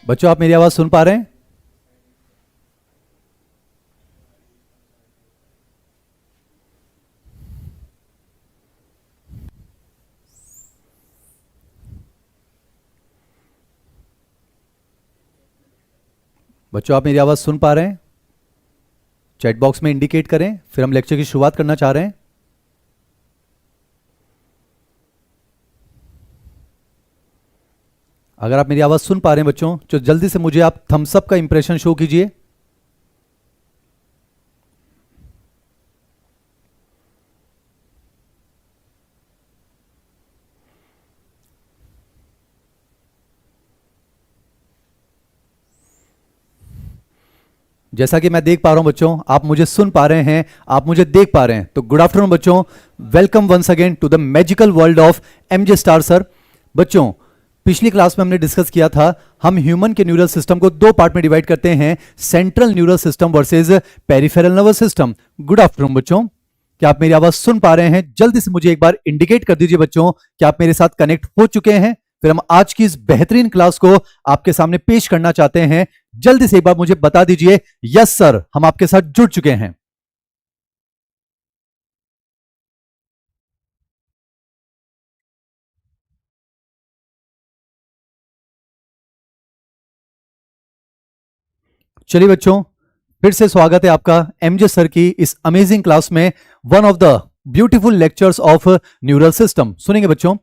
बच्चों, आप मेरी आवाज सुन पा रहे हैं? बच्चों, आप मेरी आवाज सुन पा रहे हैं? चैट बॉक्स में इंडिकेट करें, फिर हम लेक्चर की शुरुआत करना चाह रहे हैं। अगर आप मेरी आवाज सुन पा रहे हैं बच्चों, तो जल्दी से मुझे आप थम्स अप का इंप्रेशन शो कीजिए। जैसा कि मैं देख पा रहा हूं बच्चों, आप मुझे सुन पा रहे हैं, आप मुझे देख पा रहे हैं, तो गुड आफ्टरनून बच्चों। Welcome once again to the magical world of MJ star sir. बच्चों, पिछली क्लास में हमने डिस्कस किया था, हम ह्यूमन के न्यूरल सिस्टम को दो पार्ट में डिवाइड करते हैं, central neural system versus peripheral nervous system. Good afternoon बच्चों, क्या आप मेरी आवाज सुन पा रहे हैं? जल्दी से मुझे एक बार इंडिकेट कर दीजिए बच्चों कि आप मेरे साथ कनेक्ट हो चुके हैं। फिर हम आज की इस बेहतरीन क्लास को आपके सामने पेश करना चाहते हैं। जल्दी से एक बार मुझे बता दीजिए, यस सर, हम आपके साथ जुड़ चुके हैं। चलिए बच्चों, फिर से स्वागत है आपका एमजे सर की इस अमेजिंग क्लास में, one of the beautiful lectures of neural system. सुनेंगे बच्चों,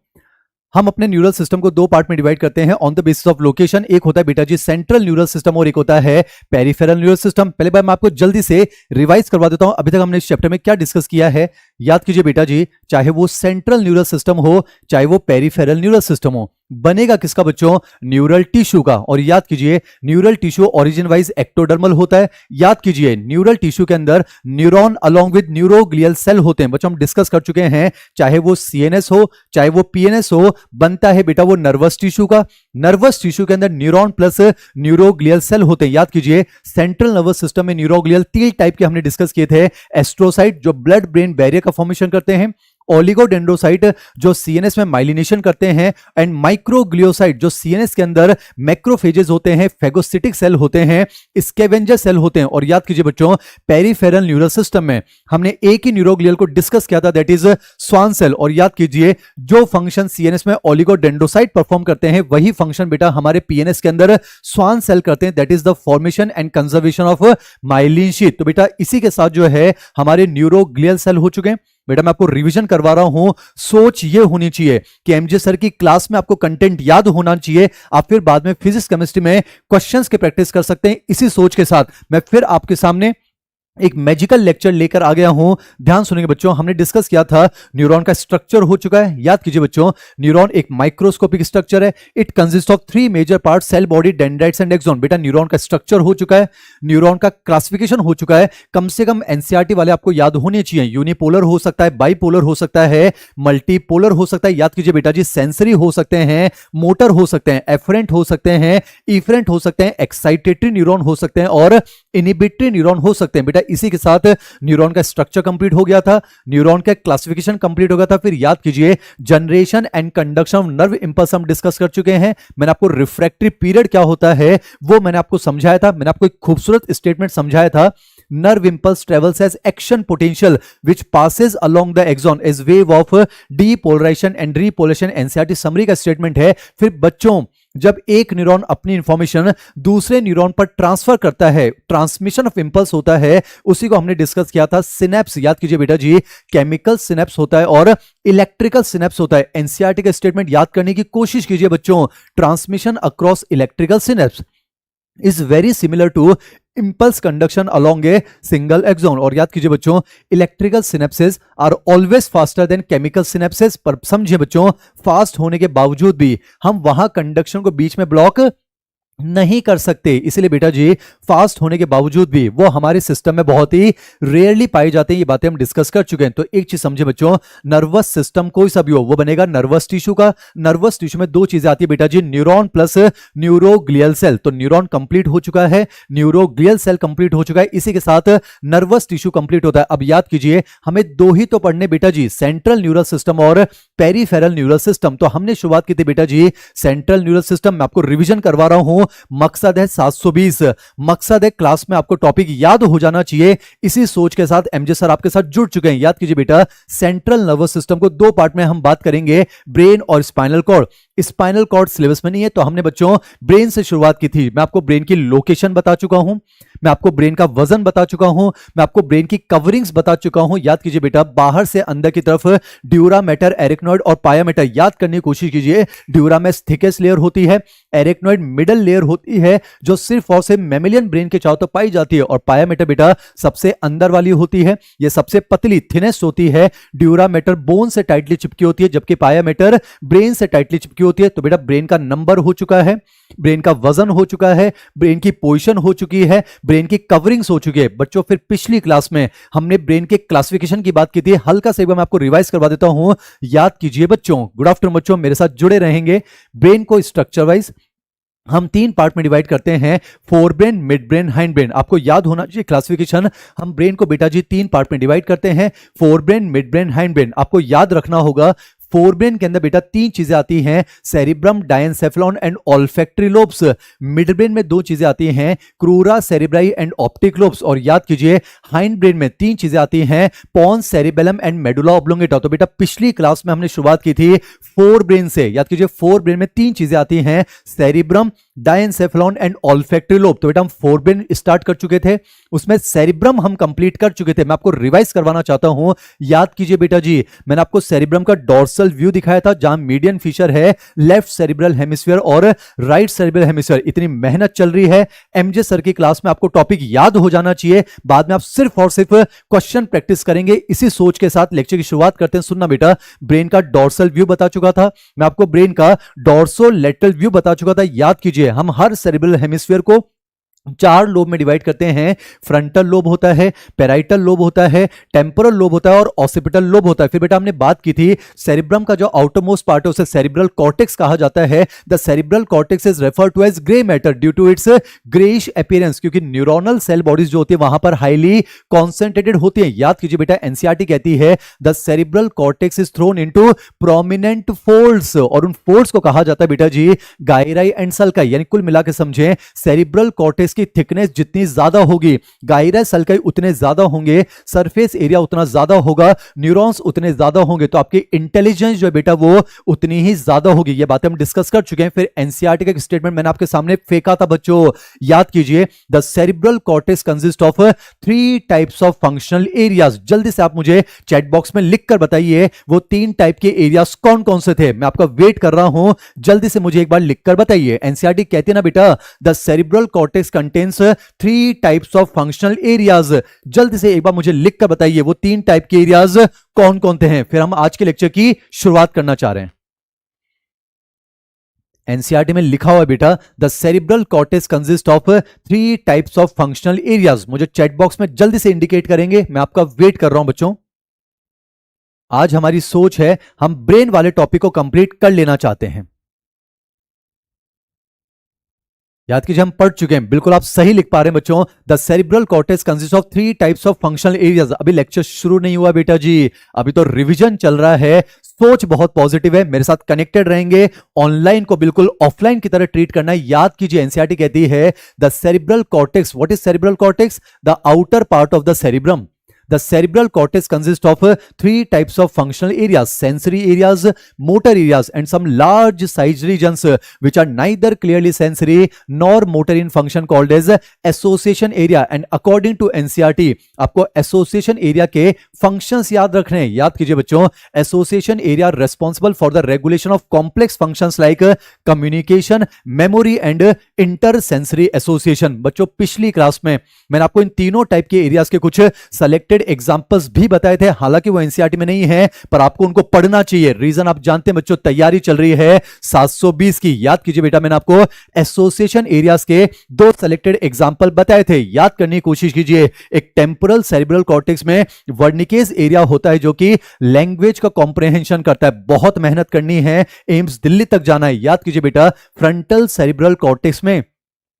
हम अपने न्यूरल सिस्टम को दो पार्ट में डिवाइड करते हैं on the basis of location. एक होता है बेटा जी सेंट्रल न्यूरल सिस्टम और एक होता है पेरिफेरल न्यूरल सिस्टम। पहले बार मैं आपको जल्दी से रिवाइज करवा देता हूं, अभी तक हमने इस चैप्टर में क्या डिस्कस किया है। याद कीजिए बेटा जी, चाहे वो सेंट्रल न्यूरल सिस्टम हो चाहे वो पेरिफेरल न्यूरल सिस्टम हो, बनेगा किसका बच्चों? न्यूरल टिश्यू का। और याद कीजिए, neural tissue origin wise ectodermal होता है। याद कीजिए, न्यूरल टिश्यू के अंदर neuron along with neuroglial cell होते हैं। बच्चों, हम डिस्कस कर चुके हैं, चाहे वो सीएनएस हो चाहे वो पीएनएस हो, बनता है बेटा वो नर्वस टिश्यू का। नर्वस टिश्यू के अंदर न्यूरॉन प्लस न्यूरोग्लियल सेल होते हैं। याद कीजिए, सेंट्रल नर्वस सिस्टम में न्यूरोग्लियल तीन टाइप के हमने डिस्कस किए थे। एस्ट्रोसाइट जो ब्लड ब्रेन बैरियर का फॉर्मेशन करते हैं, ओलिगोडेंड्रोसाइट जो सीएनएस में माइलिनेशन करते हैं, एंड माइक्रोग्लियोसाइट जो सीएनएस के अंदर मैक्रोफेजेस होते हैं, फेगोसिटिक सेल होते हैं, स्कैवेंजर सेल होते हैं। और याद कीजिए बच्चों, पेरिफेरल न्यूरल सिस्टम में हमने एक ही न्यूरोग्लियल को डिस्कस किया था, दैट इज स्वान सेल। और याद कीजिए, जो फंक्शन सीएनएस में ओलिगोडेंड्रोसाइट परफॉर्म करते हैं, वही फंक्शन बेटा हमारे पीएनएस के अंदर स्वान सेल करते हैं, that is the formation and conservation of myelin sheath. तो बेटा इसी के साथ जो है हमारे न्यूरोग्लियल सेल हो चुके हैं। बेटा मैं आपको रिवीजन करवा रहा हूं, सोच ये होनी चाहिए कि एमजे सर की क्लास में आपको कंटेंट याद होना चाहिए, आप फिर बाद में फिजिक्स केमिस्ट्री में क्वेश्चंस के प्रैक्टिस कर सकते हैं। इसी सोच के साथ मैं फिर आपके सामने एक मैजिकल लेक्चर लेकर आ गया हूं। ध्यान सुनेंगे बच्चों, हमने डिस्कस किया था न्यूरॉन का स्ट्रक्चर हो चुका है। याद कीजिए बच्चों, न्यूरॉन एक माइक्रोस्कोपिक स्ट्रक्चर है। It consist of three major part, cell body, dendrites and axon. बेटा न्यूरॉन का स्ट्रक्चर हो चुका है, न्यूरॉन का क्लासिफिकेशन हो चुका है। कम से कम एनसीईआरटी वाले आपको याद होने चाहिए। यूनिपोलर हो सकता है, बाइपोलर हो सकता है, मल्टीपोलर हो सकता है। याद कीजिए बेटा जी, सेंसरी हो सकते हैं, मोटर हो सकते हैं, एफरेंट हो सकते हैं, इफरेंट हो सकते हैं, एक्साइटेटरी न्यूरॉन हो सकते हैं और इनिबिटरी न्यूरॉन हो सकते हैं। बेटा इसी के साथ न्यूरॉन का स्ट्रक्चर कंप्लीट हो गया था, न्यूरॉन का क्लासिफिकेशन कंप्लीट हो गया था। फिर याद कीजिए, generation and conduction of nerve impulse हम डिस्कस कर चुके हैं। मैंने आपको रिफ्रैक्टरी पीरियड क्या होता है वो मैंने आपको समझाया था। मैंने आपको एक खूबसूरत स्टेटमेंट समझाया था, nerve impulse travels as action potential which passes along the axon as wave of depolarization and repolation। NCERT summary का स्टेटमेंट है। फिर बच्चों, जब एक न्यूरॉन अपनी इंफॉर्मेशन दूसरे न्यूरॉन पर ट्रांसफर करता है, ट्रांसमिशन ऑफ इंपल्स होता है, उसी को हमने डिस्कस किया था सिनेप्स। याद कीजिए बेटा जी, केमिकल सिनेप्स होता है और इलेक्ट्रिकल सिनेप्स होता है। एनसीईआरटी का स्टेटमेंट याद करने की कोशिश कीजिए बच्चों, transmission across electrical synapse is very similar to impulse conduction along a single axon। और याद कीजिए बच्चों, electrical synapses are always faster than chemical synapses. पर समझिए बच्चों, फास्ट होने के बावजूद भी हम वहां कंडक्शन को बीच में ब्लॉक नहीं कर सकते। इसलिए बेटा जी, फास्ट होने के बावजूद भी वो हमारे सिस्टम में बहुत ही रेयरली पाए जाते हैं। ये बातें हम डिस्कस कर चुके हैं। तो एक चीज समझे बच्चों, नर्वस सिस्टम कोई सा भी हो वो बनेगा नर्वस टिश्यू का। नर्वस टिश्यू में दो चीजें आती है बेटा जी, न्यूरॉन प्लस न्यूरोग्लियल सेल। तो न्यूरॉन कंप्लीट हो चुका है, न्यूरोग्लियल सेल कंप्लीट हो चुका है, इसी के साथ नर्वस टिश्यू कंप्लीट होता है। अब याद कीजिए, हमें दो ही तो पढ़ने बेटा जी, सेंट्रल न्यूरल सिस्टम और पेरिफेरल न्यूरल सिस्टम। तो हमने शुरुआत की थी बेटा जी सेंट्रल न्यूरल सिस्टम। मैं आपको रिवीजन करवा रहा हूं, मकसद है 720, मकसद है क्लास में आपको टॉपिक याद हो जाना चाहिए। इसी सोच के साथ एमजे सर आपके साथ जुड़ चुके हैं। याद कीजिए बेटा, सेंट्रल नर्वस सिस्टम को दो पार्ट में हम बात करेंगे, ब्रेन और spinal cord. Spinal cord syllabus में नहीं है तो हमने बच्चों ब्रेन से शुरुआत की थी। मैं आपको ब्रेन की लोकेशन बता चुका हूं, मैं आपको ब्रेन का वजन बता चुका हूं, मैं आपको ब्रेन की कवरिंग्स बता चुका हूं। याद कीजिए बेटा, बाहर से अंदर की तरफ ड्यूरा मैटर, एरिकनॉइड और पाया मैटर। याद करने की कोशिश कीजिए, ड्यूरा में थिकेस्ट लेयर होती है, एरिकनॉइड मिडल लेयर होती है जो सिर्फ और सिर्फ मैमेलियन ब्रेन के चारों तरफ पाई जाती है, और पाया मैटर बेटा सबसे अंदर वाली होती है, यह सबसे पतली थिनेस्ट होती है। ड्यूरा मैटर बोन से टाइटली चिपकी होती है जबकि पाया मैटर ब्रेन से टाइटली चिपकी होती है। तो बेटा ब्रेन का नंबर हो चुका है, ब्रेन का वजन हो चुका है, ब्रेन की पोजीशन हो चुकी है, ब्रेन की कवरिंग्स हो चुकी है। बच्चों फिर पिछली क्लास में हमने ब्रेन के क्लासिफिकेशन की बात की थी, हल्का से एक बार मैं आपको रिवाइज करवा देता हूं। याद कीजिए बच्चों, गुड आफ्टरनून बच्चों, मेरे साथ जुड़े रहेंगे। ब्रेन को स्ट्रक्चर वाइज हम तीन पार्ट में डिवाइड करते हैं, forebrain, midbrain, hind brain. आपको याद होना चाहिए क्लासिफिकेशन, हम ब्रेन को बेटा जी तीन पार्ट में डिवाइड करते हैं, forebrain, midbrain, hind brain. आपको याद रखना होगा फोर ब्रेन के अंदर बेटा तीन चीजें आती हैं, cerebrum, diencephalon and olfactory lobes. Mid brain में दो चीजें आती हैं, क्रूरा सेरिब्राई एंड ऑप्टिक लोब्स। और याद कीजिए हाइंड ब्रेन में तीन चीजें आती हैं, pons, cerebellum and medulla oblongata. तो बेटा पिछली क्लास में हमने शुरुआत की थी फोर ब्रेन से। याद कीजिए फोर ब्रेन में तीन चीजें आती हैं, cerebrum, diencephalon and olfactory lobe. तो बेटा हम फोर ब्रेन स्टार्ट कर चुके थे, उसमें सेरिब्रम हम कंप्लीट कर चुके थे। मैं आपको रिवाइज करवाना चाहता हूं। याद कीजिए बेटा जी, मैंने आपको सेरिब्रम का डॉर्सल व्यू दिखाया था जहां मीडियन फीचर है लेफ्ट सेरिब्रल हेमिस्फीयर और राइट सेरिब्रल हेमिस्फीयर। इतनी मेहनत चल रही है एमजे सर की क्लास में, आपको टॉपिक याद हो जाना चाहिए, बाद में आप सिर्फ और सिर्फ क्वेश्चन प्रैक्टिस करेंगे। इसी सोच के साथ लेक्चर की शुरुआत करते हैं। सुनना बेटा, ब्रेन का डॉर्सल व्यू बता चुका था, मैं आपको ब्रेन का डॉर्सो लेटरल व्यू बता चुका था। याद कीजिए हम हर सेरिब्रल हेमिस्फीयर को चार लोब में डिवाइड करते हैं, फ्रंटल लोब होता है, पेराइटल लोब होता है, टेम्पोरल लोब होता है और ऑसिपिटल लोब होता है। फिर बेटा हमने बात की थी सेरिब्रम का जो आउटर मोस्ट पार्ट है उसे सेरिब्रल कॉर्टेक्स कहा जाता है। The cerebral cortex is referred to as grey matter due to its greyish appearance, क्योंकि न्यूरोनल सेल बॉडीज जो होती है वहां पर हाईली कॉन्सेंट्रेटेड होती है। याद कीजिए बेटा, एनसीईआरटी कहती है the cerebral cortex is throne into prominent folds, और उन फोल्ड्स को कहा जाता है बेटा जी गायराई एंड सल्काई। यानी कुल मिला के समझें, सेरिब्रल कॉर्टेक्स की थिकनेस जितनी ज्यादा होगी, गायरा सल्काई उतने ज्यादा होंगे, सरफेस एरिया उतना ज्यादा होगा, न्यूरॉन्स उतने ज्यादा होंगे, तो आपकी इंटेलिजेंस जो है बेटा वो उतनी ही ज्यादा होगी। ये बातें हम डिस्कस कर चुके हैं। फिर एनसीईआरटी का एक स्टेटमेंट मैंने आपके सामने फेंका था बच्चों, याद कीजिए, the cerebral cortex consist of three types of functional areas. जल्दी से आप मुझे चैट बॉक्स में लिखकर बताइए वो तीन टाइप के एरियाज कौन कौन से थे। मैं आपका वेट कर रहा हूं, जल्दी से मुझे एक बार लिखकर बताइए। एनसीईआरटी कहती है ना बेटा, the cerebral cortex contains three types of functional areas. जल्दी से एक बार मुझे लिखकर बताइए वो तीन टाइप के एरियाज कौन कौन से हैं। फिर हम आज के लेक्चर की शुरुआत करना चाह रहे हैं। एनसीईआरटी में लिखा हुआ है बेटा, the cerebral cortex consist of three types of functional areas. मुझे चैट बॉक्स में जल्दी से इंडिकेट करेंगे, मैं आपका वेट कर रहा हूं बच्चों। आज हमारी सोच है हम ब्रेन वाले टॉपिक को कंप्लीट कर लेना चाहते हैं। याद कीजिए हम पढ़ चुके हैं, बिल्कुल आप सही लिख पा रहे हैं बच्चों। The cerebral cortex consist of three types of functional areas. अभी लेक्चर शुरू नहीं हुआ बेटा जी, अभी तो रिवीजन चल रहा है। सोच बहुत पॉजिटिव है, मेरे साथ कनेक्टेड रहेंगे। ऑनलाइन को बिल्कुल ऑफलाइन की तरह ट्रीट करना है। याद कीजिए एनसीईआरटी कहती है the cerebral cortex, what is cerebral cortex? The outer part of the cerebrum. The cerebral cortex consists of three types of functional areas: sensory areas, motor areas, and some large size regions which are neither clearly sensory nor motor in function, called as association area. And according to NCERT, आपको association area के functions याद रखने हैं। याद कीजिए बच्चों, association area responsible for the regulation of complex functions like communication, memory, and intersensory association. बच्चों पिछली क्लास में मैंने आपको इन तीनों टाइप के एरियाज के कुछ सेलेक्टेड एग्जांपल्स भी बताए थे, हालांकि वो एनसीईआरटी में नहीं है पर आपको उनको पढ़ना चाहिए। रीजन आप जानते हैं बच्चों, तैयारी चल रही है 720 की। याद कीजिए बेटा, मैंने आपको एसोसिएशन एरियाज के दो सेलेक्टेड एग्जांपल बताए थे, याद करने की कोशिश कीजिए। एक टेम्पोरल सेरिब्रल कॉर्टेक्स में वर्निकेज एरिया होता है जो कि लैंग्वेज का कॉम्प्रिहेंशन करता है। बहुत मेहनत करनी है, एम्स दिल्ली तक जाना है। याद कीजिए बेटा, फ्रंटल सेरिब्रल कॉर्टेक्स में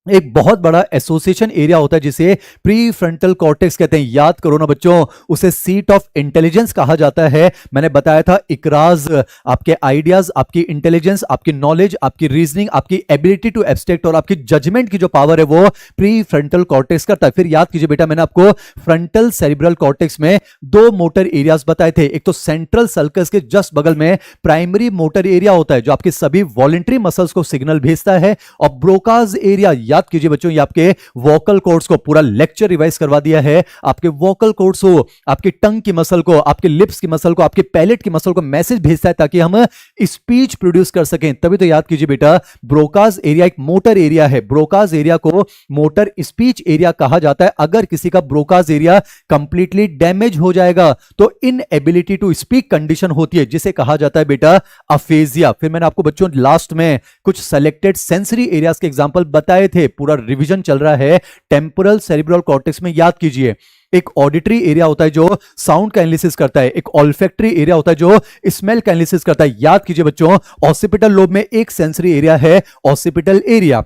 एक बहुत बड़ा एसोसिएशन एरिया होता है जिसे प्री फ्रंटल कॉर्टेक्स कहते हैं। याद करो ना बच्चों, उसे सीट ऑफ इंटेलिजेंस कहा जाता है। मैंने बताया था इकराज आपके आइडियाज, आपकी इंटेलिजेंस, आपकी नॉलेज, आपकी रीजनिंग, आपकी एबिलिटी टू एब्स्ट्रैक्ट और आपकी जजमेंट की जो पावर है वो प्री फ्रंटल कॉर्टेक्स करता है। फिर याद कीजिए बेटा, मैंने आपको फ्रंटल सेरिब्रल कॉर्टेक्स में दो मोटर एरियाज बताए थे। एक तो सेंट्रल सल्कस के जस्ट बगल में प्राइमरी मोटर एरिया होता है जो आपके सभी वॉलेंट्री मसल्स को सिग्नल भेजता है, और ब्रोकाज एरिया, याद कीजिए बच्चों, ये आपके वोकल कॉर्ड्स को, पूरा लेक्चर रिवाइज करवा दिया है, आपके वोकल कॉर्ड्स को, आपकी टंग की मसल को, आपके लिप्स की मसल को, आपके पैलेट की मसल को मैसेज भेजता है ताकि हम स्पीच प्रोड्यूस कर सकें। तभी तो याद कीजिए बेटा, ब्रोकाज एरिया एक मोटर एरिया है। ब्रोकाज एरिया को मोटर स्पीच एरिया कहा जाता है। अगर किसी का ब्रोकाज एरिया कंप्लीटली डैमेज हो जाएगा तो इन एबिलिटी टू स्पीक कंडीशन होती है जिसे कहा जाता है बेटा अफेजिया। फिर मैंने आपको बच्चों लास्ट में कुछ सेलेक्टेड सेंसरी एरियाज के एग्जांपल बताए थे। पूरा रिवीजन चल रहा है टेम्पोरल सेरिब्रल कॉर्टेक्स में। याद कीजिए, एक ऑडिटरी एरिया होता है जो साउंड का एनालिसिस करता है, एक ऑल्फैक्टरी एरिया होता है जो स्मेल का एनालिसिस करता है। याद कीजिए बच्चों, ऑसिपिटल लोब में एक सेंसरी एरिया है ऑसिपिटल एरिया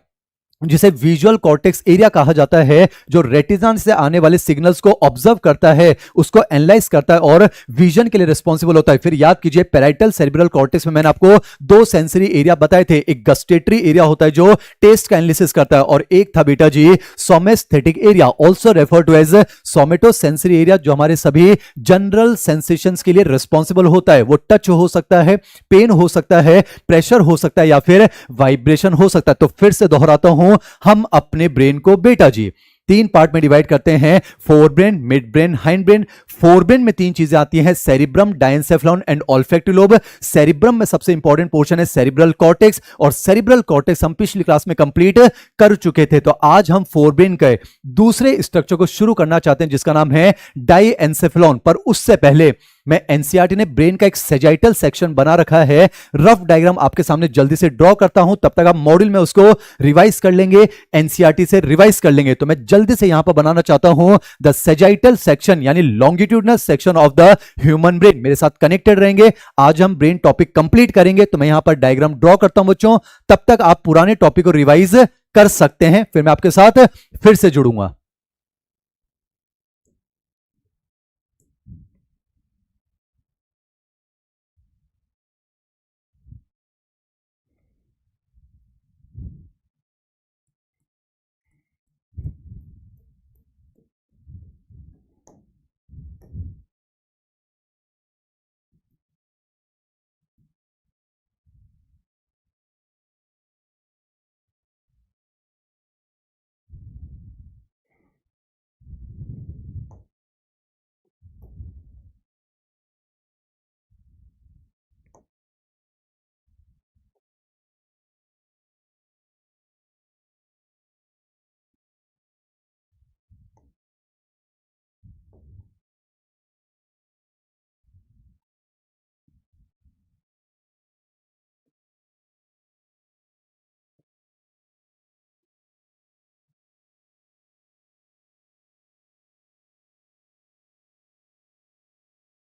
जिसे विजुअल कॉर्टेक्स एरिया कहा जाता है, जो रेटिना से आने वाले सिग्नल्स को ऑब्जर्व करता है, उसको एनालाइज करता है और विजन के लिए रिस्पॉन्सिबल होता है। फिर याद कीजिए, पैराइटल सेरिब्रल कॉर्टेक्स में मैंने आपको दो सेंसरी एरिया बताए थे। एक गस्टेटरी एरिया होता है जो टेस्ट का एनालिसिस करता है, और एक था बेटा जी somesthetic area, also refer to as somatosensory area, जो हमारे सभी जनरल सेंसेशंस के लिए रिस्पॉन्सिबल होता है। वो टच हो सकता है, पेन हो सकता है, प्रेशर हो सकता है, या फिर वाइब्रेशन हो सकता है। तो फिर से दोहराता हूं, हम अपने ब्रेन को बेटा जी तीन पार्ट में डिवाइड करते हैं, forebrain, midbrain, hindbrain. Forebrain में तीन चीजें आती हैं, cerebrum, diencephalon and olfactory lobe. Cerebrum में सबसे इंपॉर्टेंट पोर्शन है सेरिब्रल कॉर्टेक्स, और सेरिब्रल कॉर्टेक्स हम पिछली क्लास में कंप्लीट कर चुके थे। तो आज हम फोर ब्रेन के दूसरे स्ट्रक्चर को शुरू करना चाहते हैं जिसका नाम है डायंसेफेलॉन। पर उससे पहले मैं एनसीईआरटी ने ब्रेन का एक सेजाइटल सेक्शन बना रखा है, रफ डायग्राम आपके सामने जल्दी से ड्रॉ करता हूं, तब तक आप मॉड्यूल में उसको रिवाइज कर लेंगे, एनसीईआरटी से रिवाइज कर लेंगे। तो मैं जल्दी से यहां पर बनाना चाहता हूं द सेजाइटल सेक्शन, यानी longitudinal section of the human brain. मेरे साथ कनेक्टेड रहेंगे, आज हम ब्रेन टॉपिक कंप्लीट करेंगे। तो मैं यहां पर डायग्राम ड्रॉ करता हूं बच्चों, तब तक आप पुराने टॉपिक को रिवाइज कर सकते हैं, फिर मैं आपके साथ फिर से जुड़ूंगा।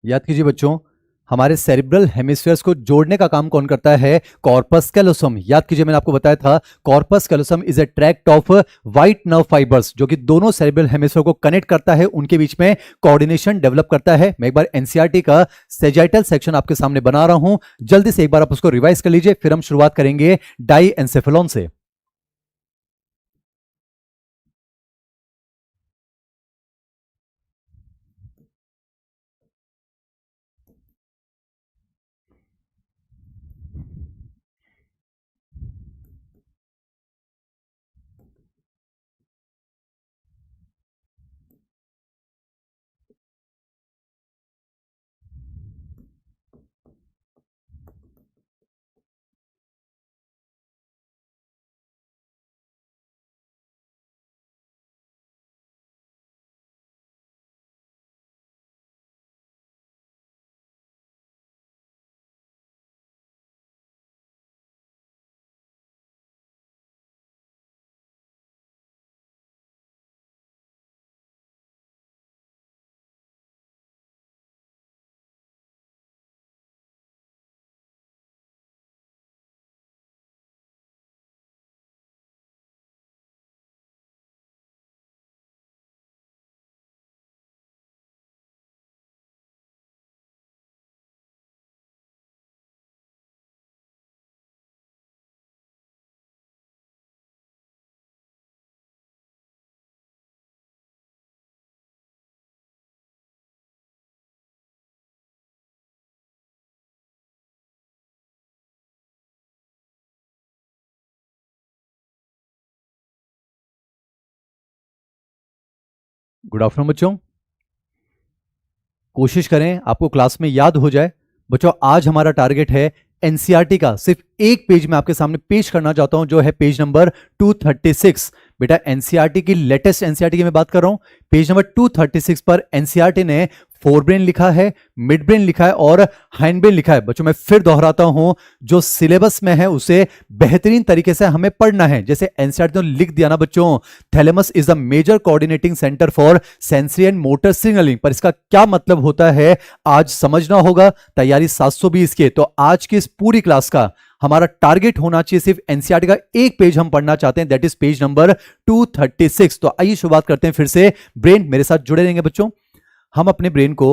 याद कीजिए बच्चों, हमारे सेरिब्रल हेमिस्फीयर्स को जोड़ने का काम कौन करता है? Corpus callosum. याद कीजिए, मैंने आपको बताया था corpus callosum is a tract of white nerve fibres जो कि दोनों सेरिब्रल हेमिस्फीयर को कनेक्ट करता है, उनके बीच में कोऑर्डिनेशन डेवलप करता है। मैं एक बार एनसीईआरटी का सेजाइटल सेक्शन आपके सामने बना रहा हूं, जल्दी से एक बार आप उसको रिवाइज कर लीजिए, फिर हम शुरुआत करेंगे डाई एंसेफेलॉन से। गुड आफ्टरनून बच्चों। कोशिश करें आपको क्लास में याद हो जाए। बच्चों आज हमारा टारगेट है एनसीईआरटी का, सिर्फ एक पेज में आपके सामने पेश करना चाहता हूं, जो है पेज नंबर 236। बेटा एनसीईआरटी की लेटेस्ट एनसीईआरटी की मैं बात कर रहा हूं। पेज नंबर 236 पर एनसीईआरटी ने फोर ब्रेन लिखा है, मिड ब्रेन लिखा है और हाइंड ब्रेन लिखा है। बच्चों मैं फिर दोहराता हूं, जो सिलेबस में है उसे बेहतरीन तरीके से हमें पढ़ना है। जैसे एनसीईआरटी ने लिख दिया ना बच्चों, thalamus is the major coordinating centre for sensory and motor signalling, पर इसका क्या मतलब होता है आज समझना होगा। तैयारी 720 के, तो आज की इस पूरी क्लास का हमारा टारगेट होना चाहिए सिर्फ एनसीईआरटी का एक पेज हम पढ़ना चाहते हैं, दैट इज पेज नंबर 236। तो आइए शुरुआत करते हैं फिर से। ब्रेन मेरे साथ जुड़े रहेंगे बच्चों। हम अपने ब्रेन को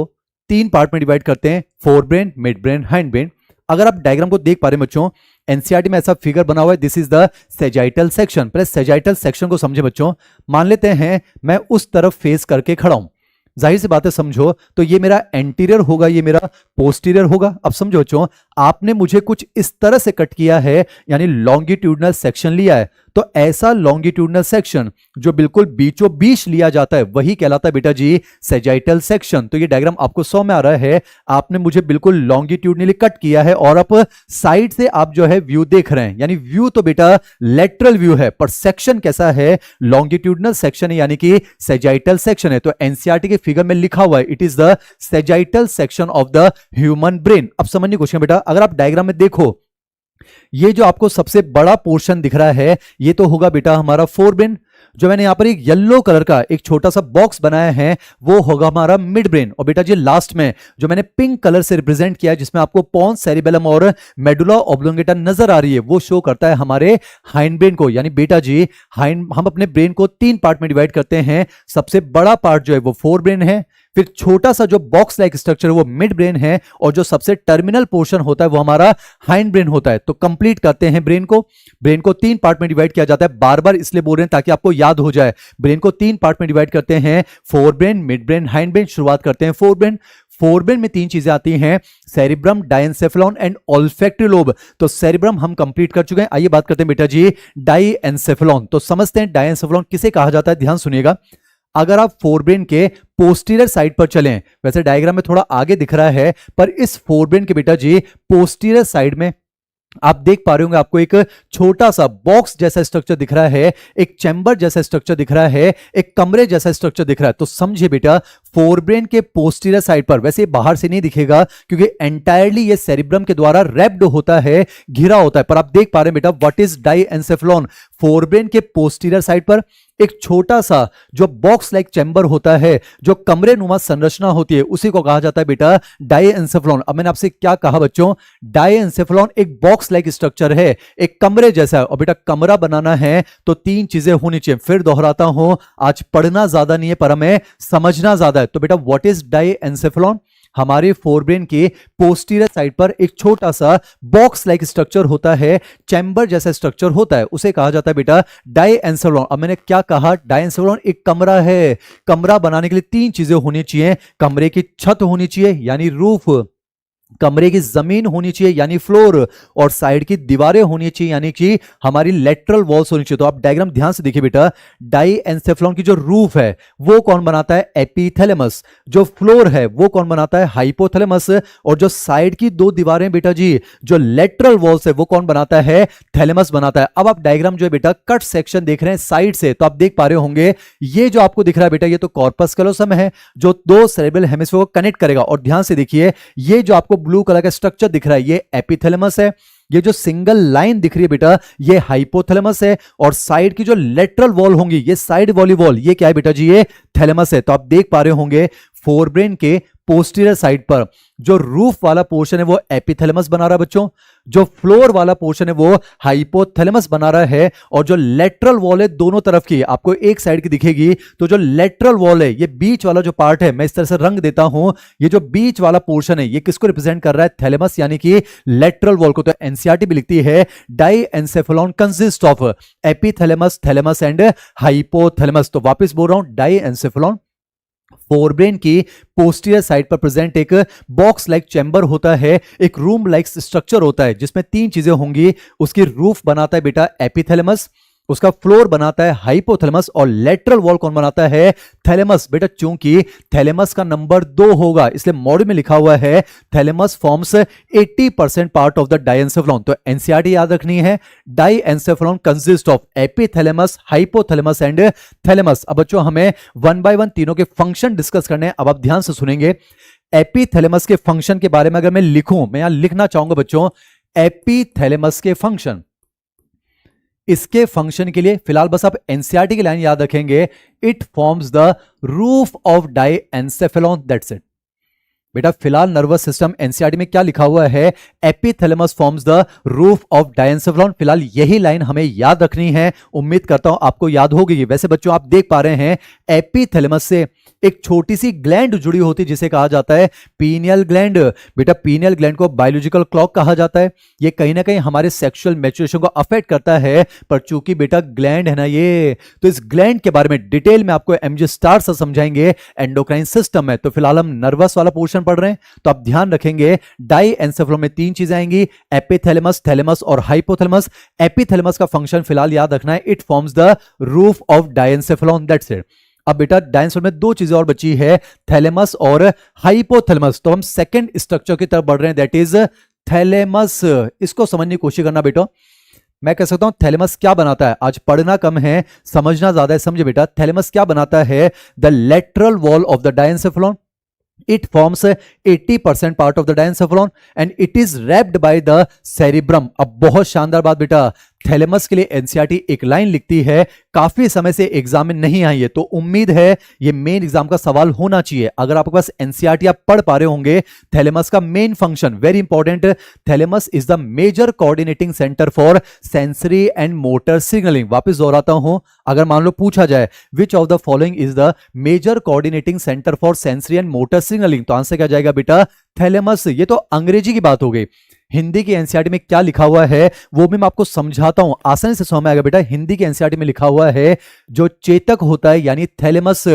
3 पार्ट में डिवाइड करते हैं, forebrain, midbrain, hind brain. अगर आप डायग्राम को देख पा रहे हैं बच्चों, एनसीईआरटी में ऐसा फिगर बना हुआ है, this is the sagittal section. पहले सेजाइटल सेक्शन को समझे बच्चों। मान लेते हैं मैं उस तरफ फेस करके खड़ा हूं, जाहिर सी बात है समझो, तो ये मेरा एंटीरियर होगा, ये मेरा पोस्टीरियर होगा। अब समझो बच्चों, आपने मुझे कुछ इस तरह से कट किया है, यानी लॉन्गिट्यूडनल सेक्शन लिया है। तो ऐसा लॉन्गिट्यूडनल सेक्शन जो बिल्कुल बीचों बीच लिया जाता है वही कहलाता है बेटा जी सेजाइटल सेक्शन। तो ये डायग्राम आपको 100 में आ रहा है, आपने मुझे बिल्कुल लॉन्गिट्यूडनली कट किया है और आप साइड से आप जो है व्यू देख रहे हैं, यानी व्यू तो बेटा लेटरल व्यू है, पर सेक्शन कैसा है, लॉन्गिट्यूडनल सेक्शन है, यानी कि सेजाइटल सेक्शन है। तो एनसीईआरटी के फिगर में लिखा हुआ है, it is the sagittal section of the human brain. अब समझने की कोशिश बेटा, अगर आप डायग्राम में देखो, ये जो आपको सबसे बड़ा पोर्शन दिख रहा है, ये तो होगा बेटा हमारा फोर ब्रेन। जो मैंने यहां पर एक येलो कलर का एक छोटा सा बॉक्स बनाया है, वो होगा हमारा मिड ब्रेन। और बेटा जी लास्ट में जो मैंने पिंक कलर से रिप्रेजेंट किया है, जिसमें आपको पोन्स सेरिबेलम और मेडुला ऑब्लोंगेटा नजर आ रही है, वो शो करता है हमारे हाइंड ब्रेन को। यानी बेटा जी हाइंड, हम अपने ब्रेन को 3 पार्ट में डिवाइड करते हैं। सबसे बड़ा पार्ट जो है वो फोर ब्रेन है, फिर छोटा सा जो बॉक्स लाइक स्ट्रक्चर है वो मिड ब्रेन है, और जो सबसे टर्मिनल पोर्शन होता है वो हमारा हाइंड ब्रेन होता है। तो कंप्लीट करते हैं ब्रेन को। ब्रेन को 3 पार्ट में डिवाइड किया जाता है, बार बार इसलिए बोल रहे हैं ताकि आपको याद हो जाए। ब्रेन को 3 पार्ट में डिवाइड करते हैं, forebrain, midbrain, hind brain. शुरुआत करते हैं फोर ब्रेन। फोर ब्रेन में 3 चीजें आती हैं, सेरिब्रम, डायएन्सेफेलॉन एंड ऑल्फैक्टरी लोब। तो सेरिब्रम हम कंप्लीट कर चुके हैं। आइए बात करते हैं बेटा जी डायएन्सेफेलॉन। तो समझते हैं डायएन्सेफेलॉन किसे कहा जाता है, ध्यान सुनिएगा। अगर आप फोर ब्रेन के पोस्टीरियर साइड पर चलें, वैसे डायग्राम में थोड़ा आगे दिख रहा है, पर इस फोर ब्रेन के बेटा जी पोस्टीरियर साइड में आप देख पा रहे होंगे, आपको एक छोटा सा बॉक्स जैसा स्ट्रक्चर दिख रहा है, एक चैम्बर जैसा स्ट्रक्चर दिख रहा है, एक कमरे जैसा स्ट्रक्चर दिख रहा है। तो समझिए बेटा फोर ब्रेन के पोस्टीरियर साइड पर, वैसे ये बाहर से नहीं दिखेगा क्योंकि एंटायरली ये सेरिब्रम के द्वारा रैप्ड होता है, घिरा होता है, पर आप देख पा रहे हैं बेटा व्हाट इज डायएन्सेफेलॉन। फोर ब्रेन के पोस्टीरियर साइड पर एक छोटा सा जो बॉक्स लाइक चैम्बर होता है, जो कमरे नुमा संरचना होती है, उसी को कहा जाता है बेटा डायएन्सेफेलॉन। अब मैंने आपसे क्या कहा बच्चों, डायएन्सेफेलॉन एक बॉक्स लाइक स्ट्रक्चर है, एक कमरे जैसा है। और बेटा कमरा बनाना है तो 3 चीजें होनी चाहिए। फिर दोहराता हूं, आज पढ़ना ज्यादा नहीं है पर हमें समझना ज्यादा है। तो बेटा व्हाट इज डायएन्सेफेलॉन, हमारे फोर ब्रेन के पोस्टीरियर साइड पर एक छोटा सा बॉक्स लाइक स्ट्रक्चर होता है, चैम्बर जैसा स्ट्रक्चर होता है, उसे कहा जाता है बेटा डायएन्सेफेलॉन। अब मैंने क्या कहा, डायएन्सेफेलॉन एक कमरा है। कमरा बनाने के लिए 3 चीजें होनी चाहिए, कमरे की छत होनी चाहिए यानी रूफ, कमरे की जमीन होनी चाहिए यानी फ्लोर, और साइड की दीवारें होनी चाहिए यानी कि हमारी लेटरल वॉल्स होनी चाहिए। तो आप डायग्राम ध्यान से देखिए बेटा, डायएन्सेफेलॉन की जो रूफ है वो कौन बनाता है, एपिथैलेमस। जो फ्लोर है वो कौन बनाता है, हाइपोथैलेमस। और जो साइड की 2 दीवारें बेटा जी, जो लेटरल वॉल्स है, वो कौन बनाता है, थैलेमस बनाता है। अब आप डायग्राम जो है बेटा कट सेक्शन देख रहे हैं साइड से, तो आप देख पा रहे होंगे ये जो आपको दिख रहा है बेटा, ये तो कॉर्पस कैलोसम है जो 2 सेरेब्रल हेमिस्फीयर को कनेक्ट करेगा। और ध्यान से देखिए, ये जो आपको ब्लू कलर का स्ट्रक्चर दिख रहा है ये एपिथैलेमस है, ये जो सिंगल लाइन दिख रही है बेटा ये हाइपोथैलेमस है, और साइड की जो लेटरल वॉल होंगी, ये साइड वाली वॉल, ये क्या है बेटा जी, ये थैलेमस है। तो आप देख पा रहे होंगे फोर ब्रेन के पोस्टीरियर साइड पर जो रूफ वाला पोर्शन है वो एपिथैलेमस बना रहा है बच्चों, जो फ्लोर वाला पोर्शन है वो हाइपोथैलेमस बना रहा है, और जो लेटरल वॉल है दोनों तरफ की, आपको एक साइड की दिखेगी, तो जो लेटरल वॉल है, ये बीच वाला जो पार्ट है, मैं इस तरह से रंग देता हूं, ये जो बीच वाला पोर्शन है ये किसको रिप्रेजेंट कर रहा है, थैलेमस यानी कि लेटरल वॉल को। तो एनसीईआरटी भी लिखती है diencephalon consist of epithalamus, thalamus and hypothalamus. तो वापस बोल रहा हूं, डायएन्सेफेलॉन फोर ब्रेन की पोस्टीरियर साइड पर प्रेजेंट एक बॉक्स लाइक चैम्बर होता है, एक रूम लाइक स्ट्रक्चर होता है जिसमें 3 चीजें होंगी। उसकी रूफ बनाता है बेटा एपिथैलेमस, उसका फ्लोर बनाता है हाइपोथैलेमस और लेटरल वॉल कौन बनाता है? थैलेमस। बेटा चूंकि थैलेमस का नंबर 2 होगा इसलिए मॉड्यूल में लिखा हुआ है thalamus forms 80% part of the diencephalon. तो एनसीईआरटी याद रखनी है, diencephalon consist of epithalamus, hypothalamus and thalamus. अब बच्चों हमें वन बाय वन तीनों के फंक्शन डिस्कस करने हैं। अब आप ध्यान से सुनेंगे। एपिथैलेमस के फंक्शन के बारे में अगर मैं लिखूं, मैं यहां लिखना चाहूंगा बच्चों एपिथैलेमस के फंक्शन। इसके फंक्शन के लिए फिलहाल बस आप एनसीईआरटी की लाइन याद रखेंगे, it forms the roof of diencephalon, that's it. बेटा फिलहाल नर्वस सिस्टम एनसीईआरटी में क्या लिखा हुआ है? Epithalamus forms the roof of diencephalon. फिलहाल यही लाइन हमें याद रखनी है, उम्मीद करता हूं आपको याद होगी। वैसे बच्चों आप देख पा रहे हैं एपिथैलेमस से एक छोटी सी ग्लैंड जुड़ी होती है जिसे कहा जाता है पीनियल ग्लैंड। बेटा पीनियल ग्लैंड को बायोलॉजिकल क्लॉक कहा जाता है। ये कहीं ना कहीं हमारे सेक्सुअल मैच्योरेशन को अफेक्ट करता है, पर चूंकि बेटा ग्लैंड है ना ये, तो इस ग्लैंड के बारे में डिटेल में आपको एमजे स्टार से समझाएंगे। एंडोक्राइन सिस्टम है, तो फिलहाल हम नर्वस वाला पोर्शन पढ़ रहे हैं, तो आप ध्यान रखेंगे डाइएन्सेफेलॉन में 3 चीजें आएंगी, एपिथैलेमस, थैलेमस और हाइपोथैलेमस। एपिथैलेमस का फंक्शन फिलहाल याद रखना है, it forms the roof of diencephalon, that's it. अब बेटा डाइएन्सेफेलॉन में 2 चीजें और बची है, थैलेमस और हाइपोथैलेमस। तो हम सेकंड स्ट्रक्चर की तरफ बढ़ रहे हैं, दैट इज थैलेमस। इसको समझने की कोशिश करना बेटा। मैं कह सकता हूं थैलेमस क्या बनाता है, आज पढ़ना कम है समझना ज्यादा है, समझे बेटा। थैलेमस क्या बनाता है? The lateral wall of the diencephalon, it forms 80% part of the diencephalon and it is wrapped by the cerebrum। अब बहुत शानदार बात बेटा, थैलेमस के लिए एनसीईआरटी एक लाइन लिखती है, काफी समय से एग्जाम में नहीं आई है, तो उम्मीद है ये मेन एग्जाम का सवाल होना चाहिए। अगर आपके पास एनसीईआरटी आप पढ़ पा रहे होंगे, थैलेमस का main function very important, thalamus is the major coordinating centre for sensory and motor signalling. वापस दोहराता हूं, अगर मान लो पूछा जाए which of the following is the major coordinating centre for sensory and motor signalling, तो आंसर क्या जाएगा बेटा? थैलेमस। ये तो अंग्रेजी की बात हो गई। हिंदी की एनसीईआरटी में क्या लिखा हुआ है वो भी मैं आपको समझाता हूं, आसानी से समझ में आएगा बेटा। हिंदी की एनसीईआरटी में लिखा हुआ है जो चेतक होता है यानी थैलेमस,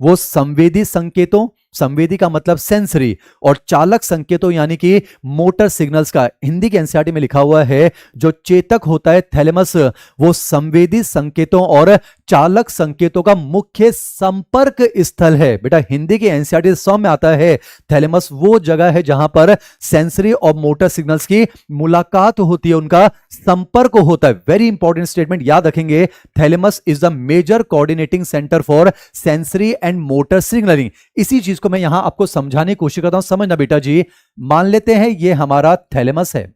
वो संवेदी संकेतों, संवेदी का मतलब सेंसरी, और चालक संकेतों यानी कि मोटर सिग्नल्स का, हिंदी के एनसीईआरटी में लिखा हुआ है जो चेतक होता है थैलेमस, वो संवेदी संकेतों और चालक संकेतों का मुख्य संपर्क स्थल है। बेटा हिंदी के एनसीईआरटी समझ में आता है, थैलेमस वो जगह है जहां पर सेंसरी और मोटर सिग्नल्स की मुलाकात होती है, उनका संपर्क होता है। वेरी इंपॉर्टेंट स्टेटमेंट याद रखेंगे, thalamus is the major coordinating centre for sensory and motor signalling. इसी चीज को मैं यहां आपको समझाने की कोशिश करता हूं, समझना बेटा जी। मान लेते हैं ये हमारा थैलेमस है,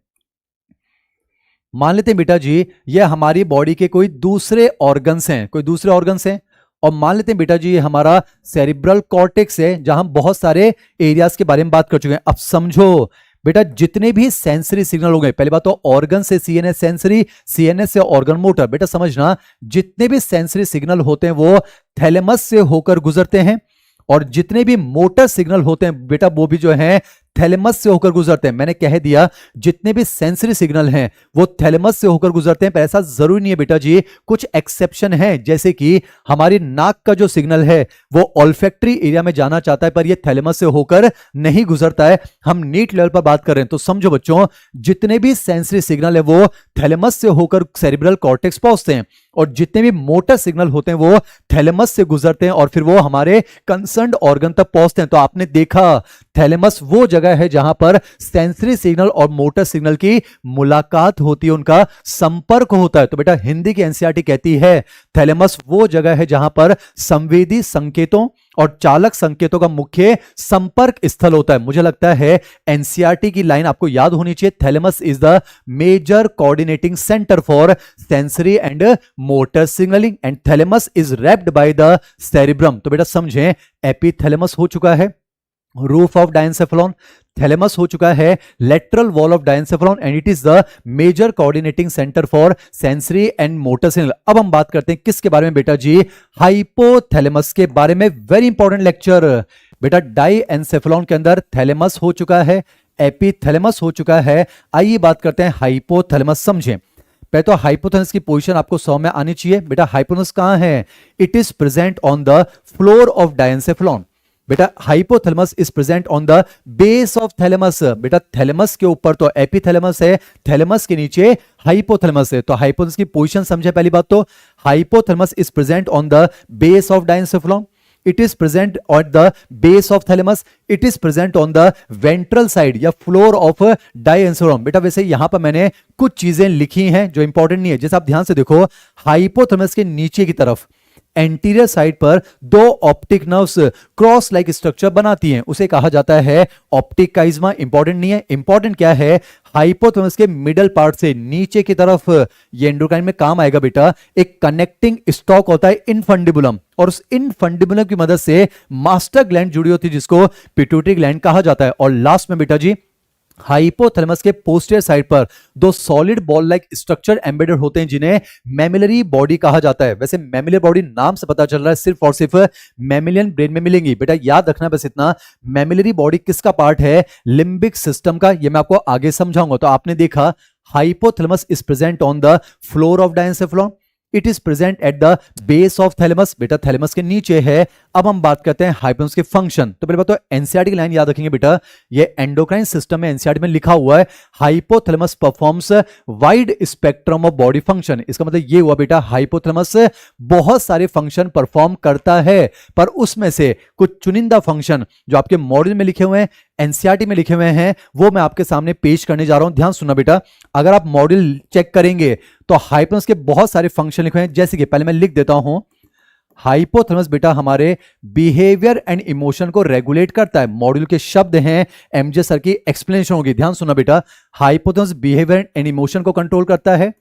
मान लेते हैं बेटा जी ये हमारी बॉडी के कोई दूसरे ऑर्गन्स हैं, कोई दूसरे ऑर्गन्स हैं, और मान लेते हैं बेटा जी ये हमारा सेरिब्रल कॉर्टेक्स है जहां हम बहुत सारे एरियाज के बारे में बात कर चुके हैं। अब समझो बेटा जितने भी सेंसरी सिग्नल हो गए, पहली बात तो ऑर्गन से सीएनएस सेंसरी, सीएनएस से ऑर्गन मोटर। बेटा समझना जितने भी सेंसरी सिग्नल होते हैं वो थैलेमस से होकर गुजरते हैं, और जितने भी मोटर सिग्नल होते हैं बेटा वो भी जो है थैलेमस से होकर गुजरते हैं। मैंने कह दिया जितने भी सेंसरी सिग्नल हैं वो थैलेमस से होकर गुजरते हैं, पर ऐसा जरूरी नहीं है बेटा जी, कुछ एक्सेप्शन है। जैसे कि हमारी नाक का जो सिग्नल है वो ऑल्फैक्टरी एरिया में जाना चाहता है, पर ये थैलेमस से होकर नहीं गुजरता है। हम नीट लेवल पर बात कर रहे हैं, तो समझो बच्चों जितने भी सेंसरी सिग्नल है वो थैलेमस से होकर सेरिब्रल कॉर्टेक्स पहुंचते हैं, और जितने भी मोटर सिग्नल होते हैं वो थैलेमस से गुजरते हैं और फिर वो हमारे कंसर्न्ड ऑर्गन तक पहुंचते हैं। तो आपने देखा थैलेमस वो जगह है जहां पर सेंसरी सिग्नल और मोटर सिग्नल की मुलाकात होती है, उनका संपर्क होता है। तो बेटा हिंदी की एनसीईआरटी कहती है थैलेमस वो जगह है जहां पर संवेदी संकेतों और चालक संकेतों का मुख्य संपर्क स्थल होता है। मुझे लगता है एनसीईआरटी की लाइन आपको याद होनी चाहिए, thalamus is the major coordinating centre for sensory and motor signalling and thalamus is wrapped by the cerebrum. तो बेटा समझें एपिथैलेमस हो चुका है रूफ ऑफ डाइएन्सेफेलॉन, थैलेमस हो चुका है lateral wall of diencephalon, and it is the major coordinating centre for sensory and motor signal. अब हम बात करते हैं किसके बारे में बेटा जी? हाइपोथैलेमस के बारे में। वेरी इंपॉर्टेंट लेक्चर बेटा। डाइएन्सेफेलॉन के अंदर थैलेमस हो चुका है, एपिथैलेमस हो चुका है, आइए बात करते हैं हाइपोथैलेमस। समझें पहले तो हाइपोथैलेमस की पोजीशन आपको समझ में आनी चाहिए। बेटा हाइपोथैलेमस कहां है? It is present on the floor of diencephalon. बेटा hypothalamus is present on the base of thalamus. बेटा थैलेमस के ऊपर तो एपिथैलेमस है, थैलेमस के नीचे हाइपोथैलेमस है। तो हाइपोथैलेमस की पोजीशन समझे पहली बात तो, hypothalamus is present on the base of diencephalon, it is present at the base of thalamus, it is present on the ventral side या floor of diencephalon। बेटा वैसे यहां पर मैंने कुछ चीजें लिखी हैं जो इंपॉर्टेंट नहीं है, जैसे आप ध्यान से देखो, हाइपोथैलेमस के नीचे की तरफ एंटीरियर साइड पर दो optic nerves cross like structure बनाती हैं, उसे कहा जाता है ऑप्टिक काइज्मा। इंपॉर्टेंट नहीं है, इंपॉर्टेंट क्या है, हाइपोथैलेमस के मिडल पार्ट से नीचे की तरफ ये एंडोक्राइन में काम आएगा बेटा, एक कनेक्टिंग स्टॉक होता है इनफंडिबुलम, और उस इनफंडिबुलम की मदद से मास्टर ग्लैंड जुड़ी होती है जिसको पिट्यूटरी ग्लैंड कहा जाता है। और लास्ट में बेटा जी हाइपोथैलेमस के पोस्टीरियर साइड पर दो solid ball like structure embedded होते हैं जिन्हें मैमिलरी बॉडी कहा जाता है। वैसे मैमिलरी बॉडी नाम से पता चल रहा है सिर्फ और सिर्फ मैमिलियन ब्रेन में मिलेंगी। बेटा याद रखना बस इतना, मैमिलरी बॉडी किसका पार्ट है, लिम्बिक सिस्टम का, ये मैं आपको आगे समझाऊंगा। तो आपने देखा hypothalamus is present on the floor of diencephalon, it is present at the base of thalamus, बेटा थैलेमस के नीचे है। अब हम बात करते हैं हाइपोथैलेमस के फंक्शन। तो पहले बात तो एनसीईआरटी की लाइन याद रखेंगे बेटा, ये एंडोक्राइन सिस्टम में एनसीईआरटी में लिखा हुआ है hypothalamus performs wide spectrum of body function. इसका मतलब ये हुआ बेटा हाइपोथैलेमस बहुत सारे फंक्शन परफॉर्म करता है, पर उसमें से कुछ चुनिंदा फंक्शन जो आपके मॉड्यूल में लिखे हुए हैं, एनसीईआरटी में लिखे हुए हैं, वो मैं आपके सामने पेश करने जा रहा हूं। ध्यान सुनना बेटा, अगर आप मॉड्यूल चेक करेंगे तो हाइपोथैलेमस के बहुत सारे फंक्शन लिखे हुए हैं, जैसे कि पहले मैं लिख देता हूं, हाइपोथैलेमस बेटा हमारे बिहेवियर एंड इमोशन को रेगुलेट करता है। मॉड्यूल के शब्द हैं, एमजे सर की एक्सप्लेनेशन होगी। ध्यान सुनना बेटा, हाइपोथैलेमस बिहेवियर एंड इमोशन को कंट्रोल करता है,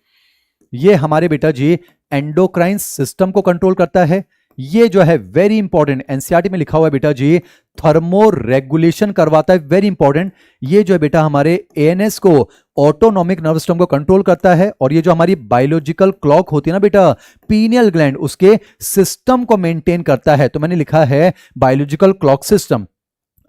ये हमारे बेटा जी एंडोक्राइन सिस्टम को कंट्रोल करता है, ये जो है वेरी इंपॉर्टेंट एनसीईआरटी में लिखा हुआ है बेटा जी थर्मो रेगुलेशन करवाता है, वेरी इंपॉर्टेंट। ये जो है बेटा हमारे एएनएस को, ऑटोनॉमिक नर्वस सिस्टम को कंट्रोल करता है, और ये जो हमारी बायोलॉजिकल क्लॉक होती है ना बेटा पीनियल ग्लैंड, उसके सिस्टम को मेंटेन करता है। तो मैंने लिखा है बायोलॉजिकल क्लॉक सिस्टम।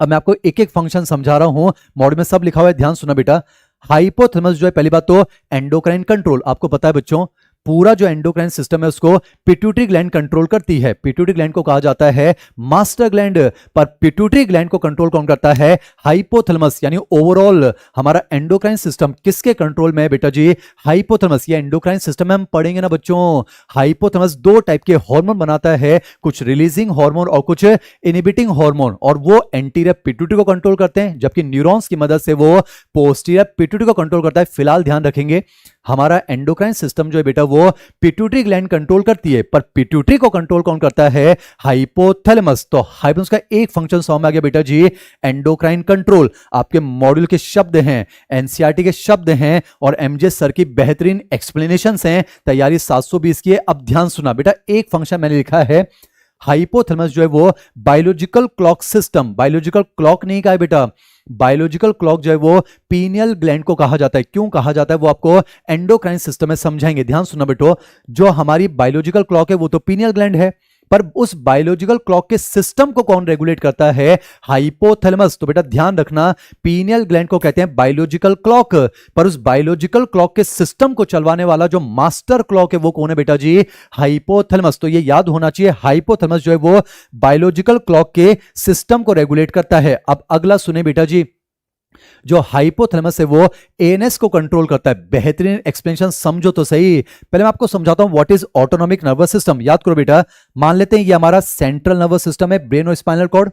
अब मैं आपको एक एक फंक्शन समझा रहा हूं, मॉड्यूल में सब लिखा हुआ है, ध्यान सुना बेटा। हाइपोथैलेमस जो है पहली बात तो एंडोक्राइन कंट्रोल, आपको पता है बच्चों पूरा जो एंडोक्राइन सिस्टम है उसको पिट्यूटरी ग्लैंड कंट्रोल करती है। पिट्यूटरी ग्लैंड को कहा जाता है मास्टर ग्लैंड, पर पिट्यूटरी ग्लैंड को कंट्रोल कौन करता है, हाइपोथैलेमस। यानी ओवरऑल हमारा एंडोक्राइन सिस्टम किसके कंट्रोल में है बेटा जी, हाइपोथैलेमस। ये एंडोक्राइन सिस्टम में हम पढ़ेंगे ना बच्चों, हाइपोथैलेमस दो टाइप के हार्मोन बनाता है, कुछ रिलीजिंग हार्मोन और कुछ इनहिबिटिंग हार्मोन, और वो एंटीरियर पिट्यूटरी को कंट्रोल करते हैं, जबकि न्यूरॉन्स की मदद से वो पोस्टीरियर पिट्यूटरी को कंट्रोल करता है। फिलहाल ध्यान रखेंगे हमारा एंडोक्राइन सिस्टम जो है बेटा वो पिट्यूटरी ग्लैंड कंट्रोल करती है, पर पिट्यूटरी को कंट्रोल कौन करता है, हाइपोथैलेमस। तो हाइपोथैलेमस का एक फंक्शन समझ में आ गया बेटा जी, एंडोक्राइन कंट्रोल। आपके मॉड्यूल के शब्द हैं, एनसीईआरटी के शब्द हैं, और एमजे सर की बेहतरीन एक्सप्लेनेशंस हैं, तैयारी 720 की है। अब ध्यान सुना बेटा, एक फंक्शन मैंने लिखा है हाइपोथैलेमस जो है वो biological clock system, biological clock नहीं कहा है बेटा, बायोलॉजिकल क्लॉक जो है वो पीनियल ग्लैंड को कहा जाता है। क्यों कहा जाता है वो आपको एंडोक्राइन सिस्टम में समझाएंगे। ध्यान सुनना बेटो, जो हमारी बायोलॉजिकल क्लॉक है वो तो पीनियल ग्लैंड है, पर उस बायोलॉजिकल क्लॉक के सिस्टम को कौन रेगुलेट करता है, हाइपोथैलेमस। तो बेटा ध्यान रखना, पीनियल ग्लैंड को कहते हैं बायोलॉजिकल क्लॉक, पर उस बायोलॉजिकल क्लॉक के सिस्टम को चलवाने वाला जो मास्टर क्लॉक है वो कौन है बेटा जी, हाइपोथैलेमस। तो ये याद होना चाहिए, हाइपोथैलेमस जो है वो बायोलॉजिकल क्लॉक के सिस्टम को रेगुलेट करता है। अब अगला सुने बेटा जी, जो हाइपोथैलेमस है वो एएनएस को कंट्रोल करता है। बेहतरीन एक्सप्लेनेशन समझो तो सही, पहले मैं आपको समझाता हूं what is autonomic nervous system. याद करो बेटा, मान लेते हैं ये हमारा सेंट्रल नर्वस सिस्टम है, ब्रेन और स्पाइनल कॉर्ड।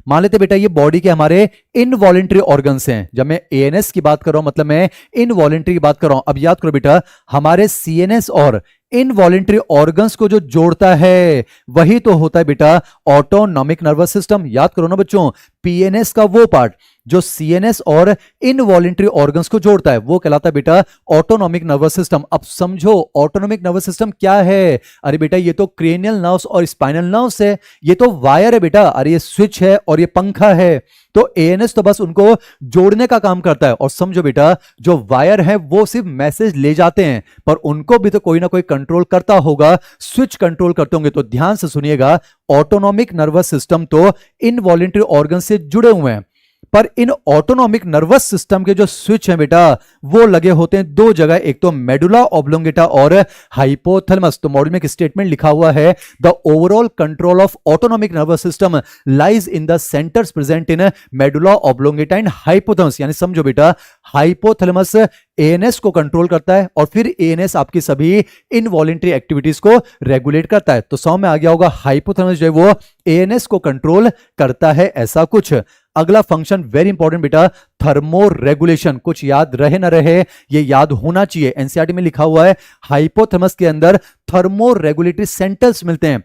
मान लेते बेटा ये बॉडी के हमारे इनवॉलेंट्री ऑर्गन्स हैं। जब मैं एएनएस की बात कर रहा हूं मतलब मैं इनवॉलेंट्री की बात कर रहा हूं। अब याद करो बेटा, हमारे सीएनएस और इनवॉलेंट्री ऑर्गन्स को जो जोड़ता है वही तो होता है बेटा ऑटोनॉमिक नर्वस सिस्टम। याद करो ना बच्चों, पीएनएस का वो पार्ट जो सीएनएस और इनवॉलेंट्री ऑर्गन्स को जोड़ता है वो कहलाता है बेटा ऑटोनॉमिक नर्वस सिस्टम। अब समझो ऑटोनॉमिक नर्वस सिस्टम क्या है। अरे बेटा ये तो क्रेनियल नर्व्स और स्पाइनल नर्व्स है, ये तो वायर है बेटा, अरे ये स्विच है और ये पंखा है। तो एएनएस तो बस उनको जोड़ने का काम करता है। और समझो बेटा, जो वायर है वो सिर्फ मैसेज ले जाते हैं, पर उनको भी तो कोई ना कोई कंट्रोल करता होगा, स्विच कंट्रोल करते होंगे। तो ध्यान से सुनिएगा, ऑटोनॉमिक नर्वस सिस्टम तो इनवॉलेंट्री ऑर्गन से जुड़े हुए हैं, पर इन ऑटोनॉमिक नर्वस सिस्टम के जो स्विच हैं बेटा वो लगे होते हैं दो जगह, एक तो मेडुला ऑब्लोंगेटा और हाइपोथैलेमस। तो मॉड्यूल में एक स्टेटमेंट लिखा हुआ है, the overall control of autonomic nervous system lies in the centres present in medulla oblongata and hypothalamus. यानी समझो बेटा, हाइपोथैलेमस एएनएस को कंट्रोल करता है और फिर एएनएस आपकी सभी इनवॉलेंटरी एक्टिविटीज को रेगुलेट करता है। तो समझ में आ गया होगा, हाइपोथैलेमस जो है वो एएनएस को कंट्रोल करता है, ऐसा कुछ। अगला फंक्शन वेरी इंपॉर्टेंट बेटा, थर्मो रेगुलेशन। कुछ याद रहे ना रहे, ये याद होना चाहिए। एनसीईआरटी में लिखा हुआ है, हाइपोथैलेमस के अंदर थर्मो रेगुलेटरी सेंटर्स मिलते हैं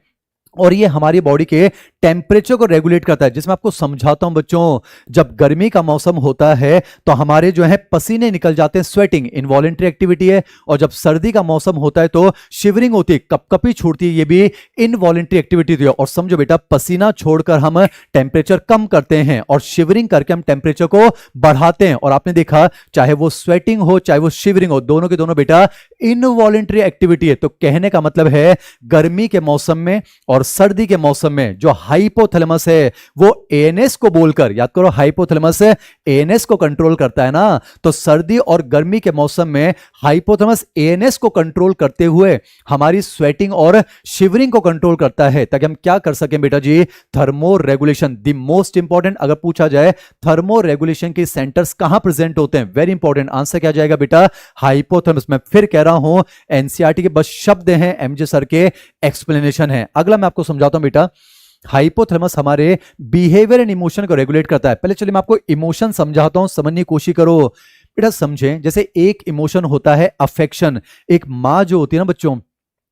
और ये हमारी बॉडी के टेम्परेचर को रेगुलेट करता है। जिसमें आपको समझाता हूं बच्चों, जब गर्मी का मौसम होता है तो हमारे जो है पसीने निकल जाते हैं, स्वेटिंग इनवॉलेंटरी एक्टिविटी है, और जब सर्दी का मौसम होता है तो शिवरिंग होती है, कपकपी छूटती है, ये भी इनवॉलेंटरी एक्टिविटी है। और समझो बेटा, पसीना छोड़कर हम टेम्परेचर कम करते हैं और शिवरिंग करके हम टेम्परेचर को बढ़ाते हैं। और आपने देखा, चाहे वो स्वेटिंग हो चाहे वो शिवरिंग हो, दोनों के दोनों बेटा इनवॉलेंटरी एक्टिविटी है। तो कहने का मतलब है, गर्मी के मौसम में और सर्दी के मौसम में जो हाइपोथैलेमस है वो एएनएस को बोलकर, याद करो हाइपोथैलेमस एएनएस को कंट्रोल करता है ना, तो सर्दी और गर्मी के मौसम में हाइपोथैलेमस एएनएस को कंट्रोल करते हुए हमारी स्वेटिंग और शिवरिंग को कंट्रोल करता है, ताकि हम क्या कर सकें बेटा जी, thermoregulation. The most important अगर पूछा जाए थर्मो रेगुलेशन के सेंटर्स कहां प्रेजेंट होते हैं, वेरी इंपॉर्टेंट आंसर क्या जाएगा बेटा, हाइपोथैलेमस। में फिर कह रहा हूं, एनसीईआरटी के बस शब्द हैं, एमजे सर के एक्सप्लेनेशन है। अगला मैं आपको समझाता हूं बेटा, हाइपोथैलेमस हमारे बिहेवियर एंड इमोशन को रेगुलेट करता है। पहले चलिए मैं आपको इमोशन समझाता हूं, समझने की कोशिश करो बेटा। समझें, जैसे एक इमोशन होता है अफेक्शन। एक माँ जो होती है ना बच्चों,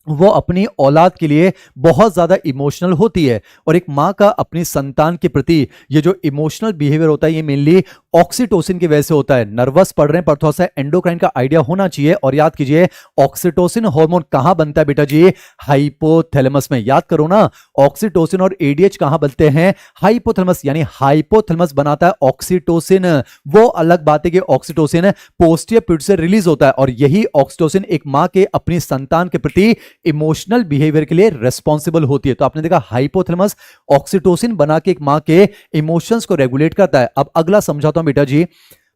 वो अपनी औलाद के लिए बहुत ज्यादा इमोशनल होती है, और एक माँ का अपनी संतान के प्रति ये जो इमोशनल बिहेवियर होता है ये मेनली ऑक्सीटोसिन की वजह से होता है। नर्वस पढ़ रहे हैं पर थोड़ा सा एंडोक्राइन का आइडिया होना चाहिए। और याद कीजिए, ऑक्सीटोसिन हार्मोन कहां बनता है बेटा जी, हाइपोथैलेमस में। याद करो ना, ऑक्सीटोसिन और एडीएच कहां बनते हैं, हाइपोथैलेमस। यानी हाइपोथैलेमस बनाता है ऑक्सीटोसिन। वो अलग बात है कि ऑक्सीटोसिन पोस्टीरियर प्यूबिट से रिलीज होता है, और यही ऑक्सीटोसिन एक माँ के अपनी संतान के प्रति इमोशनल बिहेवियर के लिए रिस्पॉन्सिबल होती है। तो आपने देखा, हाइपोथैलेमस ऑक्सीटोसिन बना के एक मां के इमोशंस को रेगुलेट करता है। अब अगला समझाता हूं बेटा जी,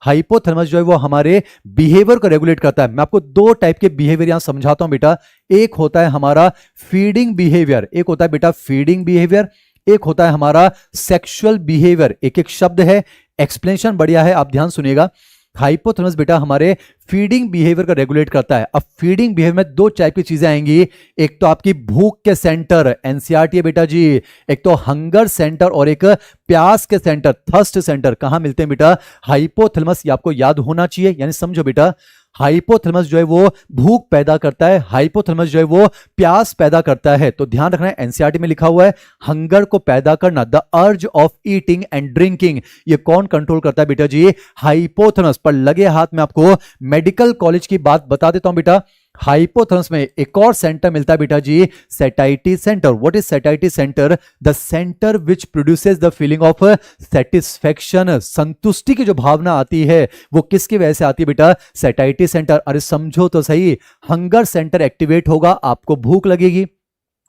हाइपोथैलेमस जो है वो हमारे बिहेवियर को रेगुलेट करता है। मैं आपको दो टाइप के बिहेवियर यहां समझाता हूं बेटा। एक होता है हमारा फीडिंग बिहेवियर, एक होता है बेटा फीडिंग बिहेवियर, एक होता है हमारा सेक्सुअल बिहेवियर। एक एक शब्द है, एक्सप्लेनेशन बढ़िया है, आप ध्यान सुनिएगा। हाइपोथैलेमस बेटा हमारे फीडिंग बिहेवियर को रेगुलेट करता है। अब फीडिंग बिहेवियर में दो टाइप की चीजें आएंगी, एक तो आपकी भूख के सेंटर, एनसीईआरटी है बेटा जी, एक तो हंगर सेंटर और एक प्यास के सेंटर, थर्स्ट सेंटर। कहां मिलते हैं बेटा, हाइपोथैलेमस। ये आपको याद होना चाहिए। यानी समझो बेटा, हाइपोथैलेमस जो है वो भूख पैदा करता है, हाइपोथैलेमस जो है वो प्यास पैदा करता है। तो ध्यान रखना है, एनसीईआरटी में लिखा हुआ है हंगर को पैदा करना, the urge of eating and drinking, ये कौन कंट्रोल करता है बेटा जी, हाइपोथैलेमस। पर लगे हाथ में आपको मेडिकल कॉलेज की बात बता देता हूं बेटा। हाइपोथैलेमस में एक और सेंटर मिलता है बेटा जी, satiety centre. What is satiety centre, the centre which produces the feeling of satisfaction. संतुष्टि की जो भावना आती है वो किसकी वजह से आती है बेटा, सैटाइटी सेंटर। अरे समझो तो सही, हंगर सेंटर एक्टिवेट होगा, आपको भूख लगेगी,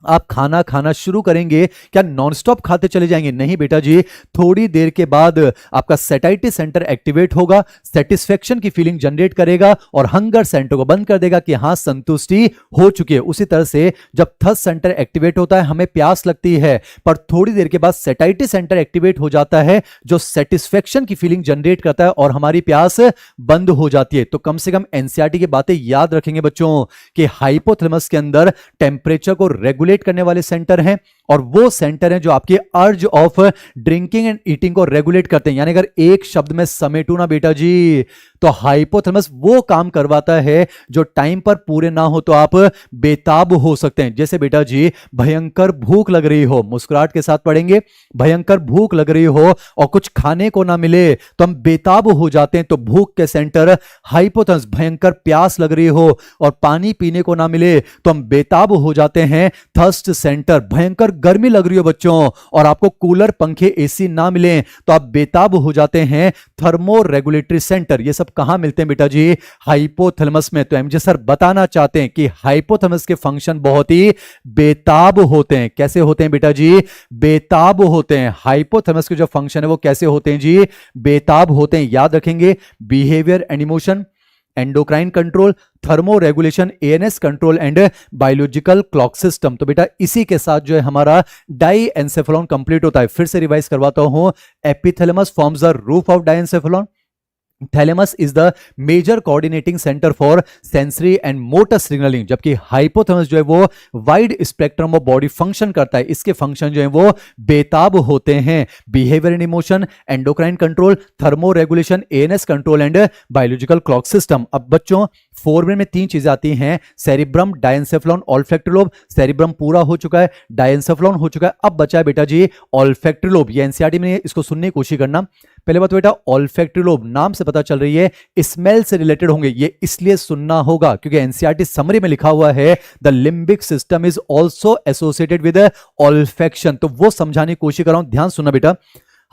आप खाना खाना शुरू करेंगे। क्या नॉनस्टॉप खाते चले जाएंगे, नहीं बेटा जी, थोड़ी देर के बाद आपका सैटाइटी सेंटर एक्टिवेट होगा, सेटिस्फेक्शन की फीलिंग जनरेट करेगा और हंगर सेंटर को बंद कर देगा कि हां संतुष्टि हो चुकी है। उसी तरह से जब थर्स्ट सेंटर एक्टिवेट होता है, हमें प्यास लगती है, पर थोड़ी देर के बाद सैटाइटी सेंटर एक्टिवेट हो जाता है जो सेटिस्फेक्शन की फीलिंग जनरेट करता है और हमारी प्यास बंद हो जाती है। तो कम से कम एनसीईआरटी की बातें याद रखेंगे बच्चों कि हाइपोथैलेमस के अंदर टेम्परेचर को रेगुलेट करने वाले सेंटर हैं, और वो सेंटर हैं जो आपके अर्ज ऑफ ड्रिंकिंग एंड ईटिंग को रेगुलेट करते हैं। यानी अगर एक शब्द में समेटू ना बेटा जी, तो हाइपोथैलेमस वो काम करवाता है जो टाइम पर पूरे ना हो तो आप बेताब हो सकते हैं। जैसे बेटा जी, भयंकर भूख लग रही हो, मुस्कुराहट के साथ पढ़ेंगे, भयंकर भूख लग रही हो और कुछ खाने को ना मिले तो हम बेताब हो जाते हैं। तो भूख के सेंटर हाइपोथैलेमस, भयंकर प्यास लग रही हो और पानी पीने को ना मिले तो हम बेताब हो जाते हैं, थर्स्ट सेंटर। भयंकर गर्मी लग रही हो बच्चों और आपको कूलर पंखे एसी ना मिले तो आप बेताब हो जाते हैं, थर्मो रेगुलेटरी सेंटर। ये सब कहां मिलते हैं बेटा जी? हाइपोथैलेमस में। तो एमजे सर बताना चाहते हैं कि हाइपोथैलेमस के फंक्शन बहुत ही बेताब होते हैं। कैसे होते हैं बेटा जी? बेताब होते हैं। हाइपोथैलेमस के जो फंक्शन है वो कैसे होते हैं जी? बेताब होते हैं। याद रखेंगे, behaviour and emotion, endocrine control, thermo regulation, ANS control and biological clock system. तो बेटा इसी के साथ जो है हमारा डाईएंसेफेलॉन कंप्लीट होता है। फिर से रिवाइज करवाता हूं। Epithalamus forms the roof of diencephalon. Thalamus is the major coordinating centre for sensory and motor signalling, जबकि हाइपोथैलेमस जो है वो wide spectrum of body function करता है। इसके फंक्शन जो है वो बेताब होते हैं। Behaviour and emotion, endocrine control, thermo regulation, ANS control and biological clock system. अब बच्चों फोरब्रेन में तीन चीजें आती हैं, सेरिब्रम, डायएंसेफेलॉन, ऑल्फैक्टरी लोब। सेरिब्रम पूरा हो चुका है, डायएंसेफेलॉन हो चुका है, अब बचा है बेटा जी ऑल्फैक्टरी लोब। ये एनसीईआरटी में इसको सुनने की कोशिश करना। पहले बात बेटा ऑल्फैक्टरी लोब नाम से पता चल रही है स्मेल से रिलेटेड होंगे, ये इसलिए सुनना होगा क्योंकि एनसीईआरटी समरी में लिखा हुआ है the limbic system is also associated with olfaction. तो वो समझाने की कोशिश कर रहा हूं, ध्यान सुनना बेटा।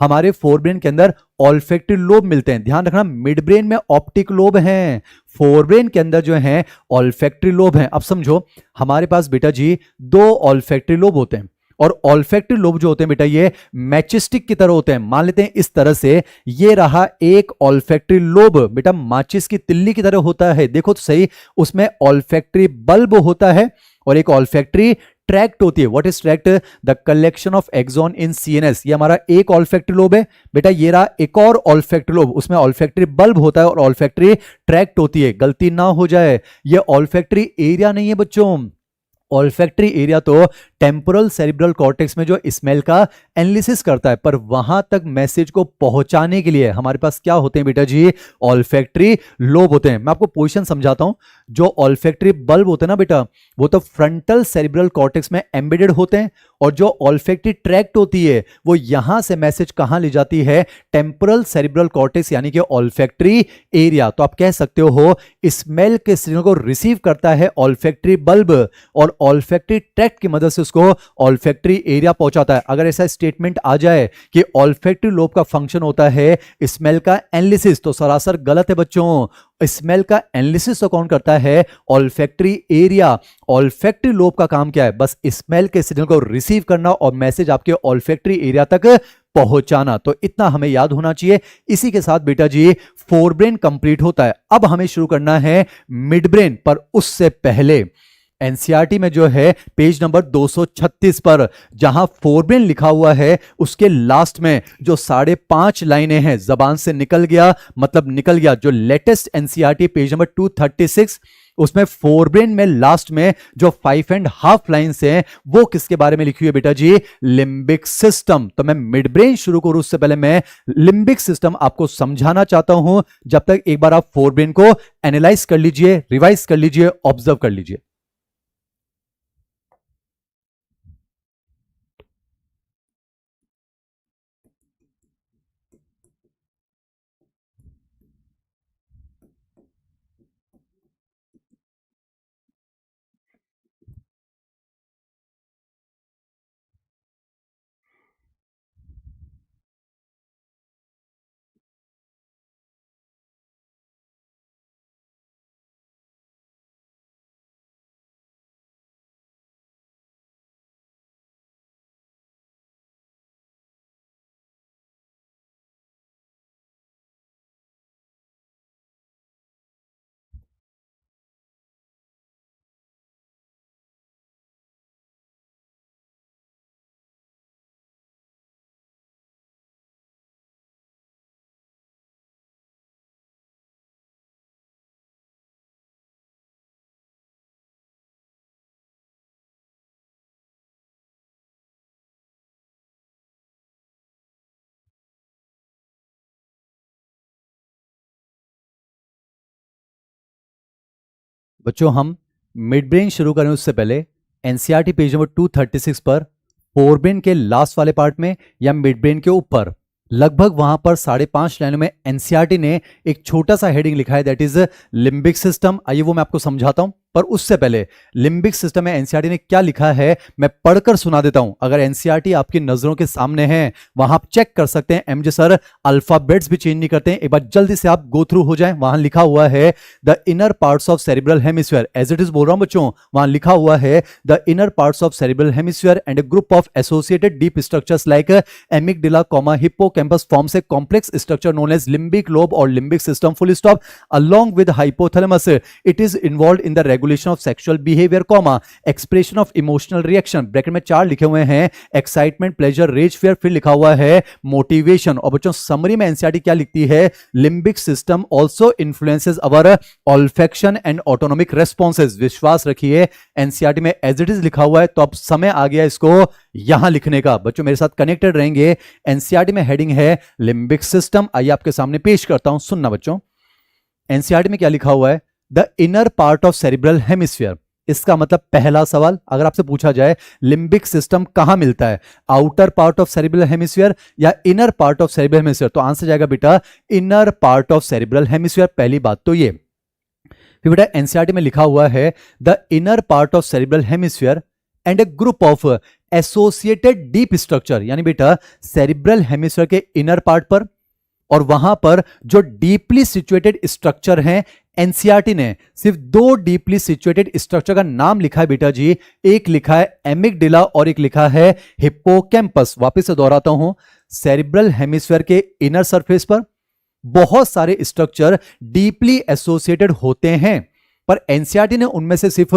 हमारे फोरब्रेन के अंदर ऑल्फैक्टरी लोब मिलते हैं, ध्यान रखना। मिड ब्रेन में ऑप्टिक लोब हैं, फोरब्रेन के अंदर जो है ऑल्फैक्टरी लोब हैं। अब समझो हमारे पास बेटा जी दो ऑल्फैक्टरी लोब होते हैं और ऑल्फैक्टरी लोब जो होते हैं बेटा ये मैचस्टिक की तरह होते हैं। मान लेते हैं इस तरह से, ये रहा एक ऑल्फैक्टरी लोब बेटा माचिस की तिल्ली की तरह होता है, देखो तो सही। उसमें ऑल्फैक्टरी बल्ब होता है और एक ऑल्फैक्टरी ट्रैक्ट होती है। What is tract? The collection of axon in CNS. ये हमारा एक ऑल्फैक्टरी लोब है बेटा, ये रहा एक और ऑल्फैक्टरी लोब, उसमें ऑल्फैक्टरी बल्ब होता है और ऑल्फैक्टरी ट्रैक्ट होती है। गलती ना हो जाए, ये ऑल्फैक्टरी एरिया नहीं है बच्चों। ऑल्फैक्टरी एरिया तो टेम्पोरल सेरिब्रल कॉर्टेक्स में जो स्मेल का एनालिसिस करता है, पर वहां तक मैसेज को पहुंचाने के लिए हमारे पास क्या होते हैं बेटा जी? ऑल्फैक्टरी लोब होते हैं। मैं आपको पोजीशन समझाता हूं। जो ऑल्फैक्टरी बल्ब होते हैं ना बेटा, वो तो फ्रंटल सेरिब्रल कॉर्टेक्स में एम्बेडेड होते हैं, और जो ऑल्फैक्टरी ट्रैक्ट होती है वो यहां से मैसेज कहां ले जाती है? टेम्पोरल सेरिब्रल कॉर्टेक्स यानी कि ऑल्फैक्टरी एरिया। तो आप कह सकते हो स्मेल के सिग्नल को रिसीव करता है ऑल्फैक्टरी बल्ब और ऑल्फैक्टरी ट्रैक्ट की मदद से उसको ऑल्फैक्टरी एरिया पहुंचाता है। अगर ऐसा स्टेटमेंट आ जाए कि ऑल्फैक्टरी लोब का फंक्शन होता है स्मेल का एनालिसिस, तो सरासर गलत है बच्चों। स्मेल का एनालिसिस तो कौन करता है? Olfactory area. ऑल्फैक्टरी लोब का काम क्या है? बस स्मेल के सिग्नल को रिसीव करना और मैसेज आपके ऑल्फैक्टरी एरिया तक पहुंचाना। तो इतना हमें याद होना चाहिए। इसी के साथ बेटा जी फोरब्रेन कंप्लीट होता है। अब हमें शुरू करना है मिड ब्रेन, पर उससे पहले एनसीईआरटी में जो है पेज नंबर 236 पर जहां फोरब्रेन लिखा हुआ है उसके लास्ट में जो 5.5 लाइनें हैं, जबान से निकल गया मतलब निकल गया। जो लेटेस्ट एनसीईआरटी पेज नंबर 236 उसमें फोरब्रेन में लास्ट में जो 5.5 लाइन्स हैं वो किसके बारे में लिखी हुई है बेटा जी? Limbic system. तो मैं मिड ब्रेन शुरू करूं उससे पहले मैं लिम्बिक सिस्टम आपको समझाना चाहता हूं। जब तक एक बार आप फोरब्रेन को एनालाइज कर लीजिए, रिवाइज कर लीजिए, ऑब्जर्व कर लीजिए। बच्चों हम मिड ब्रेन शुरू करें उससे पहले एनसीईआरटी पेज नंबर 236 पर फोरब्रेन के लास्ट वाले पार्ट में या मिड ब्रेन के ऊपर लगभग वहां पर 5.5 लाइनों में एनसीईआरटी ने एक छोटा सा हेडिंग लिखा है, दैट इज लिम्बिक सिस्टम। आइए वो मैं आपको समझाता हूं। पर उससे पहले लिम्बिक सिस्टम में एनसीईआरटी ने क्या लिखा है मैं पढ़कर सुना देता हूं। अगर एनसीईआरटी आपकी नजरों के सामने है, वहां आप चेक कर सकते हैं। एमजे सर अल्फाबेट्स भी चेंज नहीं करते हैं। एक बार जल्दी से आप गो थ्रू हो जाएं। वहां लिखा हुआ है the inner parts of cerebral hemisphere, as it is बोल रहा हूं बच्चों, वहां लिखा हुआ है the inner parts of cerebral hemisphere and a group of associated deep structures like amygdala, hippocampus forms a complex structure known as limbic lobe और limbic system, full stop, along with hypothalamus. It is involved in the regulation of sexual behavior, expression of emotional reaction. Bracket में 4 लिखे हुए हैं, excitement, pleasure, rage, fear, फिर लिखा हुआ है motivation. और बच्चों समरी में एनसीईआरटी क्या लिखती है, limbic system also influences our olfaction and autonomic responses. विश्वास रखिए एनसीईआरटी में एज इट इज लिखा हुआ है, तो अब समय आ गया इसको यहां लिखने का। बच्चों मेरे साथ कनेक्टेड रहेंगे। एनसीईआरटी में हेडिंग है लिम्बिक सिस्टम। आइए आपके सामने पेश करता हूं, सुनना बच्चों। एनसीईआरटी में क्या लिखा हुआ है, the inner part of cerebral hemisphere. इसका मतलब पहला सवाल अगर आपसे पूछा जाए लिम्बिक सिस्टम कहां मिलता है, outer part of cerebral hemisphere या inner part of cerebral hemisphere, तो आंसर जाएगा बेटा inner part of cerebral hemisphere. पहली बात तो ये। फिर बेटा एनसीईआरटी में लिखा हुआ है the inner part of cerebral hemisphere and a group of associated deep structure, यानी बेटा सेरिब्रल हेमिस्फीयर के इनर पार्ट पर और वहां पर जो डीपली सिचुएटेड स्ट्रक्चर हैं, एनसीईआरटी ने सिर्फ 2 डीपली सिचुएटेड स्ट्रक्चर का नाम लिखा है बेटा जी। एक लिखा है एमिगडाला और एक लिखा है हिप्पोकैम्पस। वापस से दोहराता हूं, सेरिब्रल हेमिस्फीयर के इनर सरफेस पर बहुत सारे स्ट्रक्चर डीपली एसोसिएटेड होते हैं, पर एनसीईआरटी ने उनमें से सिर्फ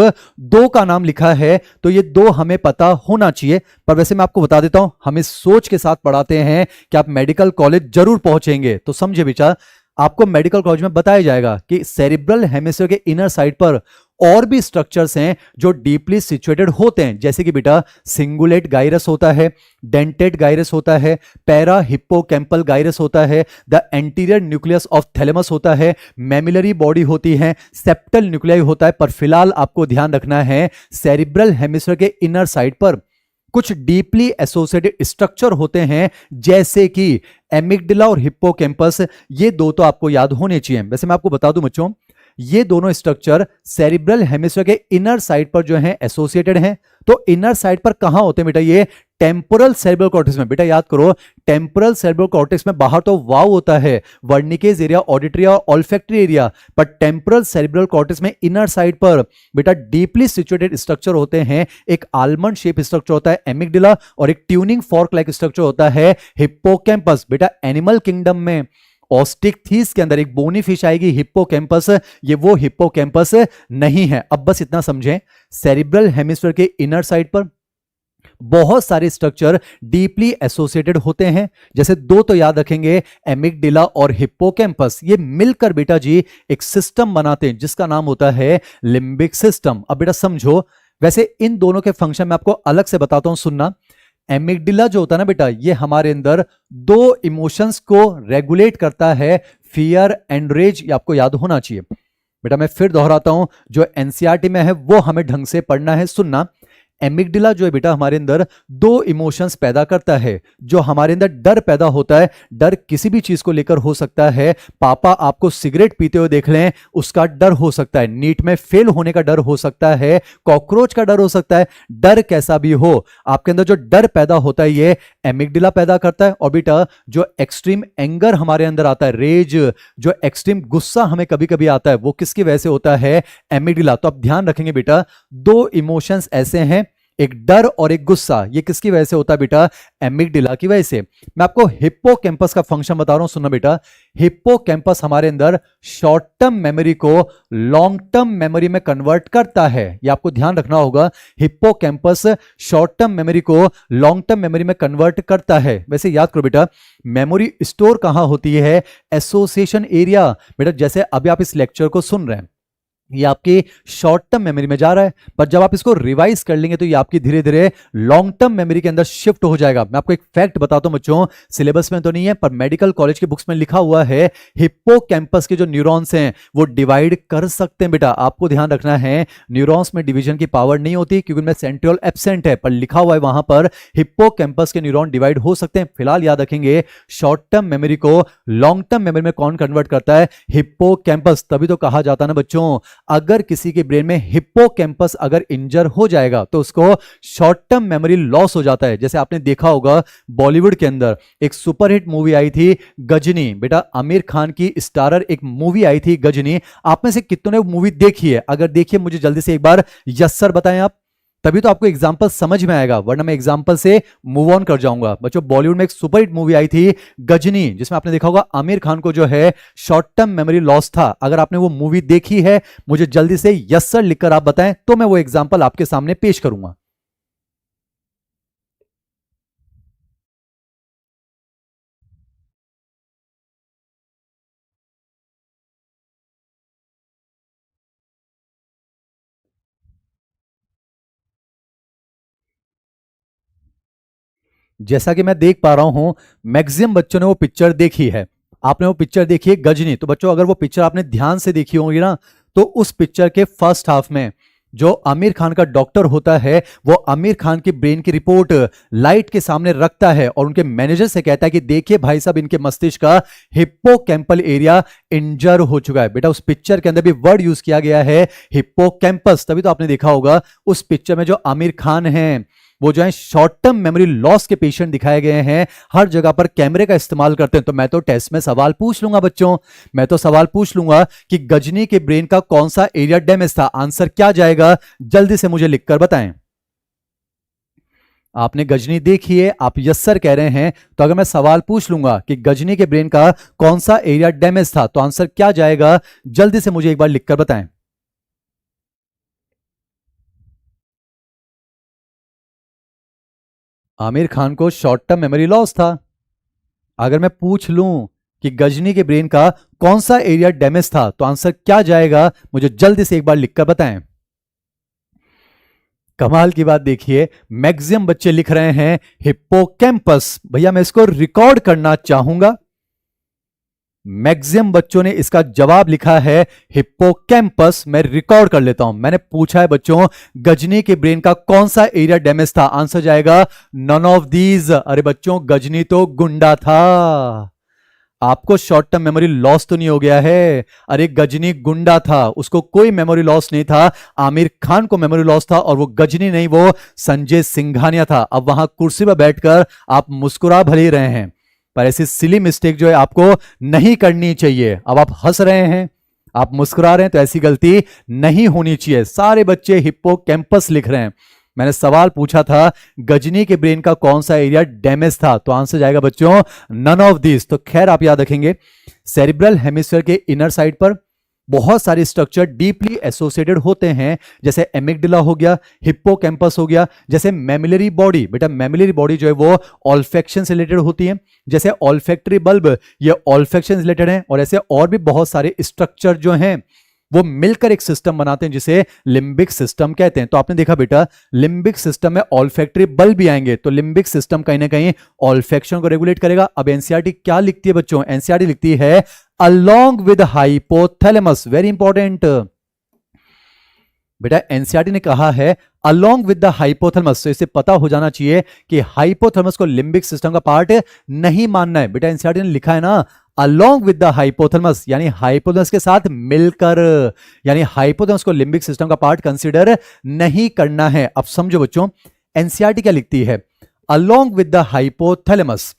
2 का नाम लिखा है, तो ये 2 हमें पता होना चाहिए। पर वैसे मैं आपको बता देता हूं, हम इस सोच के साथ पढ़ाते हैं कि आप मेडिकल कॉलेज जरूर पहुंचेंगे। तो समझे बेटा, आपको मेडिकल कॉलेज में बताया जाएगा कि सेरिब्रल हेमिस्फीयर के इनर साइड पर और भी स्ट्रक्चर्स हैं जो डीपली सिचुएटेड होते हैं, जैसे कि बेटा सिंगुलेट गाइरस होता है, डेंटेड गाइरस होता है, पैरा हिप्पोकैम्पल गाइरस होता है, the anterior nucleus of thalamus होता है, मैमिलरी बॉडी होती है, सेप्टल न्यूक्लियाई होता है। पर फिलहाल आपको ध्यान रखना है सेरिब्रल हेमिस्फीयर के इनर साइड पर कुछ डीपली एसोसिएटेड स्ट्रक्चर होते हैं, जैसे कि एमिगडाला और हिप्पोकैम्पस। ये 2 तो आपको याद होने चाहिए। वैसे मैं आपको बता दूं बच्चों, ये दोनों स्ट्रक्चर सेरिब्रल हेमिस्फीयर के इनर साइड पर जो है एसोसिएटेड हैं। तो इनर साइड पर कहां होते हैं बेटा, ये टेम्पोरल सेरिब्रल कॉर्टेक्स में। बेटा याद करो, टेम्पोरल सेरिब्रल कॉर्टेक्स में बाहर तो वाव होता है, वर्निकेज एरिया, ऑडिटरी और ऑल्फैक्टरी एरिया, पर टेम्पोरल सेरिब्रल कॉर्टेक्स में इनर साइड पर बेटा डीपली सिचुएटेड स्ट्रक्चर होते हैं। एक आलमंड शेप स्ट्रक्चर होता है एमिगडाला और एक ट्यूनिंग फॉर्क लाइक स्ट्रक्चर होता है हिप्पोकैम्पस। बेटा एनिमल किंगडम में ऑस्टिकथीस के अंदर एक बोनी फिश आएगी हिप्पोकैम्पस, ये वो हिप्पोकैम्पस नहीं है। अब बस इतना समझें, सेरिब्रल हेमिस्फीयर के इनर साइड पर बहुत सारे स्ट्रक्चर डीपली एसोसिएटेड होते हैं, जैसे 2 तो याद रखेंगे, एमिगडाला और हिप्पोकैम्पस। ये मिलकर बेटा जी एक सिस्टम बनाते हैं जिसका नाम होता है लिम्बिक सिस्टम। अब बेटा समझो, वैसे इन दोनों के फंक्शन मैं आपको अलग से बताता हूं, सुनना। एमिगडाला जो होता है ना बेटा, ये हमारे अंदर 2 इमोशंस को रेगुलेट करता है, फियर एंड रेज। ये आपको याद होना चाहिए बेटा। मैं फिर दोहराता हूं, जो एनसीईआरटी में है वो हमें ढंग से पढ़ना है, सुनना। एमिगडाला जो है बेटा हमारे अंदर 2 इमोशंस पैदा करता है। जो हमारे अंदर डर पैदा होता है, डर किसी भी चीज को लेकर हो सकता है। पापा आपको सिगरेट पीते हुए देख लें, उसका डर हो सकता है। नीट में फेल होने का डर हो सकता है, कॉकरोच का डर हो सकता है। डर कैसा भी हो, आपके अंदर जो डर पैदा होता है ये एमिगडाला पैदा करता है। और बेटा जो एक्सट्रीम एंगर हमारे अंदर आता है, रेज, जो एक्सट्रीम गुस्सा हमें कभी कभी आता है, वो किसकी वजह से होता है, एमिगडाला। तो आप ध्यान रखेंगे बेटा, 2 इमोशंस ऐसे हैं, एक डर और एक गुस्सा, ये किसकी वजह से होता है बेटा, एमिगडाला की वजह से। मैं आपको हिप्पोकैम्पस का फंक्शन बता रहा हूं, सुनना बेटा। हिप्पोकैम्पस हमारे अंदर शॉर्ट टर्म मेमोरी को लॉन्ग टर्म मेमोरी में कन्वर्ट करता है, ये आपको ध्यान रखना होगा। हिप्पोकैम्पस शॉर्ट टर्म मेमोरी को लॉन्ग टर्म मेमोरी में कन्वर्ट करता है। वैसे याद करो बेटा, मेमोरी स्टोर कहां होती है, एसोसिएशन एरिया। बेटा जैसे अभी आप इस लेक्चर को सुन रहे हैं, ये आपकी शॉर्ट टर्म मेमोरी में जा रहा है, पर जब आप इसको रिवाइज कर लेंगे तो ये आपकी धीरे धीरे लॉन्ग टर्म मेमोरी के अंदर शिफ्ट हो जाएगा। मैं आपको एक फैक्ट बताता हूं बच्चों, सिलेबस में तो नहीं है पर मेडिकल कॉलेज की बुक्स में लिखा हुआ है, हिप्पोकैम्पस के जो न्यूरॉन्स हैं वो डिवाइड कर सकते हैं। बेटा आपको ध्यान रखना है, न्यूरॉन्स में डिवीजन की पावर नहीं होती क्योंकि उनमें सेंट्रियोल एब्सेंट है, पर लिखा हुआ है वहां पर हिप्पोकैम्पस के न्यूरॉन डिवाइड हो सकते हैं। फिलहाल याद रखेंगे, शॉर्ट टर्म मेमोरी को लॉन्ग टर्म मेमोरी में कौन कन्वर्ट करता है, हिप्पोकैम्पस। तभी तो कहा जाता है ना बच्चों, अगर किसी के ब्रेन में हिप्पोकैम्पस अगर इंजर हो जाएगा तो उसको शॉर्ट टर्म मेमोरी लॉस हो जाता है। जैसे आपने देखा होगा बॉलीवुड के अंदर एक सुपरहिट मूवी आई थी गजनी, बेटा आमिर खान की स्टारर एक मूवी आई थी गजनी। आप में से कितनों ने मूवी देखी है? अगर देखिए मुझे जल्दी से एक बार यस सर बताएं आप, तभी तो आपको एग्जाम्पल समझ में आएगा, वरना मैं एग्जाम्पल से मूव ऑन कर जाऊंगा। बच्चों बॉलीवुड में एक सुपरहिट मूवी आई थी गजनी, जिसमें आपने देखा होगा आमिर खान को जो है शॉर्ट टर्म मेमोरी लॉस था। अगर आपने वो मूवी देखी है मुझे जल्दी से यस सर लिखकर आप बताएं, तो मैं वो एग्जाम्पल आपके सामने पेश करूंगा। जैसा कि मैं देख पा रहा हूं मैक्सिमम बच्चों ने वो पिक्चर देखी है। आपने वो पिक्चर देखी है गजनी, तो बच्चों अगर वो पिक्चर आपने ध्यान से देखी होगी ना, तो उस पिक्चर के फर्स्ट हाफ में जो आमिर खान का डॉक्टर होता है वो आमिर खान की ब्रेन की रिपोर्ट लाइट के सामने रखता है और उनके मैनेजर से कहता है कि देखिए भाई साहब इनके मस्तिष्क का हिप्पोकैम्पल एरिया इंजर हो चुका है। बेटा उस पिक्चर के अंदर भी वर्ड यूज किया गया है हिप्पोकैम्पस, तभी तो आपने देखा होगा उस पिक्चर में जो आमिर खान है वो जो है शॉर्ट टर्म मेमोरी लॉस के पेशेंट दिखाए गए हैं, हर जगह पर कैमरे का इस्तेमाल करते हैं। तो मैं तो टेस्ट में सवाल पूछ लूंगा बच्चों, मैं तो सवाल पूछ लूंगा कि गजनी के ब्रेन का कौन सा एरिया डैमेज था। आंसर क्या जाएगा जल्दी से मुझे लिखकर बताएं। आपने गजनी देखी है, आप यस सर कह रहे हैं, तो अगर मैं सवाल पूछ लूंगा कि गजनी के ब्रेन का कौन सा एरिया डैमेज था तो आंसर क्या जाएगा जल्दी से मुझे एक बार लिखकर बताएं। आमिर खान को शॉर्ट टर्म मेमोरी लॉस था। अगर मैं पूछ लूं कि गजनी के ब्रेन का कौन सा एरिया डैमेज था तो आंसर क्या जाएगा मुझे जल्दी से एक बार लिखकर बताएं। कमाल की बात देखिए मैक्सिमम बच्चे लिख रहे हैं हिप्पोकैम्पस। भैया मैं इसको रिकॉर्ड करना चाहूंगा। मैक्सिमम बच्चों ने इसका जवाब लिखा है हिप्पोकैम्पस। मैं रिकॉर्ड कर लेता हूं। मैंने पूछा है बच्चों गजनी के ब्रेन का कौन सा एरिया डैमेज था, आंसर जाएगा नन ऑफ दीज। अरे बच्चों गजनी तो गुंडा था, आपको शॉर्ट टर्म मेमोरी लॉस तो नहीं हो गया है? अरे गजनी गुंडा था, उसको कोई मेमोरी लॉस नहीं था। आमिर खान को मेमोरी लॉस था और वो गजनी नहीं, वो संजय सिंघानिया था। अब वहां कुर्सी पर बैठकर आप मुस्कुरा भले ही रहे हैं, पर ऐसी सिली मिस्टेक जो है आपको नहीं करनी चाहिए। अब आप हंस रहे हैं, आप मुस्कुरा रहे हैं, तो ऐसी गलती नहीं होनी चाहिए। सारे बच्चे हिप्पोकैम्पस लिख रहे हैं। मैंने सवाल पूछा था गजनी के ब्रेन का कौन सा एरिया डैमेज था, तो आंसर जाएगा बच्चों नन ऑफ दिस। तो खैर आप याद रखेंगे सेरिब्रल हेमिस्फीयर के इनर साइड पर बहुत सारे स्ट्रक्चर डीपली एसोसिएटेड होते हैं, जैसे एमिगडाला हो गया, हिप्पोकैम्पस हो गया, जैसे मैमिलरी बॉडी। बेटा मैमिलरी बॉडी जो है वो ऑल्फैक्शन से रिलेटेड होती है, जैसे ऑल्फैक्टरी बल्ब ये ऑल्फैक्शन रिलेटेड है, और ऐसे और भी बहुत सारे स्ट्रक्चर जो हैं वो मिलकर एक सिस्टम बनाते हैं जिसे लिम्बिक सिस्टम कहते हैं। तो आपने देखा बेटा लिम्बिक सिस्टम में ऑल्फैक्टरी बल्ब भी आएंगे, तो लिम्बिक सिस्टम कहीं ना कहीं ऑल्फैक्शन को रेगुलेट करेगा। अब एनसीईआरटी क्या लिखती है बच्चों? एनसीईआरटी लिखती है along with hypothalamus. Very important बेटा, एनसीईआरटी ने कहा है अलोंग विद द हाइपोथैलेमस, तो इसे पता हो जाना चाहिए कि हाइपोथैलेमस को लिम्बिक सिस्टम का पार्ट नहीं मानना है। बेटा एनसीईआरटी ने लिखा है ना अलोंग विद द हाइपोथैलेमस, यानी हाइपोथैलेमस के साथ मिलकर, यानी हाइपोथैलेमस को लिम्बिक सिस्टम का पार्ट कंसीडर नहीं करना है। अब समझो बच्चों एनसीईआरटी क्या लिखती है, along with the hypothalamus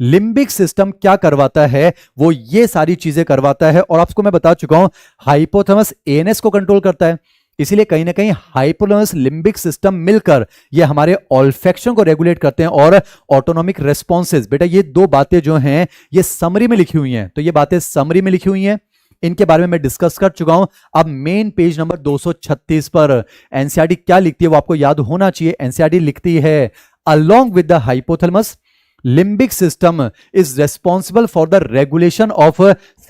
limbic system क्या करवाता है, वो ये सारी चीजें करवाता है। और आपको मैं बता चुका हूं हाइपोथैलेमस एएनएस को कंट्रोल करता है, इसीलिए कहीं ना कहीं हाइपोथैलेमस लिम्बिक सिस्टम मिलकर ये हमारे ऑल्फैक्शन को रेगुलेट करते हैं और ऑटोनॉमिक रेस्पॉन्सेज। बेटा ये दो बातें जो हैं ये समरी में लिखी हुई हैं, तो ये बातें समरी में लिखी हुई हैं, इनके बारे में मैं डिस्कस कर चुका हूं। अब मेन पेज नंबर 236 पर एनसीईआरटी क्या लिखती है वो आपको याद होना चाहिए। एनसीईआरटी लिखती है along with the hypothalamus limbic system is responsible for the regulation of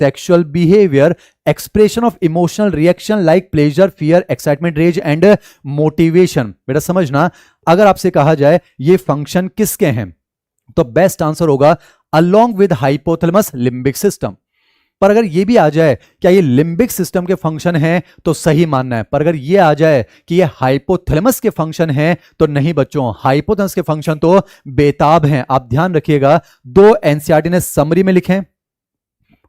sexual behavior, expression of emotional reaction like pleasure, fear, excitement, rage and motivation। बेटा समझना, अगर आपसे कहा जाए ये फंक्शन किसके हैं तो बेस्ट आंसर होगा along with hypothalamus limbic system। पर अगर ये भी आ जाए क्या ये लिम्बिक सिस्टम के फंक्शन हैं तो सही मानना है, पर अगर ये आ जाए कि ये हाइपोथैलेमस के फंक्शन हैं तो नहीं बच्चों, हाइपोथैलेमस के फंक्शन तो बेताब हैं। आप ध्यान रखिएगा, दो एनसीईआरटी ने समरी में लिखे,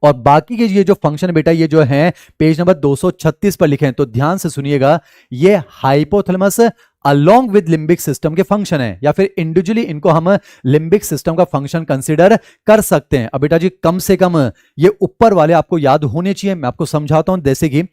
और बाकी के ये जो फंक्शन बेटा ये जो है पेज नंबर 236 पर लिखे हैं, तो ध्यान से सुनिएगा, ये hypothalamus along with limbic system के फंक्शन है, या फिर इंडिविजुअली इनको हम लिम्बिक सिस्टम का फंक्शन कंसीडर कर सकते हैं। अब बेटा जी कम से कम ये ऊपर वाले आपको याद होने चाहिए। मैं आपको समझाता हूं, जैसे कि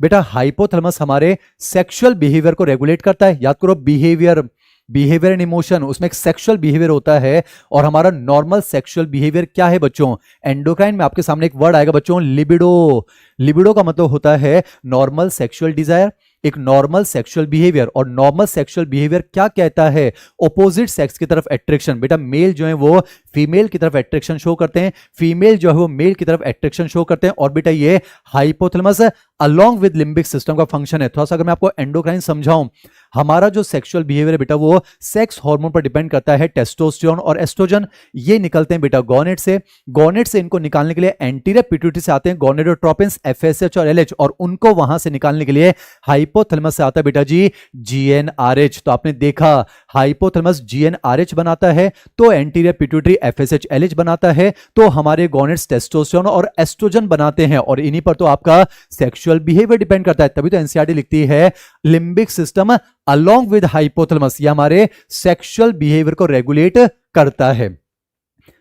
बेटा हाइपोथैलेमस हमारे सेक्सुअल बिहेवियर को रेगुलेट करता है। याद करो, बिहेवियर एंड इमोशन, उसमें एक सेक्सुअल बिहेवियर होता है, और हमारा नॉर्मल सेक्सुअल बिहेवियर क्या है बच्चों? एंडोक्राइन में आपके सामने एक वर्ड आएगा बच्चों, लिबिडो। लिबिडो का मतलब होता है नॉर्मल सेक्सुअल डिजायर, एक नॉर्मल सेक्सुअल बिहेवियर। और नॉर्मल सेक्सुअल बिहेवियर क्या कहता है? ऑपोजिट सेक्स की तरफ अट्रैक्शन। बेटा मेल जो है वो फीमेल की तरफ अट्रैक्शन शो करते हैं, फीमेल जो है वो मेल की तरफ अट्रैक्शन शो करते हैं। और बेटा ये hypothalamus along with limbic system का फंक्शन है। थोड़ा सा अगर मैं आपको एंडोक्राइन समझाऊं, हमारा जो सेक्सुअल बिहेवियर है बेटा वो सेक्स हार्मोन पर डिपेंड करता है, टेस्टोस्टेरोन और एस्ट्रोजन। ये निकलते हैं बेटा गोनेट से। गोनेट से इनको निकालने के लिए एंटीरियर पिट्यूटरी से आते हैं गोनेडोट्रोपिन्स, एफएसएच और एलएच, और उनको वहां से निकालने के लिए हाइपोथैलेमस से आता है बेटा जी जीएनआरएच। तो आपने देखा हाइपोथैलेमस जीएनआरएच बनाता है, तो एंटीरियर पिट्यूटरी एफएसएच एलएच बनाता है, तो हमारे गोनेट्स टेस्टोस्टेरोन और एस्ट्रोजन बनाते हैं, और इन्हीं पर तो आपका सेक्सुअल बिहेवियर डिपेंड करता है। तभी तो एनसीईआरटी लिखती है limbic system along with hypothalamus, ये हमारे सेक्सुअल बिहेवियर को रेगुलेट करता है।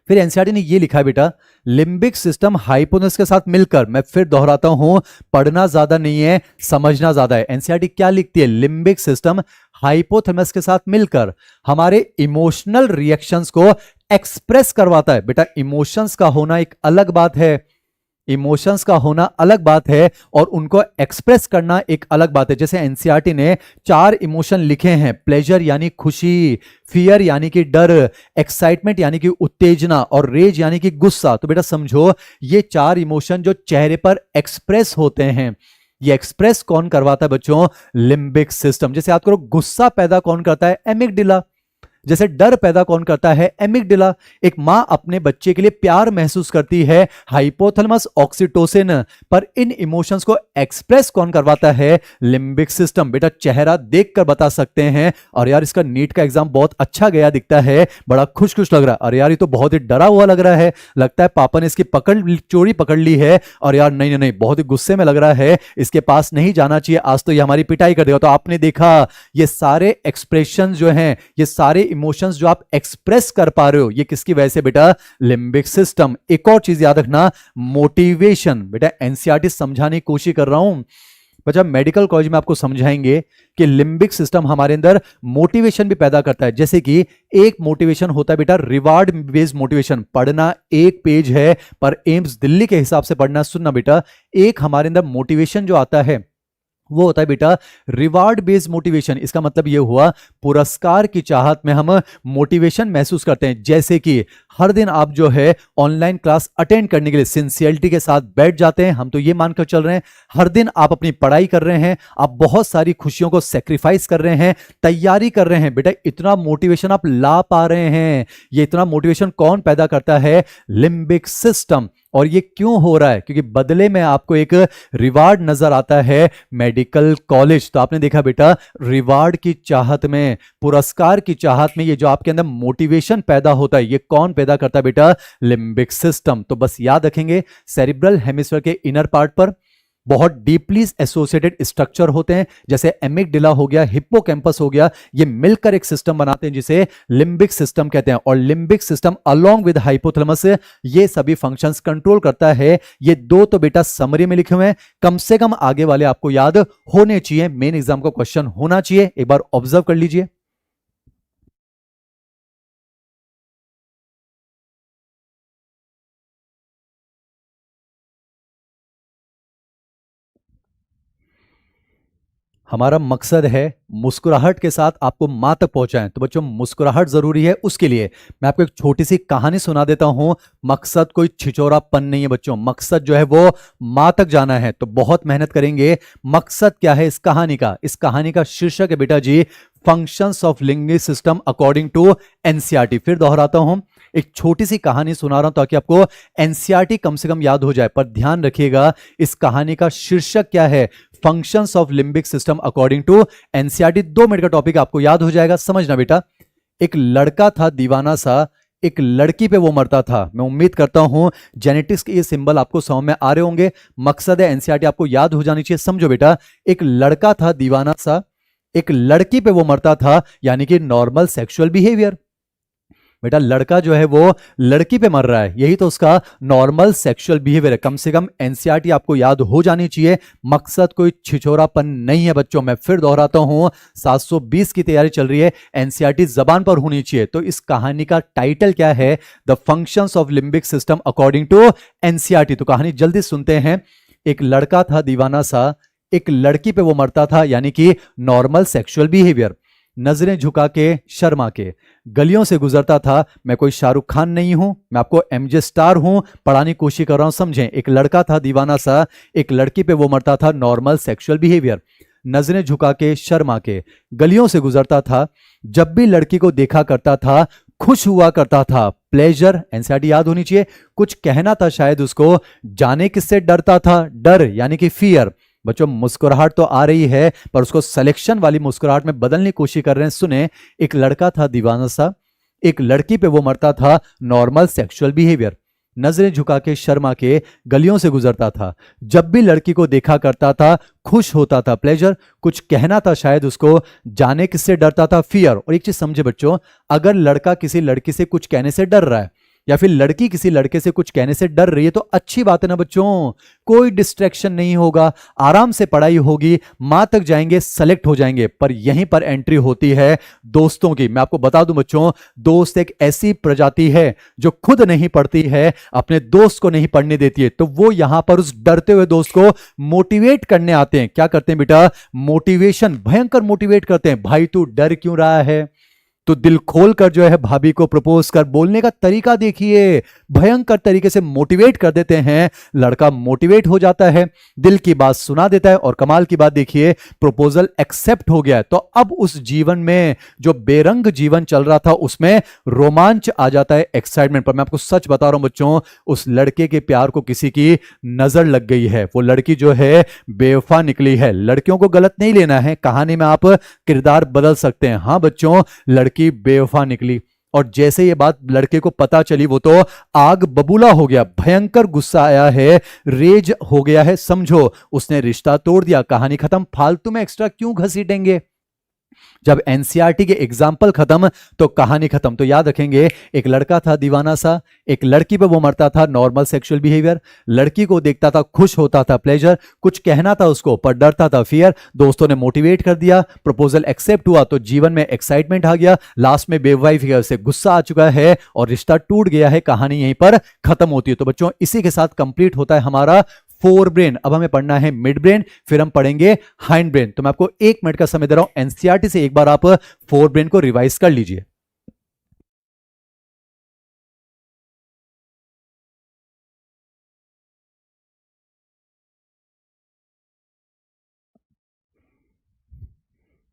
फिर एनसीईआरटी ने ये लिखा है बेटा, लिम्बिक सिस्टम हाइपोथैलेमस के साथ मिलकर, मैं फिर दोहराता हूं, पढ़ना ज्यादा नहीं है, समझना ज्यादा है। एनसीईआरटी क्या लिखती है? लिम्बिक सिस्टम हाइपोथैलेमस के साथ मिलकर हमारे इमोशनल रिएक्शंस को एक्सप्रेस करवाता है। बेटा इमोशंस का होना एक अलग बात है, इमोशंस का होना अलग बात है, और उनको एक्सप्रेस करना एक अलग बात है। जैसे एनसीईआरटी ने 4 इमोशन लिखे हैं, प्लेजर यानी खुशी, फियर यानी कि डर, एक्साइटमेंट यानी कि उत्तेजना, और रेज यानी कि गुस्सा। तो बेटा समझो ये 4 इमोशन जो चेहरे पर एक्सप्रेस होते हैं, ये एक्सप्रेस कौन करवाता है बच्चों? Limbic system. जैसे याद करो, गुस्सा पैदा कौन करता है? एमिगडाला। जैसे डर पैदा कौन करता है? एमिगडाला। एक मां अपने बच्चे के लिए प्यार महसूस करती है, हाइपोथैलेमस, ऑक्सीटोसिन। पर इन इमोशंस को एक्सप्रेस कौन करवाता है? Limbic system. बेटा चेहरा देखकर बता सकते हैं, और यार इसका नीट का एग्जाम बहुत अच्छा गया दिखता है, बड़ा खुश खुश लग रहा है, अरे यार ये तो बहुत ही डरा हुआ लग रहा है, लगता है पापा ने इसकी चोरी पकड़ ली है, और यार नहीं नहीं नहीं बहुत ही गुस्से में लग रहा है, इसके पास नहीं जाना चाहिए, आज तो ये हमारी पिटाई कर देगा। तो आपने देखा ये सारे एक्सप्रेशन जो हैं, ये सारे इमोशंस जो आप एक्सप्रेस कर पा रहे हो, ये किसकी वजह से? बेटा लिम्बिक सिस्टम। एक और चीज याद रखना, मोटिवेशन। बेटा एनसीईआरटी समझाने की कोशिश कर रहा हूं, बच्चा मेडिकल कॉलेज में आपको समझाएंगे कि लिम्बिक सिस्टम हमारे अंदर मोटिवेशन भी पैदा करता है। जैसे कि एक मोटिवेशन होता है बेटा रिवार्ड बेस्ड मोटिवेशन। पढ़ना एक पेज है, पर एम्स दिल्ली के हिसाब से पढ़ना। सुनना बेटा, एक हमारे अंदर मोटिवेशन जो आता है वो होता है बेटा रिवार्ड बेस्ड मोटिवेशन। इसका मतलब ये हुआ पुरस्कार की चाहत में हम मोटिवेशन महसूस करते हैं। जैसे कि हर दिन आप जो है ऑनलाइन क्लास अटेंड करने के लिए सिंसियरिटी के साथ बैठ जाते हैं, हम तो ये मानकर चल रहे हैं हर दिन आप अपनी पढ़ाई कर रहे हैं, आप बहुत सारी खुशियों को सेक्रीफाइस कर रहे हैं, तैयारी कर रहे हैं। बेटा इतना मोटिवेशन आप ला पा रहे हैं, ये इतना मोटिवेशन कौन पैदा करता है? Limbic system. और ये क्यों हो रहा है? क्योंकि बदले में आपको एक रिवार्ड नजर आता है, मेडिकल कॉलेज। तो आपने देखा बेटा रिवार्ड की चाहत में, पुरस्कार की चाहत में, ये जो आपके अंदर मोटिवेशन पैदा होता है, ये कौन पैदा करता है? बेटा लिम्बिक सिस्टम। तो बस याद रखेंगे सेरिब्रल हेमिस्फीयर के इनर पार्ट पर बहुत डीपली एसोसिएटेड स्ट्रक्चर होते हैं, जैसे एमिगडाला हो गया, हिप्पोकैम्पस हो गया, ये मिलकर एक सिस्टम बनाते हैं जिसे लिम्बिक सिस्टम कहते हैं। और limbic system along with hypothalamus ये सभी फंक्शंस कंट्रोल करता है। ये दो तो बेटा समरी में लिखे हुए हैं, कम से कम आगे वाले आपको याद होने चाहिए, मेन एग्जाम का क्वेश्चन होना चाहिए। एक बार ऑब्जर्व कर लीजिए। हमारा मकसद है मुस्कुराहट के साथ आपको मां तक पहुंचाएं। तो बच्चों मुस्कुराहट जरूरी है, उसके लिए मैं आपको एक छोटी सी कहानी सुना देता हूं। मकसद कोई छिचोरापन नहीं है बच्चों, मकसद जो है वो मां तक जाना है, तो बहुत मेहनत करेंगे। मकसद क्या है इस कहानी का? इस कहानी का शीर्षक है बेटा जी functions of linguistic system according to NCERT. फिर दोहराता हूं, एक छोटी सी कहानी सुना रहा हूं ताकि आपको एनसीईआरटी कम से कम याद हो जाए। पर ध्यान रखिएगा इस कहानी का शीर्षक क्या है? Functions of limbic system according to NCERT. 2 minute का टॉपिक आपको याद हो जाएगा, समझना बेटा। एक लड़का था दीवाना सा, एक लड़की पे वो मरता था। मैं उम्मीद करता हूं जेनेटिक्स के ये सिंबल आपको समझ में आ रहे होंगे। मकसद है एनसीईआरटी आपको याद हो जानी चाहिए। समझो बेटा, एक लड़का था दीवाना सा, एक लड़की पे वो मरता था, यानी कि नॉर्मल सेक्सुअल बिहेवियर। बेटा लड़का जो है वो लड़की पे मर रहा है, यही तो उसका नॉर्मल सेक्सुअल बिहेवियर है। कम से कम एनसीईआरटी आपको याद हो जानी चाहिए। मकसद कोई छिछोरापन नहीं है बच्चों। मैं फिर दोहराता हूं, 720 की तैयारी चल रही है, एनसीईआरटी जबान पर होनी चाहिए। तो इस कहानी का टाइटल क्या है? The functions of limbic system according to NCERT. तो कहानी जल्दी सुनते हैं। एक लड़का था दीवाना सा, एक लड़की पे वो मरता था, यानी कि नॉर्मल सेक्सुअल बिहेवियर। नजरें झुका के शर्मा के गलियों से गुजरता था। मैं कोई शाहरुख खान नहीं हूं, मैं आपको एमजे स्टार हूं, पढ़ाने की कोशिश कर रहा हूं, समझें। एक लड़का था दीवाना सा, एक लड़की पे वो मरता था, नॉर्मल सेक्सुअल बिहेवियर। नजरें झुका के शर्मा के गलियों से गुजरता था। जब भी लड़की को देखा करता था खुश हुआ करता था। प्लेजर, एनसीईआरटी याद होनी चाहिए। कुछ कहना था शायद उसको। जाने किससे डरता था? डर यानी कि फियर। बच्चों मुस्कुराहट तो आ रही है, पर उसको सिलेक्शन वाली मुस्कुराहट में बदलने की कोशिश कर रहे हैं। सुने, एक लड़का था दीवाना सा, एक लड़की पे वो मरता था, नॉर्मल सेक्सुअल बिहेवियर। नजरें झुका के शर्मा के गलियों से गुजरता था। जब भी लड़की को देखा करता था खुश होता था। प्लेजर, कुछ कहना था शायद उसको। जाने किससे डरता था? फियर। और एक चीज समझे बच्चों, अगर लड़का किसी लड़की से कुछ कहने से डर रहा है, या फिर लड़की किसी लड़के से कुछ कहने से डर रही है, तो अच्छी बात है ना बच्चों। कोई डिस्ट्रैक्शन नहीं होगा, आराम से पढ़ाई होगी, मां तक जाएंगे, सेलेक्ट हो जाएंगे। पर यहीं पर एंट्री होती है दोस्तों की। मैं आपको बता दूं बच्चों, दोस्त एक ऐसी प्रजाति है जो खुद नहीं पढ़ती है, अपने दोस्त को नहीं पढ़ने देती है। तो वो यहां पर उस डरते हुए दोस्त को मोटिवेट करने आते हैं। क्या करते हैं बेटा? मोटिवेशन, भयंकर मोटिवेट करते हैं। भाई तू डर क्यों रहा है? तो दिल खोलकर जो है भाभी को प्रपोज कर। बोलने का तरीका देखिए, भयंकर तरीके से मोटिवेट कर देते हैं। लड़का मोटिवेट हो जाता है, दिल की बात सुना देता है, और कमाल की बात देखिए, प्रपोजल एक्सेप्ट हो गया है। तो अब उस जीवन में जो बेरंग जीवन चल रहा था उसमें रोमांच आ जाता है, एक्साइटमेंट। पर मैं आपको सच बता रहा हूं बच्चों, उस लड़के के प्यार को किसी की नजर लग गई है। वो लड़की जो है बेवफा निकली है। लड़कियों को गलत नहीं लेना है, कहानी में आप किरदार बदल सकते हैं। हाँ बच्चों, लड़की बेवफा निकली, और जैसे ये बात लड़के को पता चली वो तो आग बबूला हो गया। भयंकर गुस्सा आया है, रेज हो गया है। समझो, उसने रिश्ता तोड़ दिया, कहानी खत्म। फालतू में एक्स्ट्रा क्यों घसीटेंगे? जब एनसीईआरटी के एग्जाम्पल खत्म तो कहानी खत्म। तो याद रखेंगे, एक लड़का था दीवाना सा, एक लड़की पे वो मरता था, नॉर्मल सेक्सुअल बिहेवियर। लड़की को देखता था खुश होता था, प्लेजर। कुछ कहना था उसको, पर डरता था, फियर। दोस्तों ने मोटिवेट कर दिया, प्रपोजल एक्सेप्ट हुआ, तो जीवन में एक्साइटमेंट आ गया। लास्ट में बेवफाई फिगर से गुस्सा आ चुका है और रिश्ता टूट गया है। कहानी यहीं पर खत्म होती है। तो बच्चों इसी के साथ कंप्लीट होता है हमारा फोर ब्रेन। अब हमें पढ़ना है मिड ब्रेन, फिर हम पढ़ेंगे हाइंड ब्रेन। तो मैं आपको 1 मिनट का समय दे रहा हूं, एनसीईआरटी से एक बार आप फोर ब्रेन को रिवाइज कर लीजिए।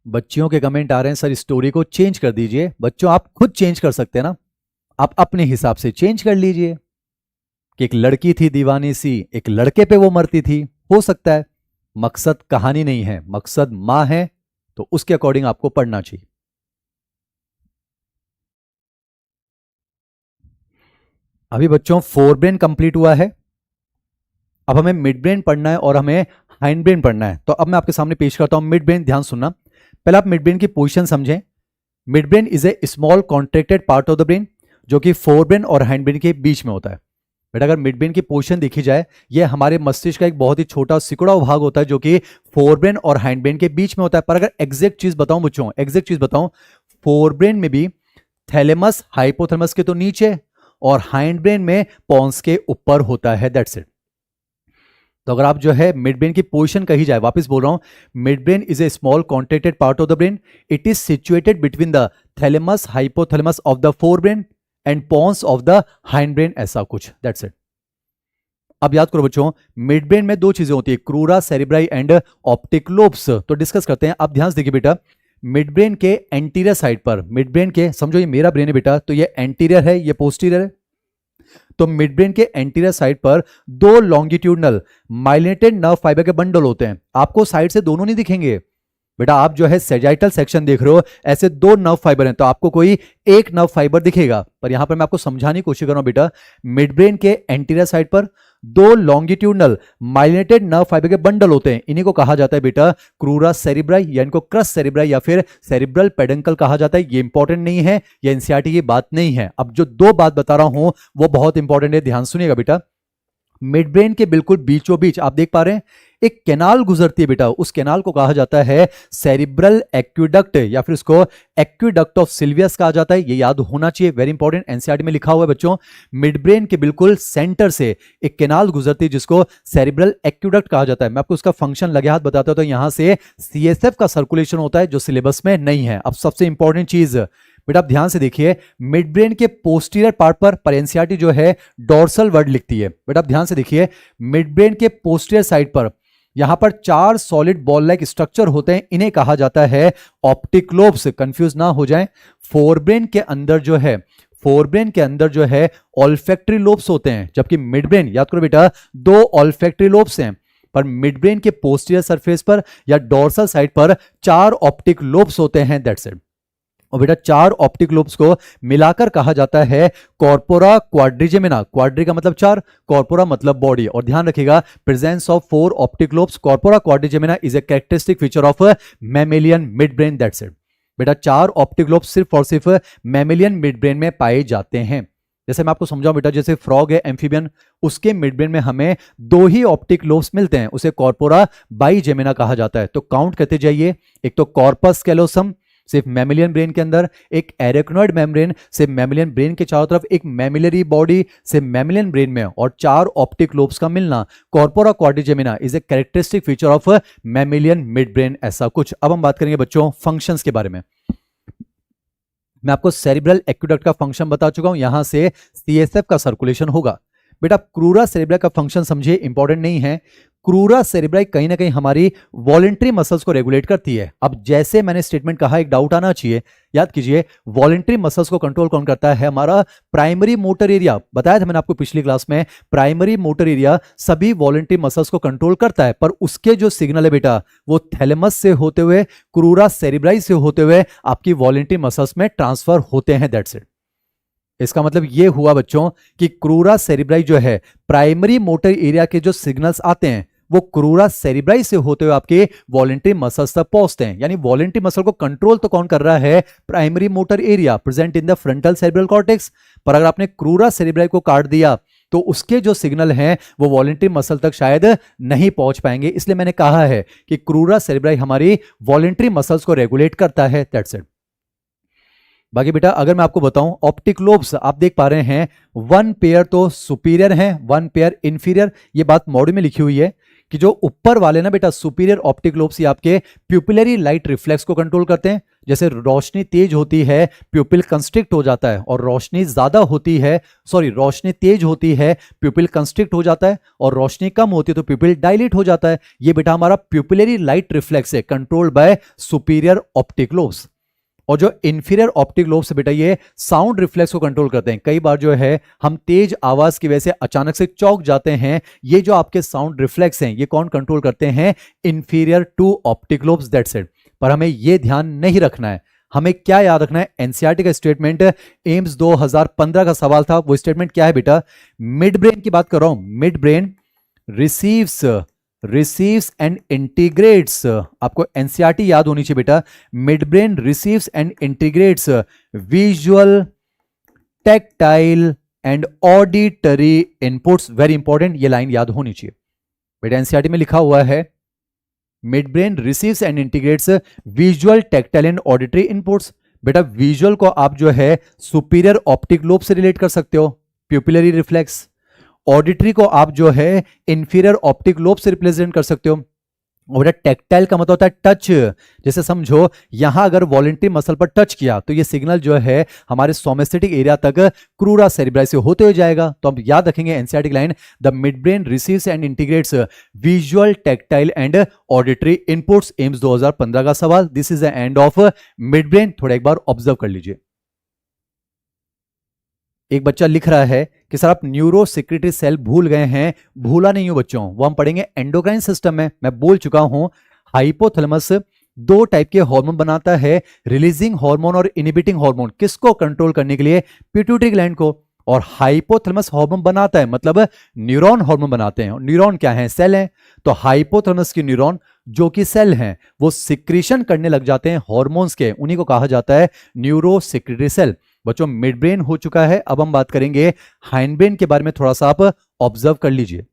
बच्चियों के कमेंट आ रहे हैं, सर स्टोरी को चेंज कर दीजिए। बच्चों आप खुद चेंज कर सकते हैं ना, आप अपने हिसाब से चेंज कर लीजिए। कि एक लड़की थी दीवानी सी, एक लड़के पे वो मरती थी, हो सकता है। मकसद कहानी नहीं है, मकसद मां है, तो उसके अकॉर्डिंग आपको पढ़ना चाहिए। अभी बच्चों फोर ब्रेन कंप्लीट हुआ है, अब हमें मिड ब्रेन पढ़ना है और हमें हाइंड ब्रेन पढ़ना है। तो अब मैं आपके सामने पेश करता हूं मिड ब्रेन। ध्यान सुनना, पहले आप मिड ब्रेन की पोजीशन समझें। Mid brain is a small contracted part of the brain, जो कि फोर ब्रेन और हाइंड ब्रेन के बीच में होता है। बेटा अगर मिड ब्रेन की पोजीशन देखी जाए, यह हमारे मस्तिष्क का एक बहुत ही छोटा सिकुड़ा हुआ भाग होता है, जो कि फोर ब्रेन और हाइंड ब्रेन के बीच में होता है। पर अगर एग्जैक्ट चीज बताऊं बच्चों, एग्जैक्ट चीज बताऊं, फोर ब्रेन में भी थैलेमस हाइपोथैलेमस के तो नीचे, और हाइंड ब्रेन में पॉन्स के ऊपर होता है। That's it. तो अगर आप जो है मिड ब्रेन की पोजीशन कही जाए, वापस बोल रहा हूं, mid brain is a small contracted part of the brain. It is situated between the thalamus hypothalamus of the fore brain and pons of the hind brain, ऐसा कुछ। That's it. अब याद करो बच्चों, मिड ब्रेन में दो चीजें होती है, क्रूरा सेरिब्राई एंड ऑप्टिक लोब्स। तो डिस्कस करते हैं। अब ध्यान से देखिए बेटा, मिड ब्रेन के एंटीरियर साइड पर, मिड ब्रेन के, समझो ये मेरा ब्रेन है बेटा, तो ये एंटीरियर है, ये पोस्टीरियर है। तो मिड ब्रेन के एंटीरियर साइड पर दो लॉन्गिट्यूडनल माइलिनेटेड नर्व फाइबर के बंडल होते हैं। आपको साइड से दोनों नहीं दिखेंगे, बेटा आप जो है सेजाइटल सेक्शन देख रहे हो, ऐसे दो नर्व फाइबर हैं तो आपको कोई एक नर्व फाइबर दिखेगा, पर यहां पर मैं आपको समझाने की कोशिश कर रहा हूं बेटा, मिड ब्रेन के एंटीरियर साइड पर दो लॉन्गिट्यूडनल माइलिनेटेड नर्व फाइबर के बंडल होते हैं, इन्हीं को कहा जाता है बेटा क्रूरा सेरिब्राई या इनको क्रस सेरिब्राई या फिर सेरिब्रल पेडंकल कहा जाता है। ये इंपॉर्टेंट नहीं है, ये एनसीईआरटी की बात नहीं है। अब जो दो बात बता रहा हूं वो बहुत इंपॉर्टेंट है, ध्यान सुनिएगा बेटा। मिड ब्रेन के बिल्कुल बीचों बीच आप देख पा रहे हैं एक कैनाल गुजरती है बेटा, उस कैनाल को कहा जाता है सेरिब्रल एक्विडक्ट या फिर उसको एक्विडक्ट ऑफ सिल्वियस कहा जाता है। ये याद होना चाहिए, वेरी इंपॉर्टेंट, एनसीईआरटी में लिखा हुआ है बच्चों। मिड ब्रेन के बिल्कुल सेंटर से एक कैनाल गुजरती है जिसको सेरिब्रल एक्विडक्ट कहा जाता है। मैं आपको उसका फंक्शन लगे हाथ बताता हूं। तो यहां से सीएसएफ का सर्कुलेशन होता है जो सिलेबस में नहीं है। अब सबसे इंपॉर्टेंट चीज बेटा आप ध्यान से देखिए, मिड ब्रेन के पोस्टीरियर पार्ट पर एनसीईआरटी जो है डोर्सल वर्ड लिखती है। बेटा आप ध्यान से देखिए, मिड ब्रेन के पोस्टीरियर साइड पर यहां पर चार सॉलिड बॉल लाइक स्ट्रक्चर होते हैं, इन्हें कहा जाता है ऑप्टिक लोब्स। कंफ्यूज ना हो जाएं, फोरब्रेन के अंदर जो है ऑल्फैक्टरी लोब्स होते हैं, जबकि मिड ब्रेन, याद करो बेटा, दो ऑल्फैक्टरी लोब्स हैं, पर मिड ब्रेन के पोस्टीरियर सरफेस पर या डोर्सल साइड पर चार ऑप्टिक लोब्स होते हैं, दैट्स इट। और बेटा चार ऑप्टिक लोब्स को मिलाकर कहा जाता है कॉर्पोरा क्वाड्रिजेमिना। क्वाड्री का मतलब चार, कॉर्पोरा मतलब बॉडी। और ध्यान रखिएगा, presence of four optic lobes, corpora quadrigemina is a characteristic feature of mammalian mid brain, that's it. बेटा चार ऑप्टिक लोब्स सिर्फ और सिर्फ मैमेलियन मिड ब्रेन में पाए जाते हैं। जैसे मैं आपको समझाऊं बेटा, जैसे फ्रॉग है एम्फीबियन, उसके मिड ब्रेन में हमें दो ही ऑप्टिक लोब्स मिलते हैं, उसे कॉर्पोरा बाइजेमिना कहा जाता है। तो काउंट करते जाइए, एक तो कॉर्पस कैलोसम सिर्फ मैमिलियन ब्रेन के अंदर, एक एरेक्नोइड मेम्ब्रेन सिर्फ मैमिलियन ब्रेन के चारों तरफ, एक मैमिलरी बॉडी सिर्फ मैमिलियन ब्रेन में, और चार ऑप्टिक लोब्स का मिलना, corpora quadrigemina is a characteristic feature of mammalian mid brain, ऐसा कुछ। अब हम बात करेंगे बच्चों फंक्शंस के बारे में। मैं आपको सेरिब्रल एक्विडक्ट का फंक्शन बता चुका हूं, यहां से सीएसएफ का सर्कुलेशन होगा। बेटा क्रूरा सेरिब्रा का फंक्शन समझिए, इंपॉर्टेंट नहीं है। क्रूरा सेरिब्राई कहीं ना कहीं हमारी वॉलेंट्री मसल्स को रेगुलेट करती है। अब जैसे मैंने स्टेटमेंट कहा, एक डाउट आना चाहिए, याद कीजिए, वॉलेंट्री मसल्स को कंट्रोल कौन करता है? हमारा प्राइमरी मोटर एरिया। बताया था मैंने आपको पिछली क्लास में, प्राइमरी मोटर एरिया सभी वॉलेंट्री मसल्स को कंट्रोल करता है, पर उसके जो सिग्नल है बेटा वो थैलेमस से होते हुए, क्रूरा सेरिब्राई से होते हुए आपकी वॉलेंट्री मसल्स में ट्रांसफर होते हैं, दैट्स इट। इसका मतलब यह हुआ बच्चों कि क्रूरा सेरिब्राई जो है, प्राइमरी मोटर एरिया के जो सिग्नल्स आते हैं वो क्रूरा सेरिब्राई से होते हुए आपके वॉलेंट्री मसल्स तक पहुंचते हैं। यानी वॉलेंट्री मसल को कंट्रोल तो कौन कर रहा है? Primary motor area present in the frontal cerebral cortex. पर अगर आपने क्रूरा सेरिब्राई को काट दिया तो उसके जो सिग्नल हैं वो वॉलेंट्री मसल तक शायद नहीं पहुंच पाएंगे। इसलिए मैंने कहा है कि क्रूरा सेरिब्राई हमारी वॉलेंट्री मसल्स को रेगुलेट करता है, दैट्स इट। बाकी बेटा अगर मैं आपको बताऊं, ऑप्टिक लोब्स आप देख पा रहे हैं, वन पेयर तो सुपीरियर है, वन पेयर इंफीरियर। ये बात मॉड्यूल में लिखी हुई है कि जो ऊपर वाले ना बेटा सुपीरियर ऑप्टिक लोब्स, ये आपके प्यूपिलरी लाइट रिफ्लेक्स को कंट्रोल करते हैं। जैसे रोशनी तेज होती है प्यूपिल कंस्ट्रिक्ट हो जाता है, और रोशनी ज्यादा होती है, रोशनी तेज होती है प्यूपिल कंस्ट्रिक्ट हो जाता है, और रोशनी कम होती है तो प्यूपिल डायलेट हो जाता है। ये बेटा हमारा प्यूपिलरी लाइट रिफ्लेक्स है, controlled by superior optic lobes. और जो इंफीरियर ऑप्टिक लोब्स बेटा ये साउंड रिफ्लेक्स को कंट्रोल करते हैं। कई बार जो है हम तेज आवाज की वजह से अचानक से चौंक जाते हैं, ये जो आपके साउंड रिफ्लेक्स हैं ये कौन कंट्रोल करते हैं? Inferior to optic lobes, that's it. पर हमें ये ध्यान नहीं रखना है, हमें क्या याद रखना है? एनसीईआरटी का स्टेटमेंट, एम्स 2015 का सवाल था, वो स्टेटमेंट क्या है बेटा? मिड ब्रेन की बात कर रहा हूं, mid brain receives and integrates. आपको एनसीईआरटी याद होनी चाहिए बेटा। Mid brain receives and integrates visual, tactile and auditory inputs. Very important, ये लाइन याद होनी चाहिए बेटा। एनसीईआरटी में लिखा हुआ है mid brain receives and integrates visual, tactile and auditory inputs. बेटा विजुअल को आप जो है सुपीरियर ऑप्टिक लोब से रिलेट कर सकते हो, प्यूपिलरी रिफ्लेक्स। ऑडिटरी को आप जो है इंफीरियर ऑप्टिक लोब से रिप्रेजेंट कर सकते हो। और टैक्टाइल का मतलब होता है टच। जैसे समझो यहां अगर वॉलेंट्री मसल पर टच किया तो ये सिग्नल जो है हमारे सोमेस्थेटिक एरिया तक क्रूरा सेरिब्राई से होते हुए जाएगा। तो अब याद रखेंगे NCERT line, the mid brain receives and integrates visual, tactile and auditory inputs. AIIMS 2015 का सवाल। This is the end of mid brain. थोड़ा एक बार ऑब्जर्व कर लीजिए। एक बच्चा लिख रहा है कि सर आप न्यूरो सेक्रेटरी सेल भूल गए हैं। भूला नहीं हूं बच्चों, वो हम पढ़ेंगे एंडोक्राइन सिस्टम में। मैं बोल चुका हूं हाइपोथैलेमस दो टाइप के हार्मोन बनाता है, रिलीजिंग हार्मोन और इनहिबिटिंग हार्मोन। किसको कंट्रोल करने के लिए? पिट्यूटरी ग्लैंड को। और हाइपोथैलेमस हार्मोन बनाता है, मतलब न्यूरॉन हार्मोन बनाते हैं। न्यूरॉन क्या है? सेल है। तो हाइपोथैलेमस की न्यूरॉन जो कि सेल हैं वो सिक्रीशन करने लग जाते हैं हॉर्मोन्स के, उन्हीं को कहा जाता है न्यूरोसेक्रेटरी सेल। बच्चों मिड ब्रेन हो चुका है, अब हम बात करेंगे हाइंड ब्रेन के बारे में। थोड़ा सा आप ऑब्जर्व कर लीजिए।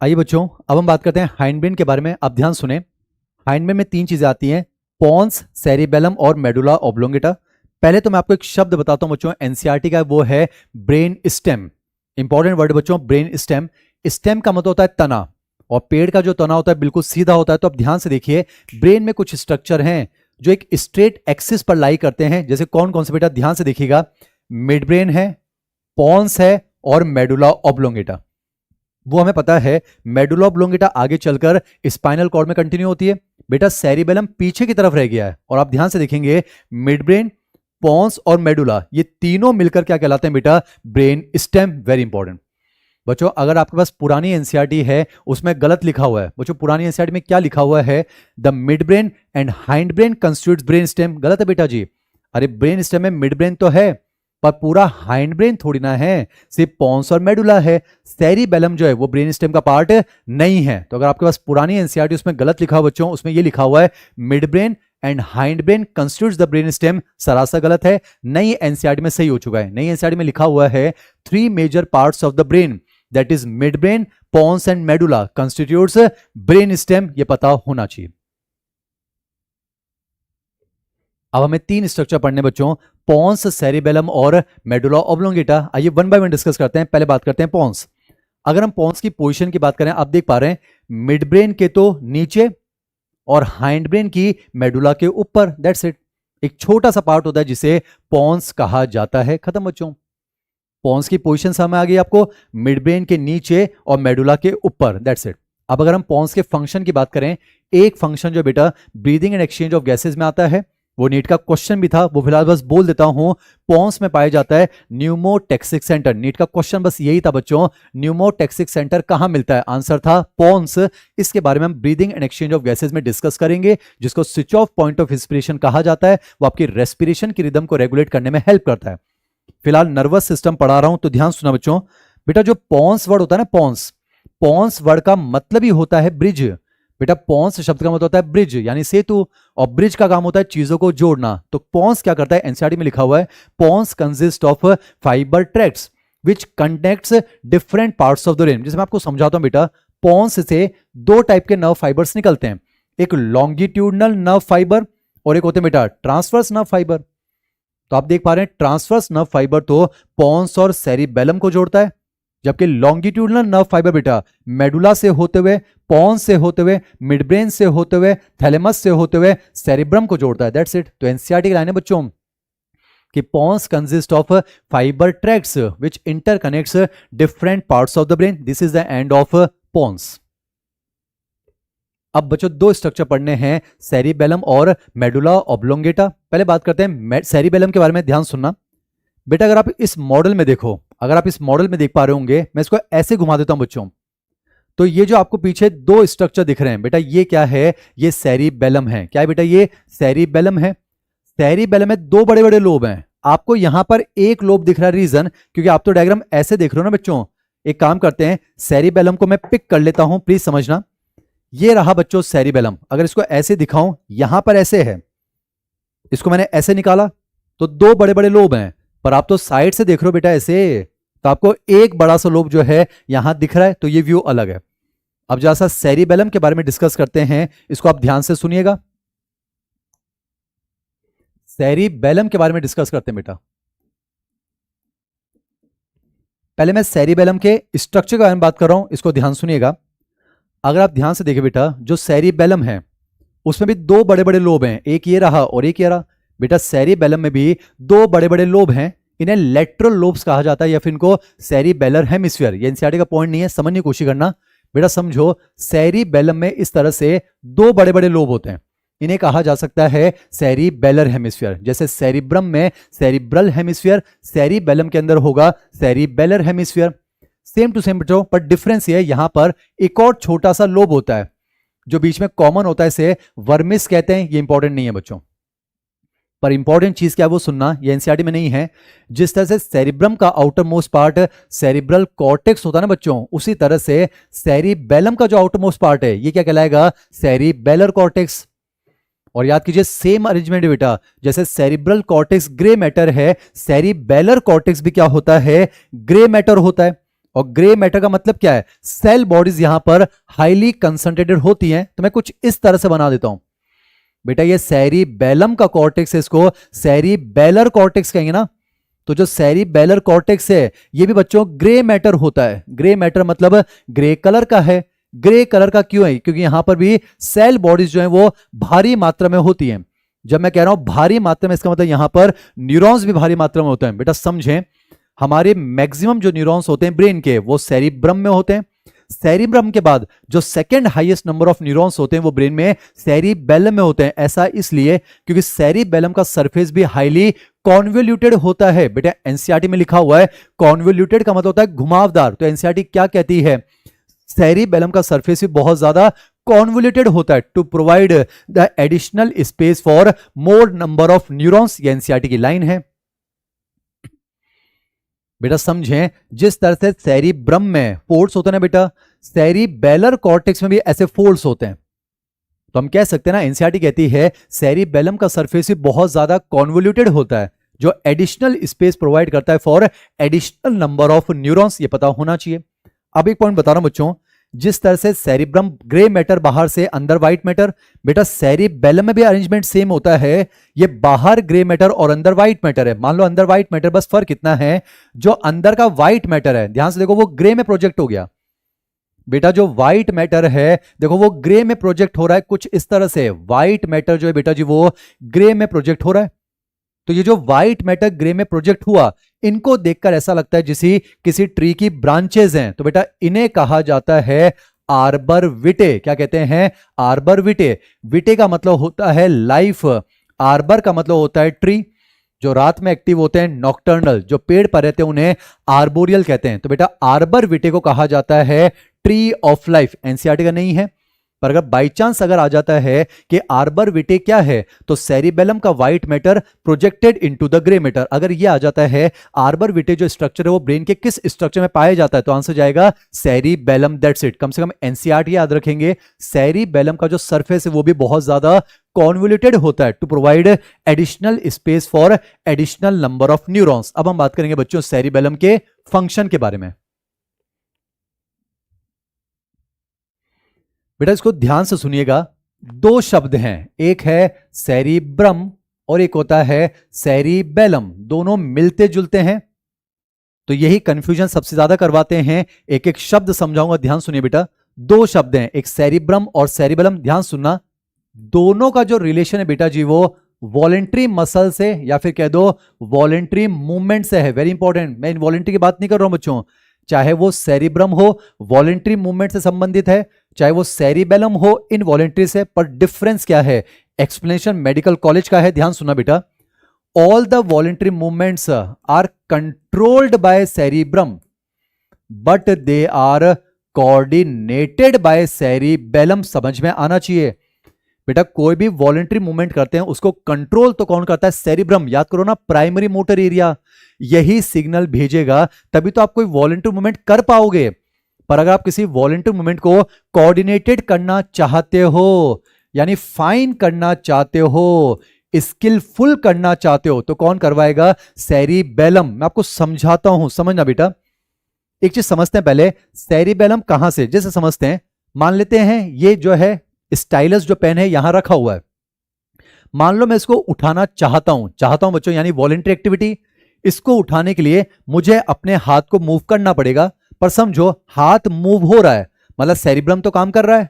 आइए बच्चों, अब हम बात करते हैं हाइंड ब्रेन के बारे में। अब ध्यान सुने, हाइंड ब्रेन में तीन चीजें आती हैं, पॉन्स, सेरिबेलम और मेडुला ऑब्लोंगेटा। पहले तो मैं आपको एक शब्द बताता हूं बच्चों, एनसीईआरटी का, वो है ब्रेन स्टेम। इंपॉर्टेंट वर्ड बच्चों, ब्रेन स्टेम। स्टेम का मतलब होता है तना, और पेड़ का जो तना होता है बिल्कुल सीधा होता है। तो अब ध्यान से देखिए, ब्रेन में कुछ स्ट्रक्चर हैं जो एक स्ट्रेट एक्सिस पर लाई करते हैं। जैसे कौन कौन से बेटा? ध्यान से देखिएगा, मिड ब्रेन है, पॉन्स है और मेडुला ऑब्लोंगेटा। वो हमें पता है। मेडुला ऑब्लोंगेटा आगे चलकर स्पाइनल कॉर्ड में कंटिन्यू होती है। बेटा सेरिबेलम पीछे की तरफ रह गया है। और आप ध्यान से देखेंगे, मिड ब्रेन, पॉन्स और मेडुला, ये तीनों मिलकर क्या कहलाते हैं बेटा? Brain stem. वेरी इंपॉर्टेंट बच्चों। अगर आपके पास पुरानी एनसीईआरटी है, उसमें गलत लिखा हुआ है बच्चों। पुरानी एनसीईआरटी में क्या लिखा हुआ है? The mid brain and hind brain constitutes brain stem. गलत है बेटा जी। अरे ब्रेन स्टेम में मिड ब्रेन तो है, पर पूरा हाइंड ब्रेन थोड़ी ना है, सिर्फ पॉन्स और मेडुला है। सेरिबेलम जो है वो ब्रेन स्टेम का पार्ट नहीं है। तो अगर आपके पास पुरानी एनसीईआरटी उसमें गलत लिखा हुआ बच्चों, उसमें ये लिखा हुआ है mid brain and hind brain constitutes the brain stem, सरासर गलत है। नई एनसीईआरटी में सही हो चुका है। नई एनसीईआरटी में लिखा हुआ है three major parts of the brain, that is mid brain, pons and medulla constitutes brain stem. ये पता होना चाहिए। अब हमें तीन स्ट्रक्चर पढ़ने बच्चों, पॉन्स, सेरिबेलम और मेडुला ऑब्लोंगेटा। आइए वन बाय वन डिस्कस करते हैं। पहले बात करते हैं पॉन्स। अगर हम पॉन्स की पोजीशन की बात करें, आप देख पा रहे हैं मिड ब्रेन के तो नीचे और हाइंड ब्रेन की मेडुला के ऊपर। That's it. एक छोटा सा पार्ट होता है जिसे पॉन्स कहा जाता है। खत्म बच्चों। पॉन्स की पोजीशन सामने आ गई आपको, मिड ब्रेन के नीचे और मेडुला के ऊपर। That's it. अब अगर हम पॉन्स के फंक्शन की बात करें, एक फंक्शन जो बेटा breathing and exchange of gases में आता है, वो नीट का क्वेश्चन भी था, वो फिलहाल बस बोल देता हूं। पॉन्स में पाया जाता है न्यूमोटेक्सिक सेंटर। नीट का क्वेश्चन बस यही था बच्चों, न्यूमोटेक्सिक सेंटर कहां मिलता है? आंसर था पॉन्स। इसके बारे में हम breathing and exchange of gases में डिस्कस करेंगे, जिसको switch off point of inspiration कहा जाता है। वो आपकी रेस्पिरेशन की रिदम को रेगुलेट करने में हेल्प करता है। फिलहाल नर्वस सिस्टम पढ़ा रहा हूं, तो ध्यान सुना बच्चों। बेटा जो पॉन्स वर्ड होता है ना, पॉन्स, पॉन्स वर्ड का मतलब ही होता है ब्रिज। बेटा पॉन्स शब्द का मतलब होता है ब्रिज, यानी सेतु, और ब्रिज का काम होता है चीजों को जोड़ना। तो पॉन्स क्या करता है? एनसीईआरटी में लिखा हुआ है pons consist of fibre tracts which connects different parts of the brain. जैसे मैं आपको समझाता हूं बेटा, पॉन्स से दो टाइप के नर्व फाइबर्स निकलते हैं, एक लॉन्गिट्यूडनल नर्व फाइबर और एक होते हैं बेटा ट्रांसवर्स नर्व फाइबर। तो आप देख पा रहे हैं ट्रांसवर्स नर्व फाइबर तो पॉन्स और सेरिबेलम को जोड़ता है, जबकि लॉन्गिट्यूडनल नर्व फाइबर बेटा मेडुला से होते हुए, पॉन्स से होते हुए, मिड ब्रेन से होते हुए, थैलेमस से होते हुए सेरिब्रम को जोड़ता है। That's it. तो एनसीईआरटी की लाइन है बच्चों कि pons consist of fibre tracts which interconnects different parts of the brain. This is the end of pons. अब बच्चों दो स्ट्रक्चर पढ़ने हैं, सेरिबेलम और मेडुला ऑब्लोंगेटा। पहले बात करते हैं सेरिबेलम के बारे में। ध्यान सुनना बेटा, अगर आप इस मॉडल में देखो, अगर आप इस मॉडल में देख पा रहे होंगे, मैं इसको ऐसे घुमा देता हूं बच्चों, तो ये जो आपको पीछे दो स्ट्रक्चर दिख रहे हैं बेटा, ये क्या है? ये सेरिबेलम है। क्या है बेटा? ये सेरिबेलम है। सेरिबेलम में दो बड़े बड़े लोब हैं। आपको यहां पर एक लोब दिख रहा है, रीजन क्योंकि आप तो डायग्राम ऐसे देख रहे हो ना बच्चों। एक काम करते हैं, सेरिबेलम को मैं पिक कर लेता हूं, प्लीज समझना। ये रहा बच्चों सेरिबेलम। अगर इसको ऐसे दिखाऊं, यहां पर ऐसे है, इसको मैंने ऐसे निकाला तो दो बड़े बड़े लोब हैं, पर आप तो साइड से देख रहे हो बेटा ऐसे, तो आपको एक बड़ा सा लोब जो है यहां दिख रहा है, तो ये व्यू अलग है। अब जरा सा सेरिबेलम के बारे में डिस्कस करते हैं, इसको आप ध्यान से सुनिएगा। सेरिबेलम के बारे में डिस्कस करते हैं बेटा। पहले मैं सेरिबेलम के स्ट्रक्चर के बारे में बात कर रहा हूं, इसको ध्यान सुनिएगा। अगर आप ध्यान से देखें बेटा, जो सेरिबेलम है उसमें भी दो बड़े बड़े लोब हैं, एक ये रहा और एक ये रहा। बेटा सेरिबेलम में भी दो बड़े बड़े लोब हैं, इन्हें लेटरल लोब्स कहा जाता है या फिर इनको सेरिबेलर हेमिस्फीयर। ये एनसीईआरटी का पॉइंट नहीं है, समझने की कोशिश करना। बेटा समझो, सेरिबेलम में इस तरह से दो बड़े बड़े लोब होते हैं, इन्हें कहा जा सकता है सेरिबेलर हेमिस्फीयर। जैसे सेरिब्रम में सेरिब्रल हेमिस्फीयर, सेरिबेलम के अंदर होगा cerebellar hemisphere. Same to same बच्चों, पर डिफरेंस ये है, यहां पर एक और छोटा सा लोब होता है जो बीच में कॉमन होता है, इसे वर्मिस कहते हैं। ये इंपॉर्टेंट नहीं है बच्चों, पर इंपॉर्टेंट चीज क्या है वो सुनना, ये एनसीईआरटी में नहीं है। जिस तरह से सेरिब्रम का outer most part cerebral cortex होता है ना बच्चों, उसी तरह से सेरिबेलम का जो आउटर मोस्ट पार्ट है ये क्या कहलाएगा, सेरिबेलर कॉर्टेक्स। और याद कीजिए सेम अरेंजमेंट है बेटा, जैसे सेरिब्रल कॉर्टेक्स ग्रे मैटर है, सेरिबेलर कॉर्टेक्स भी क्या होता है, ग्रे मैटर होता है। और ग्रे मैटर का मतलब क्या है, सेल बॉडीज यहां पर हाईली कंसंट्रेटेड होती हैं। तो मैं कुछ इस तरह से बना देता हूं बेटा, ये सेरिबेलम का कॉर्टेक्स है, इसको सेरिबेलर कॉर्टेक्स कहेंगे ना। तो जो सेरिबेलर कॉर्टेक्स है ये भी बच्चों ग्रे मैटर होता है। ग्रे मैटर मतलब ग्रे कलर का है। ग्रे कलर का क्यों है, क्योंकि यहां पर भी सेल बॉडीज जो है वो भारी मात्रा में होती हैं। जब मैं कह रहा हूं भारी मात्रा में, इसका मतलब यहां पर न्यूरॉन्स भी भारी मात्रा में होते हैं। बेटा समझें, हमारे मैक्सिमम जो न्यूरॉन्स होते हैं ब्रेन के वो सेरिब्रम में होते हैं। सेरिब्रम के बाद जो second highest number of neurons होते हैं वो ब्रेन में सेरिबेलम में होते हैं। ऐसा इसलिए क्योंकि सेरिबेलम का सरफेस भी हाईली कॉन्वोल्यूटेड होता है। बेटा एनसीईआरटी में लिखा हुआ है कॉन्वोल्यूटेड का मतलब होता है घुमावदार। तो एनसीईआरटी क्या कहती है, सेरिबेलम का सरफेस भी बहुत ज्यादा कॉन्वोल्यूटेड होता है to provide the additional space for more number of neurons. ये एनसीईआरटी की लाइन है। बेटा समझें, जिस तरह से सेरिब्रम में फोल्ड्स होते हैं ना बेटा, सेरिबेलर कॉर्टेक्स में भी ऐसे फोल्ड्स होते हैं। तो हम कह सकते हैं ना, एनसीईआरटी कहती है सेरिबेलम का सरफेस भी बहुत ज्यादा कॉन्वोल्यूटेड होता है जो एडिशनल स्पेस प्रोवाइड करता है for additional number of neurons. ये पता होना चाहिए। अब एक पॉइंट बता रहा हूं बच्चों, जिस तरह से सेरिब्रम ग्रे मैटर बाहर से अंदर व्हाइट मैटर, बेटा सेरिबेलम में भी अरेंजमेंट सेम होता है। ये बाहर ग्रे मैटर और अंदर व्हाइट मैटर है। मान लो अंदर व्हाइट मैटर, बस फर्क इतना है जो अंदर का व्हाइट मैटर है, ध्यान से देखो, वो ग्रे में प्रोजेक्ट हो गया। बेटा जो व्हाइट मैटर है देखो वो ग्रे में प्रोजेक्ट हो रहा है कुछ इस तरह से। व्हाइट मैटर जो है बेटा जी वो ग्रे में प्रोजेक्ट हो रहा है। तो ये जो व्हाइट मैटर ग्रे में प्रोजेक्ट हुआ, इनको देखकर ऐसा लगता है जैसे किसी ट्री की ब्रांचेस हैं। तो बेटा इन्हें कहा जाता है आर्बर विटे। क्या कहते हैं, आर्बर विटे। विटे का मतलब होता है लाइफ, आर्बर का मतलब होता है ट्री। जो रात में एक्टिव होते हैं नॉकटर्नल, जो पेड़ पर रहते हैं उन्हें आर्बोरियल कहते हैं। तो बेटा आर्बर विटे को कहा जाता है ट्री ऑफ लाइफ। एनसीईआरटी का नहीं है, पर अगर बाई चांस अगर आ जाता है कि आर्बर विटे क्या है, तो सेरिबेलम का white matter projected into the grey matter. अगर ये आ जाता है आर्बर विटे जो स्ट्रक्चर है वो ब्रेन के किस स्ट्रक्चर में पाया जाता है, तो आंसर जाएगा सेरिबेलम। That's it. कम से कम एनसीईआरटी याद रखेंगे, सेरिबेलम का जो सरफेस है वो भी बहुत ज्यादा कॉन्वोल्यूटेड होता है to provide additional space for additional number of neurons. अब हम बात करेंगे बच्चों सेरिबेलम के फंक्शन के बारे में। बेटा इसको ध्यान से सुनिएगा, दो शब्द हैं, एक है सेरिब्रम और एक होता है सेरिबेलम। दोनों मिलते जुलते हैं, तो यही कंफ्यूजन सबसे ज्यादा करवाते हैं। एक एक शब्द समझाऊंगा, ध्यान सुनिए बेटा। दो शब्द हैं, एक सेरिब्रम और सेरिबेलम। ध्यान सुनना, दोनों का जो रिलेशन है बेटा जी वो वॉलेंट्री मसल से या फिर कह दो वॉलेंट्री मूवमेंट से है। वेरी इंपॉर्टेंट, मैं इनवॉलेंट्री की बात नहीं कर रहा हूं बच्चों। चाहे वो सेरिब्रम हो वॉलेंट्री मूवमेंट से संबंधित है, चाहे वो सेरिबेलम हो इनवॉलेंट्री से। पर डिफरेंस क्या है, एक्सप्लेनेशन मेडिकल कॉलेज का है। ध्यान सुना बेटा, all the voluntary movements are controlled by cerebrum but they are coordinated by cerebellum. समझ में आना चाहिए बेटा, कोई भी वॉलेंट्री मूवमेंट करते हैं उसको कंट्रोल तो कौन करता है, सेरिब्रम। याद करो ना, प्राइमरी मोटर एरिया यही सिग्नल भेजेगा, तभी तो आप कोई वॉलेंट्री मूवमेंट कर पाओगे। पर अगर आप किसी वॉलेंट्री मूवमेंट को कोऑर्डिनेटेड करना चाहते हो, यानी फाइन करना चाहते हो, स्किलफुल करना चाहते हो, तो कौन करवाएगा, सेरिबेलम। मैं आपको समझाता हूं, समझना बेटा। एक चीज समझते हैं पहले, सेरिबेलम कहां से, जैसे समझते हैं, मान लेते हैं ये जो है स्टाइलस जो पेन है यहां रखा हुआ है। मान लो मैं इसको उठाना चाहता हूं बच्चों, यानी वॉलेंट्री एक्टिविटी। इसको उठाने के लिए मुझे अपने हाथ को मूव करना पड़ेगा। पर समझो हाथ मूव हो रहा है, मतलब सेरिब्रम तो काम कर रहा है,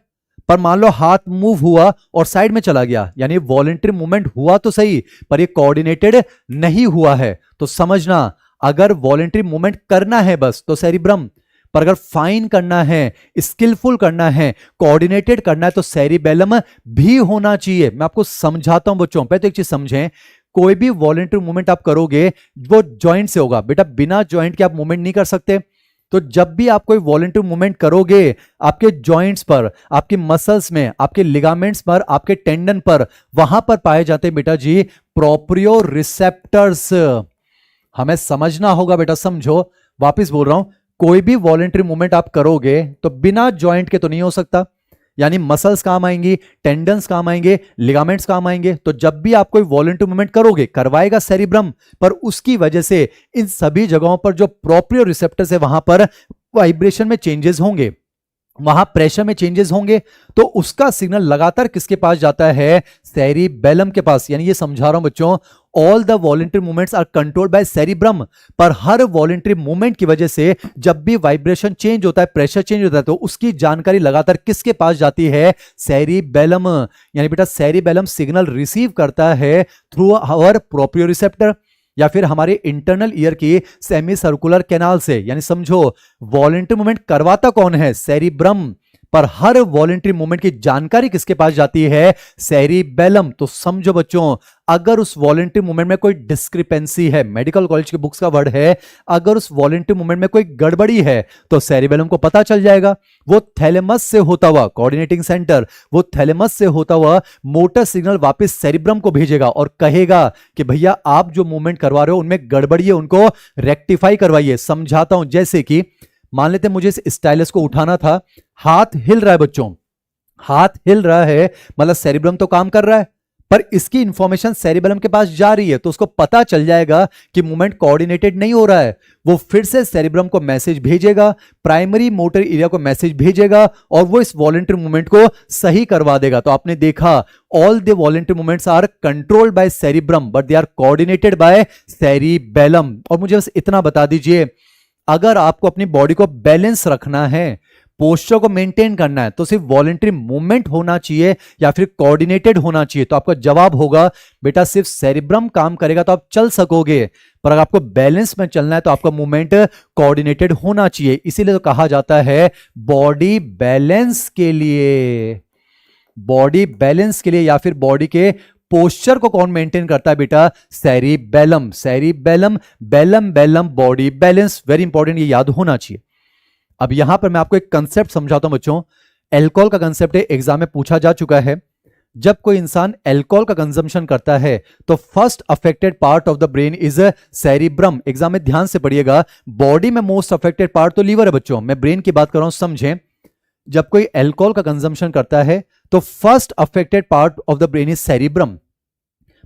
पर मान लो हाथ मूव हुआ और साइड में चला गया, यानी वॉलेंटरी मूवमेंट हुआ तो सही पर ये कोऑर्डिनेटेड नहीं हुआ है। तो समझना, अगर वॉलेंटरी मूवमेंट करना है बस तो सेरिब्रम, पर अगर फाइन करना है, स्किलफुल करना है, कोऑर्डिनेटेड करना है तो सेरिबेलम भी होना चाहिए। मैं आपको समझाता हूं बच्चों, पहले तो एक चीज समझें, कोई भी वॉलेंटरी मूवमेंट आप करोगे वो जॉइंट से होगा बेटा, बिना जॉइंट के आप मूवमेंट नहीं कर सकते। तो जब भी आप कोई वॉलेंटरी मूवमेंट करोगे, आपके जॉइंट्स पर, आपके मसल्स में, आपके लिगामेंट्स पर, आपके टेंडन पर, वहां पर पाए जाते हैं बेटा जी प्रोप्रियो रिसेप्टर्स। हमें समझना होगा बेटा, समझो, वापस बोल रहा हूं, कोई भी वॉलेंटरी मूवमेंट आप करोगे तो बिना जॉइंट के तो नहीं हो सकता, यानी मसल्स काम आएंगी, टेंडन्स काम आएंगे, लिगामेंट्स काम आएंगे। तो जब भी आप कोई वॉलेंटरी मूवमेंट करोगे, करवाएगा सेरिब्रम, पर उसकी वजह से इन सभी जगहों पर जो प्रोप्रियो रिसेप्टर्स है वहां पर वाइब्रेशन में चेंजेस होंगे, वहां प्रेशर में चेंजेस होंगे, तो उसका सिग्नल लगातार किसके पास जाता है? सेरिबेलम के पास। यानी ये समझा रहा हूं बच्चों, all the voluntary movements are controlled by cerebrum, पर हर वॉलेंटरी मूवमेंट की वजह से जब भी वाइब्रेशन चेंज होता है, प्रेशर चेंज होता है, तो उसकी जानकारी लगातार किसके पास जाती है? सेरिबेलम। यानी बेटा सेरिबेलम सिग्नल रिसीव करता है थ्रू आवर प्रोप्रियोरिसेप्टर या फिर हमारे इंटरनल ईयर की सेमी सर्कुलर कैनाल से। यानी समझो, वॉलेंटरी मूवमेंट करवाता कौन है? सेरिब्रम, पर हर वॉलेंटरी मूवमेंट की जानकारी किसके पास जाती है? सेरिबेलम। तो समझो बच्चों, अगर उस वॉलेंटरी मूवमेंट में कोई डिस्क्रिपेंसी है, मेडिकल कॉलेज की बुक्स का वर्ड है, अगर उस वॉलेंटरी मूवमेंट में कोई गड़बड़ी है तो सेरिबेलम को पता चल जाएगा। वो थैलेमस से होता हुआ, कोऑर्डिनेटिंग सेंटर, वो थैलेमस से होता हुआ मोटर सिग्नल वापस सेरिब्रम को भेजेगा और कहेगा कि भैया आप जो मूवमेंट करवा रहे हो उनमें गड़बड़ी है, उनको रेक्टिफाई करवाइए। समझाता हूं, जैसे कि मान लेते हैं मुझे इस स्टाइलस को उठाना था, हाथ हिल रहा है बच्चों, हाथ हिल रहा है मतलब सेरिब्रम तो काम कर रहा है, पर इसकी इंफॉर्मेशन सेरिबेलम के पास जा रही है, तो उसको पता चल जाएगा कि मूवमेंट कोऑर्डिनेटेड नहीं हो रहा है। वो फिर से सेरिब्रम को मैसेज भेजेगा, प्राइमरी मोटर एरिया को मैसेज भेजेगा और वो इस वॉलेंटरी मूवमेंट को सही करवा देगा। तो आपने देखा, all the voluntary movements are controlled by cerebrum but they are coordinated by cerebellum. और मुझे बस इतना बता दीजिए, अगर आपको अपनी बॉडी को बैलेंस रखना है, पोस्चर को मेंटेन करना है, तो सिर्फ वॉलेंटरी मूवमेंट होना चाहिए या फिर कोऑर्डिनेटेड होना चाहिए? तो आपका जवाब होगा बेटा सिर्फ सेरिब्रम काम करेगा तो आप चल सकोगे, पर अगर आपको बैलेंस में चलना है तो आपका मूवमेंट कोऑर्डिनेटेड होना चाहिए। इसीलिए तो कहा जाता है बॉडी बैलेंस के लिए, बॉडी बैलेंस के लिए या फिर बॉडी के पोस्चर को कौन मेंटेन करता है बेटा? Cerebellum. Cerebellum, bellum bellum, body balance, very important, ये याद होना चाहिए। अब यहां पर मैं आपको एक कंसेप्ट समझाता हूं बच्चों, एल्कोहल का कंसेप्ट है, एग्जाम में पूछा जा चुका है। जब कोई इंसान एल्कोहल का कंजम्पशन करता है तो first affected part of the brain is cerebrum. Exam में ध्यान से पढ़िएगा, बॉडी में मोस्ट अफेक्टेड पार्ट तो लीवर है बच्चों, मैं ब्रेन की बात कर रहा हूं, समझें। जब कोई एल्कोहल का कंजम्पशन करता है तो first affected part of the brain is cerebrum,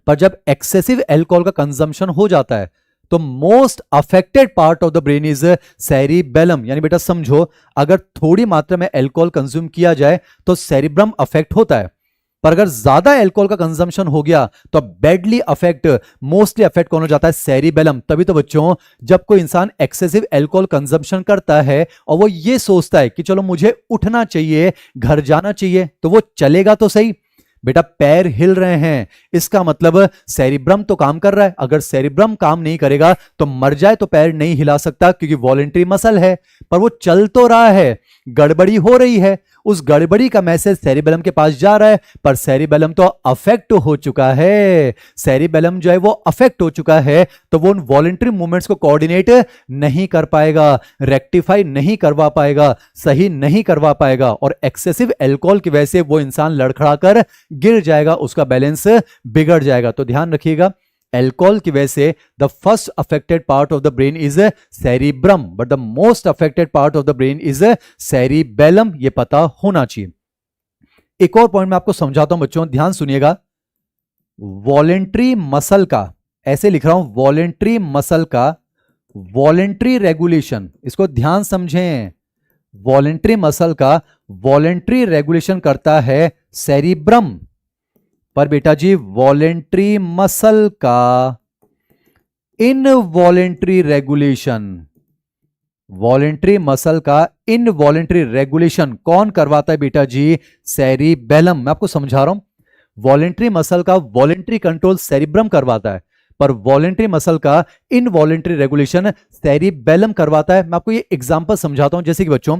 पर जब एक्सेसिव एल्कोहल का कंजम्पशन हो जाता है तो most affected part of the brain is cerebellum. यानी बेटा समझो, अगर थोड़ी मात्रा में एल्कोहल कंज्यूम किया जाए तो सेरिब्रम अफेक्ट होता है, पर अगर ज्यादा एल्कोहल का कंजम्पशन हो गया तो बैडली अफेक्ट, मोस्टली अफेक्ट कौन हो जाता है? सेरिबेलम। तभी तो बच्चों, जब कोई इंसान एक्सेसिव एल्कोहल कंजम्पशन करता है और वो ये सोचता है कि चलो मुझे उठना चाहिए, घर जाना चाहिए, तो वो चलेगा तो सही बेटा, पैर हिल रहे हैं, इसका मतलब सेरिब्रम तो काम कर रहा है। अगर सेरिब्रम काम नहीं करेगा तो मर जाए तो पैर नहीं हिला सकता क्योंकि वॉलेंटरी मसल है, पर वो चल तो रहा है, गड़बड़ी हो रही है, उस गड़बड़ी का मैसेज सेरिबेलम के पास जा रहा है, पर सेरिबेलम तो अफेक्ट हो चुका है, सेरिबेलम जो है वो अफेक्ट हो चुका है, तो वो उन वॉलेंटरी मूवमेंट्स को कोऑर्डिनेट नहीं कर पाएगा, रेक्टिफाई नहीं करवा पाएगा, सही नहीं करवा पाएगा, और एक्सेसिव एल्कोहल की वजह से वो इंसान लड़खड़ाकर गिर जाएगा, उसका बैलेंस बिगड़ जाएगा। तो ध्यान रखिएगा, एल्कोहल की वजह से the first affected part of the brain is cerebrum but the most affected part of the brain is cerebellum, ये पता होना चाहिए। एक और पॉइंट मैं आपको समझाता हूं बच्चों, ध्यान सुनिएगा। वॉलेंटरी मसल का, ऐसे लिख रहा हूं, वॉलेंटरी मसल का वॉलेंटरी रेगुलेशन, इसको ध्यान समझें, वॉलेंटरी मसल का वॉलेंटरी रेगुलेशन करता है सेरिब्रम, पर बेटा जी वॉलेंटरी मसल का इनवॉलेंटरी रेगुलेशन, वॉलेंट्री मसल का इनवॉलेंट्री रेगुलेशन कौन करवाता है बेटा जी? सेरिबेलम। मैं आपको समझा रहा हूं, वॉलेंट्री मसल का वॉलेंट्री कंट्रोल सेरिब्रम करवाता है, पर वॉलेंट्री मसल का इनवॉलेंट्री रेगुलेशन सेरिबेलम करवाता है। मैं आपको ये एग्जांपल समझाता हूं। जैसे कि बच्चों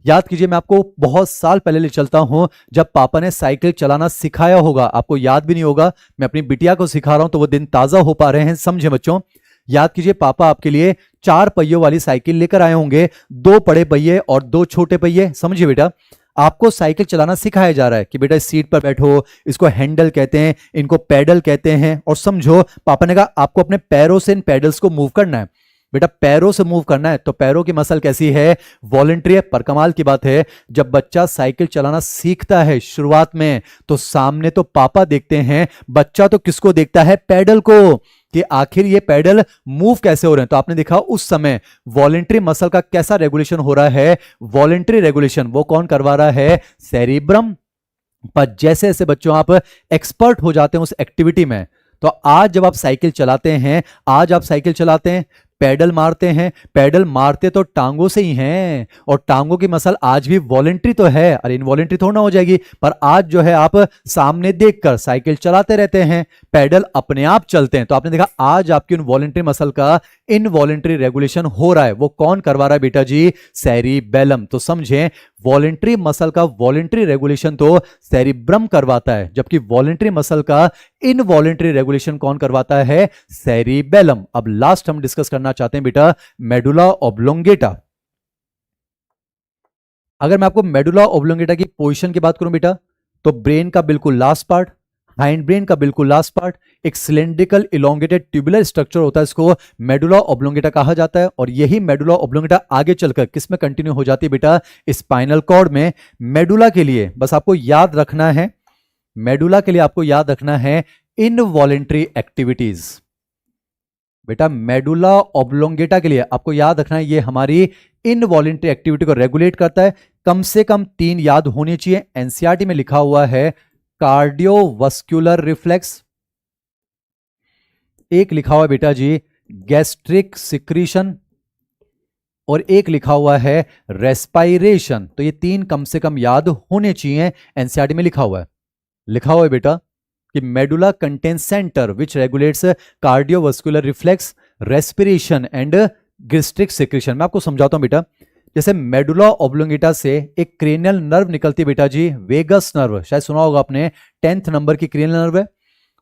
याद कीजिए, मैं आपको बहुत साल पहले ले चलता हूं, जब पापा ने साइकिल चलाना सिखाया होगा, आपको याद भी नहीं होगा, मैं अपनी बिटिया को सिखा रहा हूं तो वो दिन ताजा हो पा रहे हैं। समझे बच्चों? याद कीजिए, पापा आपके लिए 4 पहियों वाली साइकिल लेकर आए होंगे, 2 बड़े पहिए और 2 छोटे पहिए। समझिए बेटा, आपको साइकिल चलाना सिखाया जा रहा है कि बेटा इस सीट पर बैठो, इसको हैंडल कहते हैं, इनको पैडल कहते हैं। और समझो, पापा ने कहा आपको अपने पैरों से इन पैडल्स को मूव करना है। बेटा पैरों से मूव करना है तो पैरों की मसल कैसी है? वॉलेंट्री है। पर कमाल की बात है, जब बच्चा साइकिल चलाना सीखता है शुरुआत में, तो सामने तो पापा देखते हैं, बच्चा तो किसको देखता है? पैडल को, कि आखिर ये पैडल मूव कैसे हो रहे हैं। तो आपने देखा उस समय वॉलेंट्री मसल का कैसा रेगुलेशन हो रहा है? वॉलेंट्री रेगुलेशन वो कौन करवा रहा है? सेरिब्रम। पर जैसे जैसे बच्चों आप एक्सपर्ट हो जाते हैं उस एक्टिविटी में, तो आज जब आप साइकिल चलाते हैं, आज आप साइकिल चलाते हैं, पैडल मारते हैं, पैडल मारते तो टांगों से ही हैं, और टांगों की मसल आज भी वॉलेंट्री तो है, अरे इनवॉलेंट्री थोड़ा ना हो जाएगी। पर आज जो है आप सामने देखकर साइकिल चलाते रहते हैं, पैडल अपने आप चलते हैं। तो आपने देखा आज आपकी उन वॉलेंट्री मसल का इनवॉलेंट्री रेगुलेशन हो रहा है। वो कौन करवा रहा है बेटा जी? सेरिबेलम। तो समझें, वॉलेंट्री मसल का वॉलेंट्री रेगुलेशन तो सेरिब्रम करवाता है, जबकि वॉलेंट्री मसल का इनवॉलेंट्री रेगुलेशन कौन करवाता है? सेरिबेलम। अब लास्ट हम डिस्कस करना चाहते हैं बेटा मेडुला ऑब्लोंगेटा। अगर मैं आपको मेडुला ऑब्लोंगेटा की पोजीशन की बात करूं बेटा, तो ब्रेन का बिल्कुल लास्ट पार्ट, हाइंड ब्रेन का बिल्कुल लास्ट पार्ट, एक सिलेंड्रिकल इलोंगेटेड ट्यूबुलर स्ट्रक्चर होता है, इसको मेडुला ऑब्लोंगेटा कहा जाता है। और यही मेडुला ऑब्लोंगेटा आगे चलकर किस में कंटिन्यू हो जाती है बेटा? स्पाइनल कॉर्ड में। मेडुला के लिए बस आपको याद रखना है, मेडुला के लिए आपको याद रखना है इनवॉलेंट्री एक्टिविटीज। बेटा मेडुला ऑब्लोंगेटा के लिए आपको याद रखना है, ये हमारी इनवॉलेंट्री एक्टिविटी को रेगुलेट करता है। कम से कम 3 याद होनी चाहिए। एनसीईआरटी में लिखा हुआ है कार्डियोवास्कुलर रिफ्लेक्स, एक लिखा हुआ है बेटा जी गैस्ट्रिक सिक्रीशन, और एक लिखा हुआ है रेस्पायरेशन। तो ये 3 कम से कम याद होने चाहिए। एनसीईआरटी में लिखा हुआ है बेटा कि medulla contains centre which regulates cardiovascular reflex, respiration and gastric secretion. मैं आपको समझाता हूं बेटा, जैसे मेडुला ऑब्लोंगेटा से एक क्रेनियल नर्व निकलती है बेटा जी, वेगस नर्व, शायद सुना होगा आपने, 10th नंबर की क्रेनियल नर्व है।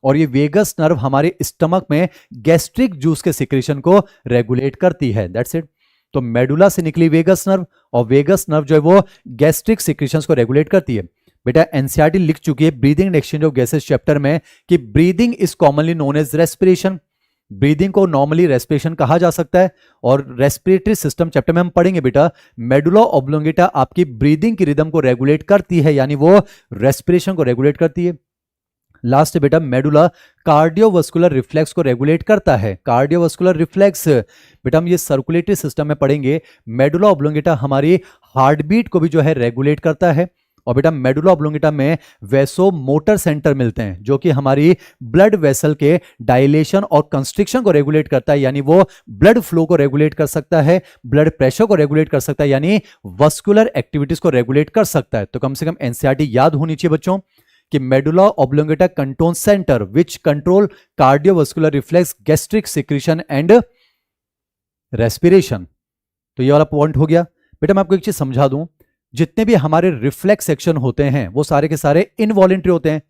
और ये वेगस नर्व हमारे स्टमक में गैस्ट्रिक जूस के सिक्रीशन को रेगुलेट करती है। That's it. तो मेडुला से निकली वेगस नर्व, और वेगस नर्व जो है वो गैस्ट्रिक सिक्रीशंस को रेगुलेट करती है। बेटा एनसीईआरटी लिख चुकी है breathing and exchange of gases chapter में कि breathing is commonly known as respiration. Breathing को नॉर्मली रेस्पिरेशन कहा जा सकता है, और रेस्पिरेटरी सिस्टम चैप्टर में हम पढ़ेंगे बेटा मेडुला ऑब्लोंगेटा आपकी ब्रीदिंग की रिदम को रेगुलेट करती है, यानी वो रेस्पिरेशन को रेगुलेट करती है। लास्ट बेटा मेडुला कार्डियोवास्कुलर रिफ्लेक्स को रेगुलेट करता है। कार्डियोवास्कुलर रिफ्लेक्स बेटा हम ये सर्कुलेटरी सिस्टम में पढ़ेंगे। मेडुला ऑब्लोंगेटा हमारी हार्ट बीट को भी जो है रेगुलेट करता है। और बेटा मेडुला ऑब्लोंगेटा में वैसो मोटर सेंटर मिलते हैं, जो कि हमारी ब्लड वेसल के डायलेशन और कंस्ट्रिक्शन को रेगुलेट करता है, यानी वो ब्लड फ्लो को रेगुलेट कर सकता है, ब्लड प्रेशर को रेगुलेट कर सकता है, यानी वस्कुलर एक्टिविटीज को रेगुलेट कर सकता है। तो कम से कम एनसीईआरटी याद होनी चाहिए बच्चों कि medulla oblongata control centre which control cardiovascular reflex, gastric secretion and respiration. तो ये वाला पॉइंट हो गया। बेटा मैं आपको एक चीज समझा दूं, जितने भी हमारे रिफ्लेक्स सेक्शन होते हैं वो सारे के सारे इनवॉलेंट्री होते हैं।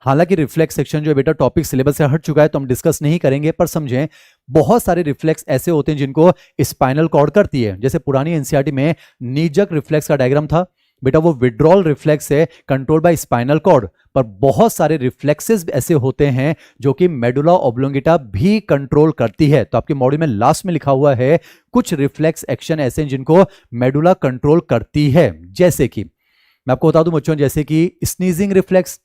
हालांकि रिफ्लेक्स सेक्शन जो है बेटा टॉपिक सिलेबस से हट चुका है, तो हम डिस्कस नहीं करेंगे, पर समझें बहुत सारे रिफ्लेक्स ऐसे होते हैं जिनको स्पाइनल कॉर्ड करती है। जैसे पुरानी एनसीईआरटी में नीजक रिफ्लेक्स का डायग्राम था बेटा, वो विड्रॉल रिफ्लेक्स है कंट्रोल बाय स्पाइनल कॉर्ड। पर बहुत सारे रिफ्लेक्सेस ऐसे होते हैं जो कि मेडुला ऑब्लोंगेटा भी कंट्रोल करती है। तो आपके मॉड्यूल में लास्ट में लिखा हुआ है कुछ रिफ्लेक्स एक्शन ऐसे हैं जिनको मेडुला कंट्रोल करती है। जैसे कि मैं आपको बता दूं बच्चों, जैसे कि स्नीजिंग रिफ्लेक्स,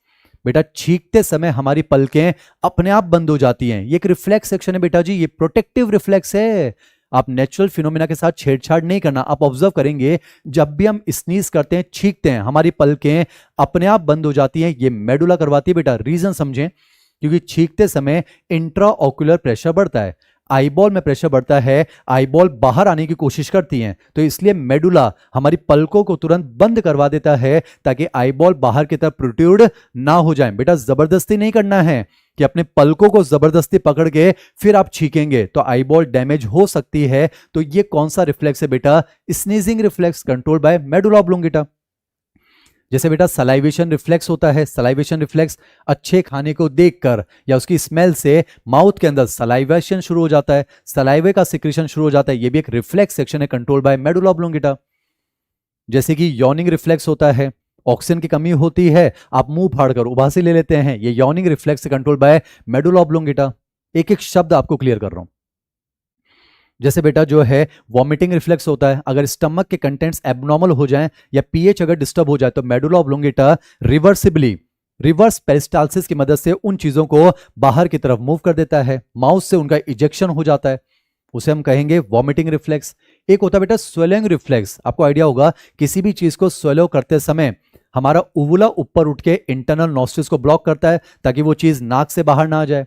बेटा छींकते समय हमारी पलकें अपने आप बंद हो जाती हैं, ये एक रिफ्लेक्स एक्शन है बेटा जी, ये प्रोटेक्टिव रिफ्लेक्स है। आप नेचुरल फिनोमेना के साथ छेड़छाड़ नहीं करना। आप ऑब्जर्व करेंगे जब भी हम स्नीज करते हैं, छींकते हैं, हमारी पलकें अपने आप बंद हो जाती हैं, ये मेडुला करवाती है बेटा। रीजन समझें, क्योंकि छींकते समय इंट्रा ऑक्यूलर प्रेशर बढ़ता है। आईबॉल में प्रेशर बढ़ता है, आईबॉल बाहर आने की कोशिश करती है, तो इसलिए मेडुला हमारी पलकों को तुरंत बंद करवा देता है ताकि आईबॉल बाहर की तरफ प्रोट्रूड ना हो जाए। बेटा जबरदस्ती नहीं करना है कि अपने पलकों को जबरदस्ती पकड़ के फिर आप छीकेंगे तो आईबॉल डैमेज हो सकती है। तो ये कौन सा रिफ्लेक्स है बेटा? Sneezing reflex, control by medulla oblongata. जैसे बेटा सलाइवेशन रिफ्लेक्स होता है, सलाइवेशन रिफ्लेक्स अच्छे खाने को देखकर या उसकी स्मेल से माउथ के अंदर सलाइवेशन शुरू हो जाता है, सलाइवे का सिक्रेशन शुरू हो जाता है, ये भी एक रिफ्लेक्स सेक्शन है कंट्रोल बाय मेडुला ऑब्लोंगेटा। जैसे कि यॉर्निंग रिफ्लेक्स होता है, ऑक्सीजन की कमी होती है, आप मुंह फाड़कर उबासी ले लेते हैं, ये yawning reflex control by medulla oblongata. एक एक शब्द आपको क्लियर कर रहा हूं। जैसे बेटा जो है वॉमिटिंग रिफ्लेक्स होता है, अगर स्टमक के कंटेंट्स एबनॉर्मल हो जाएं या पीएच अगर डिस्टर्ब हो जाए तो medulla oblongata reversibly, reverse peristalsis की मदद से उन चीजों को बाहर की तरफ मूव कर देता है, माउथ से उनका इजेक्शन हो जाता है, उसे हम कहेंगे वॉमिटिंग रिफ्लेक्स। एक होता है बेटा स्वेलिंग रिफ्लेक्स, आपको आइडिया होगा किसी भी चीज को स्वेलो करते समय हमारा उवुला ऊपर उठ के इंटरनल नॉस्ट्रिल्स को ब्लॉक करता है ताकि वो चीज नाक से बाहर ना आ जाए।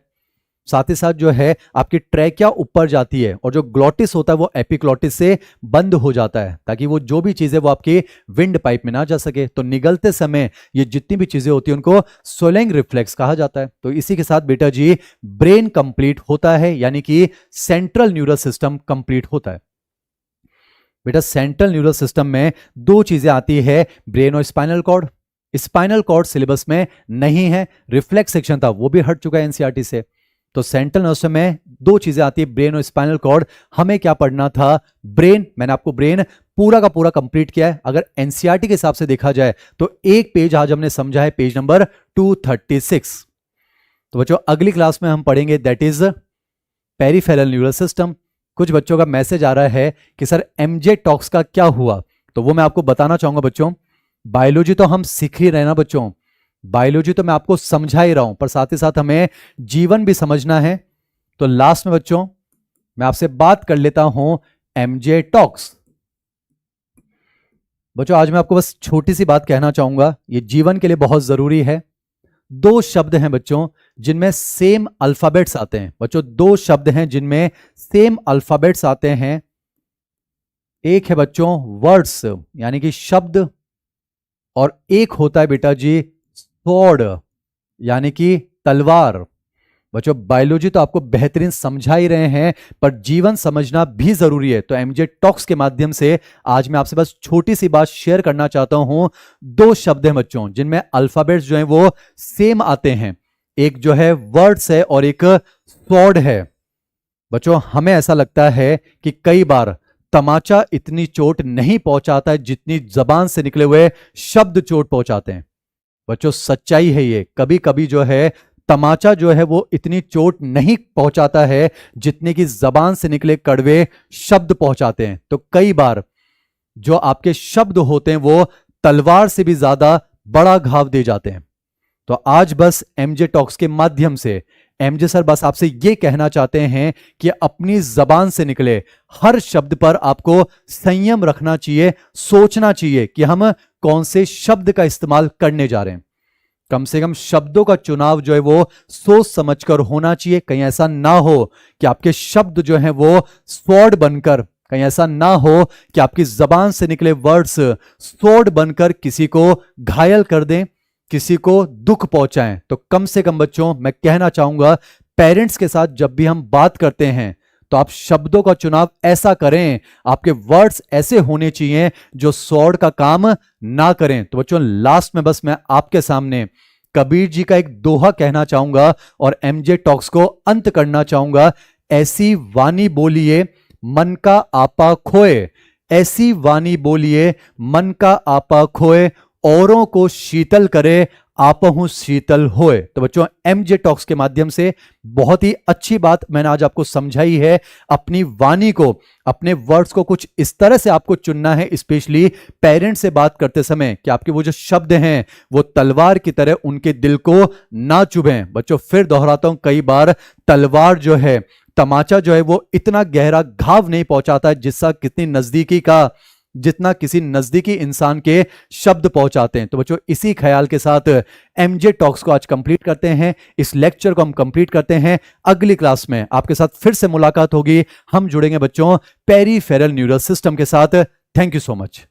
साथ ही साथ जो है आपकी ट्रैकिया ऊपर जाती है और जो ग्लॉटिस होता है वो एपिग्लॉटिस से बंद हो जाता है ताकि वो जो भी चीजें वो आपकी विंड पाइप में ना जा सके। तो निगलते समय ये जितनी भी चीजें होती है उनको स्वेलिंग रिफ्लेक्स कहा जाता है। तो इसी के साथ बेटा जी ब्रेन कंप्लीट होता है, यानी कि सेंट्रल न्यूरल सिस्टम कंप्लीट होता है। बेटा सेंट्रल न्यूरल सिस्टम में दो चीजें आती है, ब्रेन और spinal cord. Spinal cord syllabus में नहीं है, रिफ्लेक्स सेक्शन था वो भी हट चुका है एनसीईआरटी से। तो सेंट्रल नर्वस सिस्टम में दो चीजें आती है, ब्रेन और स्पाइनल कॉर्ड। हमें क्या पढ़ना था? ब्रेन। मैंने आपको ब्रेन पूरा का पूरा कंप्लीट किया है। अगर एनसीईआरटी के हिसाब से देखा जाए तो एक पेज आज हमने समझा है, पेज नंबर 236। तो बच्चों अगली क्लास में हम पढ़ेंगे that is peripheral neural system. कुछ बच्चों का मैसेज आ रहा है कि सर एमजे टॉक्स का क्या हुआ, तो वो मैं आपको बताना चाहूंगा बच्चों। बायोलॉजी तो हम सीख ही रहे ना बच्चों, बायोलॉजी तो मैं आपको समझा ही रहा हूं, पर साथ ही साथ हमें जीवन भी समझना है। तो लास्ट में बच्चों मैं आपसे बात कर लेता हूं एमजे टॉक्स। बच्चों आज मैं आपको बस छोटी सी बात कहना चाहूंगा, ये जीवन के लिए बहुत जरूरी है। दो शब्द हैं बच्चों जिनमें सेम अल्फाबेट्स आते हैं। बच्चों दो शब्द हैं जिनमें सेम अल्फाबेट्स आते हैं। एक है बच्चों वर्ड्स यानी कि शब्द, और एक होता है बेटा जी स्वॉर्ड यानी कि तलवार। बच्चों बायोलॉजी तो आपको बेहतरीन समझा ही रहे हैं, पर जीवन समझना भी जरूरी है। तो एमजे टॉक्स के माध्यम से आज मैं आपसे बस छोटी सी बात शेयर करना चाहता हूं। दो शब्द हैं बच्चों जिनमें अल्फाबेट्स जो हैं वो सेम आते हैं, एक जो है वर्ड्स है और एक स्वॉर्ड है। बच्चों हमें ऐसा लगता है कि कई बार तमाचा इतनी चोट नहीं पहुंचाता है जितनी जबान से निकले हुए शब्द चोट पहुंचाते हैं। बच्चों सच्चाई है ये, कभी कभी जो है तमाचा जो है वो इतनी चोट नहीं पहुंचाता है जितने की जबान से निकले कड़वे शब्द पहुंचाते हैं। तो कई बार जो आपके शब्द होते हैं वो तलवार से भी ज्यादा बड़ा घाव दे जाते हैं। तो आज बस एमजे टॉक्स के माध्यम से एमजे सर बस आपसे ये कहना चाहते हैं कि अपनी जबान से निकले हर शब्द पर आपको संयम रखना चाहिए, सोचना चाहिए कि हम कौन से शब्द का इस्तेमाल करने जा रहे हैं। कम से कम शब्दों का चुनाव जो है वो सोच समझकर होना चाहिए। कहीं ऐसा ना हो कि आपके शब्द जो हैं वो स्वॉर्ड बनकर, कहीं ऐसा ना हो कि आपकी जबान से निकले वर्ड्स स्वॉर्ड बनकर किसी को घायल कर दें, किसी को दुख पहुंचाएं। तो कम से कम बच्चों मैं कहना चाहूंगा पेरेंट्स के साथ जब भी हम बात करते हैं तो आप शब्दों का चुनाव ऐसा करें, आपके वर्ड्स ऐसे होने चाहिए जो स्वॉर्ड का काम ना करें। तो बच्चों लास्ट में बस मैं आपके सामने कबीर जी का एक दोहा कहना चाहूंगा और एमजे टॉक्स को अंत करना चाहूंगा। ऐसी वाणी बोलिए मन का आपा खोए, ऐसी वाणी बोलिए मन का आपा खोए, औरों को शीतल करे आपहु शीतल होए। तो बच्चों एमजे टॉक्स के माध्यम से बहुत ही अच्छी बात मैंने आज आपको समझाई है। अपनी वाणी को, अपने वर्ड्स को कुछ इस तरह से आपको चुनना है, स्पेशली पेरेंट्स से बात करते समय, कि आपके वो जो शब्द हैं वो तलवार की तरह उनके दिल को ना चुभें। बच्चों फिर दोहराता हूं, कई बार तलवार जो है, तमाचा जो है वो इतना गहरा घाव नहीं पहुंचाता है जिसका कितनी नजदीकी का जितना किसी नजदीकी इंसान के शब्द पहुंचाते हैं। तो बच्चों इसी ख्याल के साथ एमजे टॉक्स को आज कंप्लीट करते हैं, इस लेक्चर को हम कंप्लीट करते हैं। अगली क्लास में आपके साथ फिर से मुलाकात होगी, हम जुड़ेंगे बच्चों पेरीफेरल न्यूरल सिस्टम के साथ। Thank you so much.